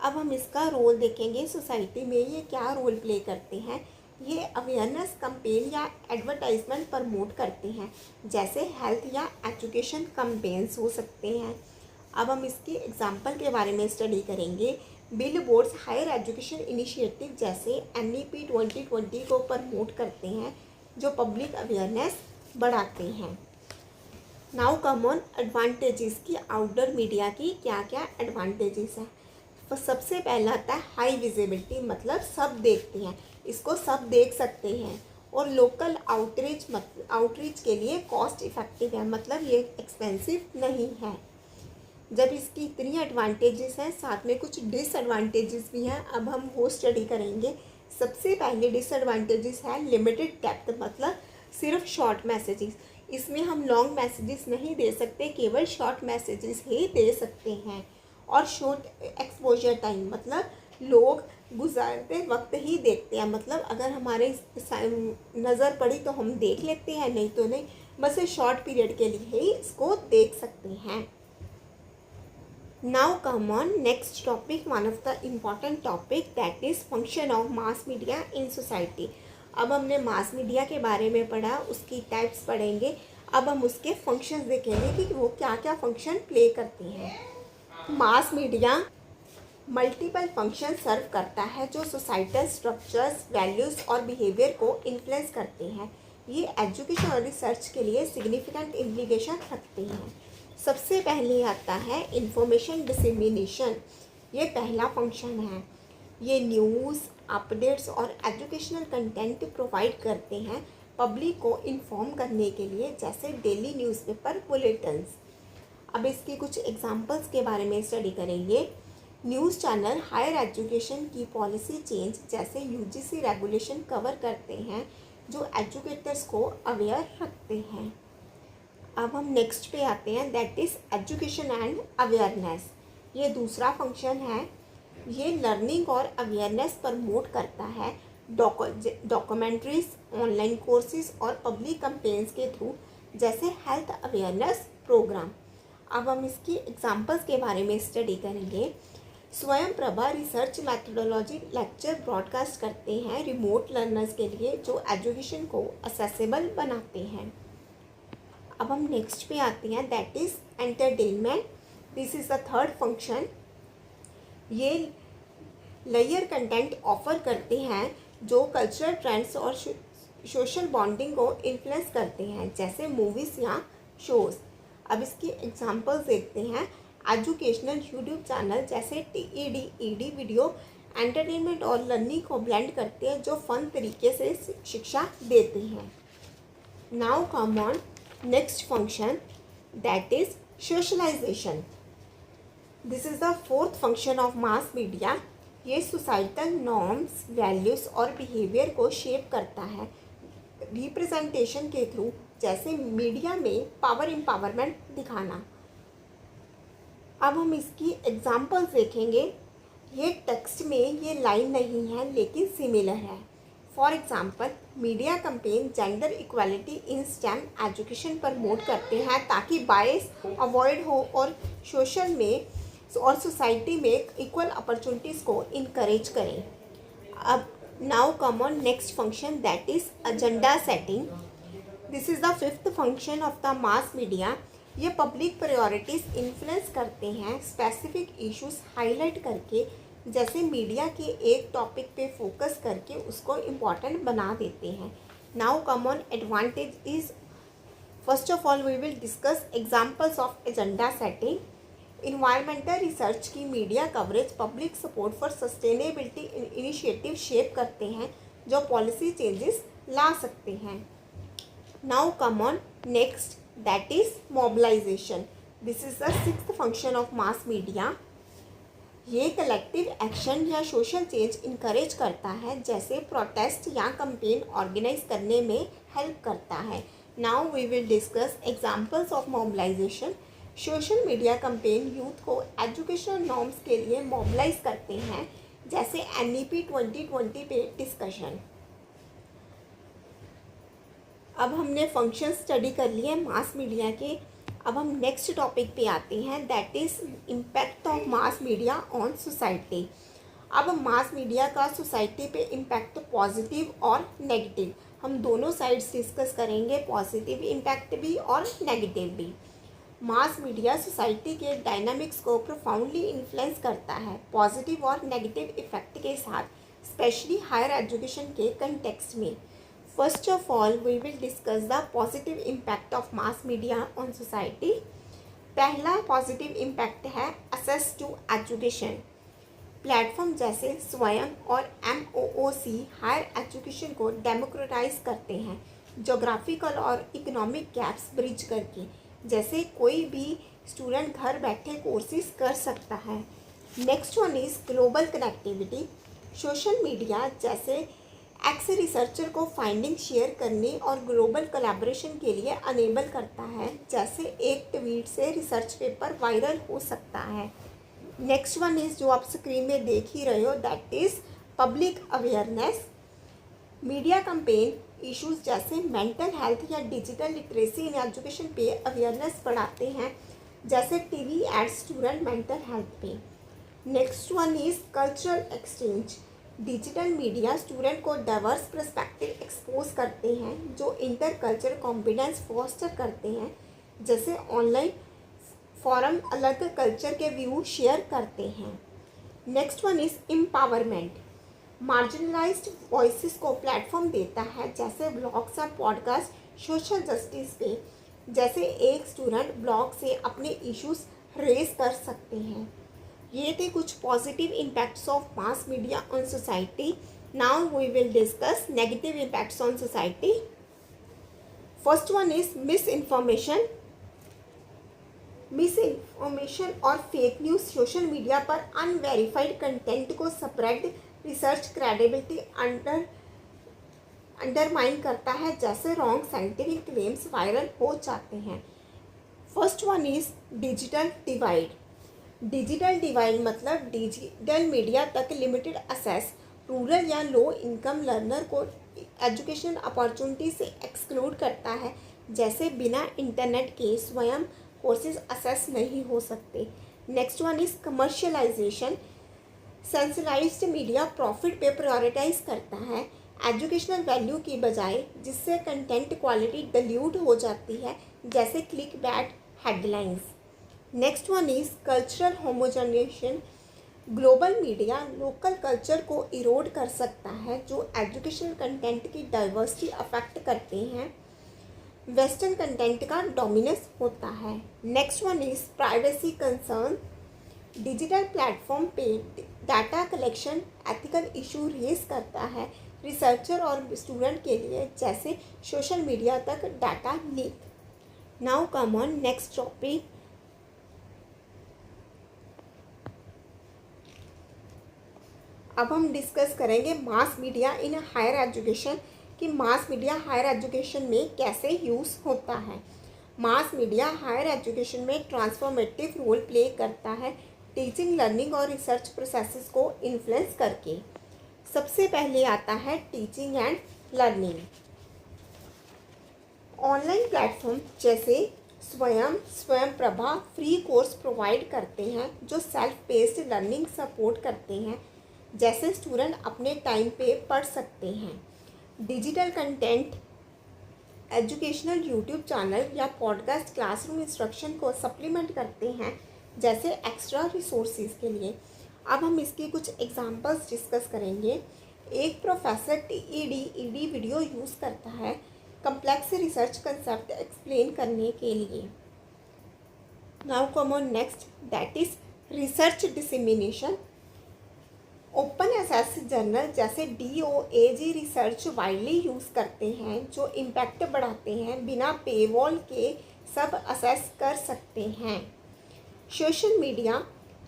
अब हम इसका रोल देखेंगे, सोसाइटी में ये क्या रोल प्ले करते हैं। ये अवेयरनेस कैंपेन या एडवर्टाइजमेंट प्रमोट करते हैं, जैसे हेल्थ या एजुकेशन कैंपेन्स हो सकते हैं। अब हम इसकी एग्जांपल के बारे में स्टडी करेंगे। Billboards higher education initiative जैसे NEP 2020 को प्रमोट करते हैं, जो पब्लिक अवेयरनेस बढ़ाते हैं। नाउ कम ऑन एडवांटेजेस की आउटडोर मीडिया की क्या क्या एडवांटेजेस हैं। तो सबसे पहला आता है हाई विजिबिलिटी, मतलब सब देखते हैं, इसको सब देख सकते हैं। और लोकल आउटरीच के लिए कॉस्ट इफ़ेक्टिव है, मतलब ये एक्सपेंसिव नहीं है। जब इसकी इतनी एडवांटेजेस हैं, साथ में कुछ डिसएडवांटेजेस भी हैं। अब हम वो स्टडी करेंगे। सबसे पहले डिसएडवांटेजेस है लिमिटेड डेप्थ, मतलब सिर्फ शॉर्ट मैसेजेस। इसमें हम लॉन्ग मैसेजेस नहीं दे सकते, केवल शॉर्ट मैसेजेस ही दे सकते हैं। और शॉर्ट एक्सपोजर टाइम, मतलब लोग गुजारते वक्त ही देखते हैं, मतलब अगर हमारे नज़र पड़ी तो हम देख लेते हैं, नहीं तो नहीं, बस शॉर्ट पीरियड के लिए ही इसको देख सकते हैं। Now come on next topic, one of the important topic, that is function of mass media in society. अब हमने मास मीडिया के बारे में पढ़ा, उसकी टाइप्स पढ़ेंगे। अब हम उसके फंक्शंस देखेंगे कि वो क्या क्या फंक्शन प्ले करते हैं। मास मीडिया मल्टीपल फंक्शन सर्व करता है जो सोसाइटल स्ट्रक्चर्स, वैल्यूज़ और बिहेवियर को इन्फ्लुएंस करते हैं। ये एजुकेशन और रिसर्च के लिए सिग्निफिकेंट इम्प्लीकेशन रखते हैं। सबसे पहले आता है इंफॉर्मेशन डिसेमिनेशन। ये पहला फंक्शन है। ये न्यूज़, अपडेट्स और एजुकेशनल कंटेंट प्रोवाइड करते हैं पब्लिक को इन्फॉर्म करने के लिए, जैसे डेली न्यूज़पेपर, बुलेटिन्स। अब इसके कुछ एग्जांपल्स के बारे में स्टडी करेंगे। न्यूज़ चैनल हायर एजुकेशन की पॉलिसी चेंज जैसे यूजीसी रेगुलेशन कवर करते हैं जो एजुकेटर्स को अवेयर रखते हैं। अब हम नेक्स्ट पे आते हैं, that is education and awareness. ये दूसरा फंक्शन है। ये लर्निंग और अवेयरनेस प्रमोट करता है डॉक्यूमेंट्रीज, ऑनलाइन कोर्सेज और पब्लिक कैंपेन्स के थ्रू, जैसे हेल्थ अवेयरनेस प्रोग्राम। अब हम इसकी एग्जांपल्स के बारे में स्टडी करेंगे। स्वयं Prabha research methodology lecture broadcast करते हैं रिमोट लर्नर्स के लिए, जो एजुकेशन को असेसेबल बनाते हैं। अब हम नेक्स्ट पे आते हैं, that is entertainment. This is the third function. ये लेयर कंटेंट ऑफर करते हैं जो कल्चरल ट्रेंड्स और सोशल बॉन्डिंग को इन्फ्लुएंस करते हैं, जैसे मूवीज़ या शोज़। अब इसकी एग्जांपल्स देखते हैं। एजुकेशनल यूट्यूब चैनल जैसे TED वीडियो एंटरटेनमेंट और लर्निंग को ब्लेंड करते हैं, जो फन तरीके से शिक्षा देते हैं। Now come on next function, that is socialization. This is the fourth function of mass media. ये सोसाइटल नॉर्म्स, वैल्यूज़ और बिहेवियर को शेप करता है रिप्रेजेंटेशन के थ्रू, जैसे मीडिया में पावर एम्पावरमेंट दिखाना। अब हम इसकी एग्जांपल्स देखेंगे। ये टेक्स्ट में ये लाइन नहीं है लेकिन सिमिलर है। For example, media campaign gender equality in stem education promote करते हैं ताकि बायस अवॉइड हो और सोशल में और सोसाइटी में इक्वल अपॉर्चुनिटीज़ को इनकरेज करें। अब now come on next function, that is agenda setting. This is the fifth function of the mass media. ये पब्लिक प्रायोरिटीज़ इन्फ्लुएंस करते हैं स्पेसिफिक इश्यूज हाईलाइट करके, जैसे मीडिया के एक टॉपिक पे फोकस करके उसको इम्पॉर्टेंट बना देते हैं। Now come on advantage is, first of all we will discuss examples of agenda setting. Environmental research की media coverage public support for sustainability initiative shape करते हैं जो पॉलिसी चेंजेस ला सकते हैं। Now come on next, that is mobilisation. This is the sixth function of mass media. ये collective action या social change encourage करता है, जैसे प्रोटेस्ट या कैंपेन ऑर्गेनाइज करने में हेल्प करता है। Now we will discuss examples of mobilization. Social media campaign youth को एजुकेशनल नॉर्म्स के लिए मोबिलाइज करते हैं, जैसे NEP 2020 पे डिस्कशन। अब हमने फंक्शन स्टडी कर लिए मास मीडिया के। अब हम नेक्स्ट टॉपिक पे आते हैं, that is impact of mass media on society. अब मास मीडिया का सोसाइटी पे इम्पैक्ट पॉजिटिव और नेगेटिव, हम दोनों साइड्स डिस्कस करेंगे, पॉजिटिव इम्पैक्ट भी और नेगेटिव भी। मास मीडिया सोसाइटी के डायनामिक्स को प्रोफाउंडली इन्फ्लुएंस करता है पॉजिटिव और नेगेटिव इफेक्ट के साथ, स्पेशली हायर एजुकेशन के कंटेक्स्ट में। First of all we will discuss the positive impact of mass media on society. पहला पॉजिटिव इम्पैक्ट है एक्सेस टू एजुकेशन। प्लेटफॉर्म जैसे स्वयं और MOOC हायर एजुकेशन को डेमोक्रेटाइज करते हैं जोग्राफिकल और इकोनॉमिक गैप्स ब्रिज करके, जैसे कोई भी स्टूडेंट घर बैठे कोर्सेज कर सकता है। Next one is global connectivity. Social media जैसे एक्स रिसर्चर को फाइंडिंग शेयर करने और ग्लोबल कोलैबोरेशन के लिए अनेबल करता है, जैसे एक ट्वीट से रिसर्च पेपर वायरल हो सकता है। नेक्स्ट वन इज़ जो आप स्क्रीन में देख ही रहे हो, that is public awareness. Media campaign issues जैसे मेंटल हेल्थ या डिजिटल लिटरेसी इन एजुकेशन पे अवेयरनेस बढ़ाते हैं, जैसे TV ad student mental health पे। Next one is cultural exchange. Digital media student को डाइवर्स पर्सपेक्टिव एक्सपोज करते हैं जो इंटर कल्चर कॉम्पिडेंस फोस्टर करते हैं, जैसे ऑनलाइन फोरम अलग कल्चर के व्यू शेयर करते हैं। Next one is empowerment. Marginalised voices को प्लेटफॉर्म देता है, जैसे ब्लॉग्स और पॉडकास्ट सोशल जस्टिस पे, जैसे एक स्टूडेंट ब्लॉग से अपने इश्यूज रेज कर सकते हैं। ये थे कुछ positive impacts of mass media on society. Now we will discuss negative impacts on society. First one is misinformation और फेक न्यूज़। सोशल मीडिया पर अनवेरिफाइड कंटेंट को स्प्रेड रिसर्च क्रेडिबिलिटी अंडरमाइन करता है, जैसे रॉन्ग साइंटिफिक क्लेम्स वायरल हो जाते हैं। First one is digital divide. Digital divide मतलब डिजिटल मीडिया तक लिमिटेड एक्सेस रूरल या लो इनकम लर्नर को एजुकेशन अपॉर्चुनिटी से एक्सक्लूड करता है, जैसे बिना इंटरनेट के स्वयं कोर्सेज एक्सेस नहीं हो सकते। Next one is commercialisation. Sensationalised media profit पे प्रायोरिटाइज करता है एजुकेशनल वैल्यू की बजाय, जिससे कंटेंट क्वालिटी डिल्यूट हो जाती है, जैसे click bait headlines. Next one is cultural homogenisation. Global media local culture को इरोड कर सकता है, जो एजुकेशनल कंटेंट की डाइवर्सिटी अफेक्ट करते हैं। वेस्टर्न कंटेंट का डोमिनेंस होता है। Next one is privacy concern. Digital platform पे data collection ethical issue raise करता है रिसर्चर और स्टूडेंट के लिए, जैसे सोशल मीडिया तक data leak. Now come on next topic. अब हम डिस्कस करेंगे मास मीडिया इन हायर एजुकेशन, कि मास मीडिया हायर एजुकेशन में कैसे यूज़ होता है। मास मीडिया हायर एजुकेशन में ट्रांसफॉर्मेटिव रोल प्ले करता है, टीचिंग लर्निंग और रिसर्च प्रोसेसेस को इन्फ्लुएंस करके। सबसे पहले आता है teaching and learning. Online platform जैसे स्वयं प्रभा फ्री कोर्स प्रोवाइड करते हैं जो सेल्फ बेस्ड लर्निंग सपोर्ट करते हैं, जैसे स्टूडेंट अपने टाइम पे पढ़ सकते हैं। Digital content educational YouTube channel या पॉडकास्ट क्लासरूम इंस्ट्रक्शन को सप्लीमेंट करते हैं, जैसे एक्स्ट्रा रिसोर्सेज के लिए। अब हम इसकी कुछ एग्जांपल्स डिस्कस करेंगे। एक प्रोफेसर टीईडी वीडियो यूज़ करता है कम्प्लेक्स रिसर्च कंसेप्ट एक्सप्लेन करने के लिए। Now come on next, that is research dissemination. Open access journal जैसे DOAG रिसर्च वाइडली यूज़ करते हैं, जो इम्पैक्ट बढ़ाते हैं, बिना पेवॉल के सब असेस कर सकते हैं। सोशल मीडिया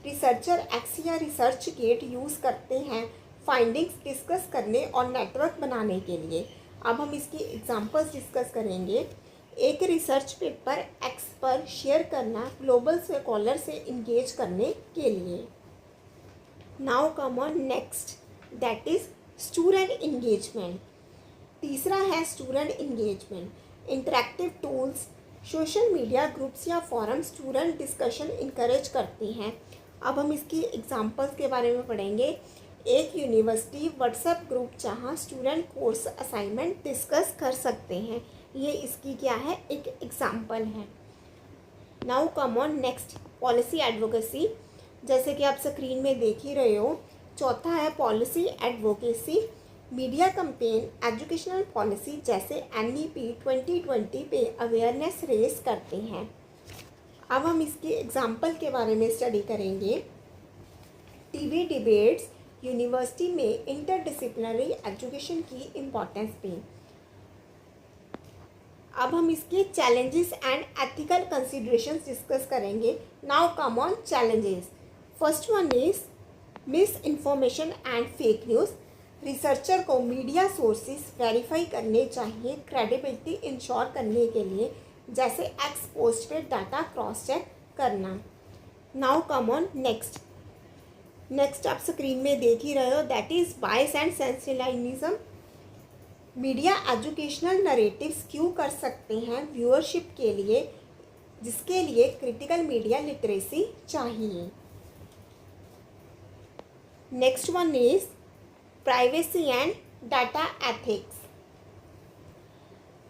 रिसर्चर एक्स या रिसर्च गेट यूज़ करते हैं फाइंडिंग्स डिस्कस करने और नेटवर्क बनाने के लिए। अब हम इसकी एग्जांपल्स डिस्कस करेंगे। एक रिसर्च पेपर एक्स पर शेयर करना ग्लोबल स्कॉलर से इंगेज करने के लिए। Now come on next, that is student engagement. तीसरा है student engagement. Interactive tools social media groups या फॉरम स्टूडेंट डिस्कशन इंकरेज करती हैं। अब हम इसकी एग्जांपल्स के बारे में पढ़ेंगे। एक यूनिवर्सिटी व्हाट्सएप ग्रुप जहां स्टूडेंट कोर्स असाइनमेंट डिस्कस कर सकते हैं। ये इसकी क्या है, एक एग्जांपल है। Now come on next, policy advocacy. जैसे कि आप स्क्रीन में देख ही रहे हो। चौथा है policy advocacy. Media campaign educational policy जैसे NEP 2020 पे अवेयरनेस रेज करते हैं। अब हम इसके एग्जाम्पल के बारे में स्टडी करेंगे। TV डिबेट्स यूनिवर्सिटी में इंटरडिसिप्लिनरी एजुकेशन की इम्पोर्टेंस पे। अब हम इसके challenges and ethical considerations discuss करेंगे। Now come on challenges. First one is misinformation and fake news. Researcher को मीडिया सोर्सेज वेरीफाई करने चाहिए क्रेडिबिलिटी इंश्योर करने के लिए, जैसे एक्स पोस्ट पे डाटा क्रॉस चेक करना। Now come on next, next आप स्क्रीन में देख ही रहे हो, that is bias and sensationalism. Media educational narratives क्यों कर सकते हैं व्यूअरशिप के लिए, जिसके लिए क्रिटिकल मीडिया लिटरेसी चाहिए। Next one is privacy and data ethics.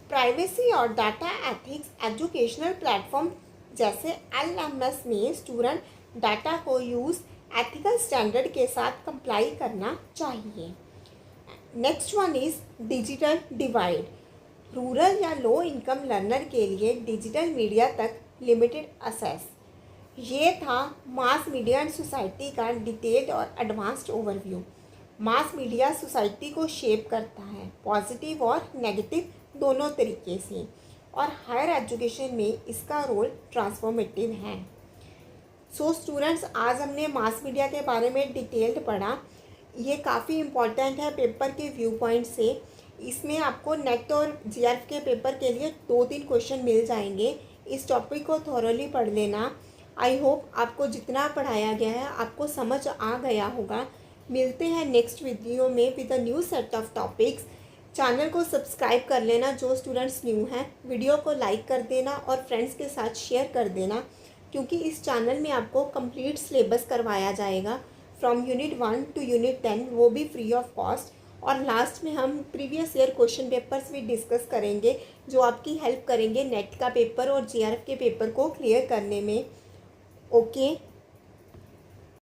Privacy और डाटा एथिक्स एजुकेशनल प्लेटफॉर्म जैसे एलएमएस में स्टूडेंट डाटा को यूज़ एथिकल स्टैंडर्ड के साथ कंप्लाई करना चाहिए। Next one is digital divide. Rural या लो इनकम लर्नर के लिए डिजिटल मीडिया तक लिमिटेड एक्सेस। ये था मास मीडिया एंड सोसाइटी का डिटेल्ड और एडवांस्ड ओवरव्यू। मास मीडिया सोसाइटी को शेप करता है पॉजिटिव और नेगेटिव दोनों तरीके से, और हायर एजुकेशन में इसका रोल ट्रांसफॉर्मेटिव है। सो स्टूडेंट्स, आज हमने मास मीडिया के बारे में डिटेल्ड पढ़ा। ये काफ़ी इम्पॉर्टेंट है पेपर के व्यू पॉइंट से। इसमें आपको नेट और जीआरएफ के पेपर के लिए 2-3 क्वेश्चन मिल जाएंगे। इस टॉपिक को थॉरोली पढ़ लेना। आई होप आपको जितना पढ़ाया गया है आपको समझ आ गया होगा। मिलते हैं नेक्स्ट वीडियो में with a new set of topics. Channel को सब्सक्राइब कर लेना जो स्टूडेंट्स न्यू हैं। वीडियो को लाइक कर देना और फ्रेंड्स के साथ शेयर कर देना, क्योंकि इस चैनल में आपको कंप्लीट सिलेबस करवाया जाएगा फ्रॉम यूनिट 1 टू यूनिट 10, वो भी फ्री ऑफ कॉस्ट। और लास्ट में हम प्रीवियस ईयर क्वेश्चन पेपर्स भी डिस्कस करेंगे जो आपकी हेल्प करेंगे नेट का पेपर और जीआरएफ के पेपर को क्लियर करने में। ओके।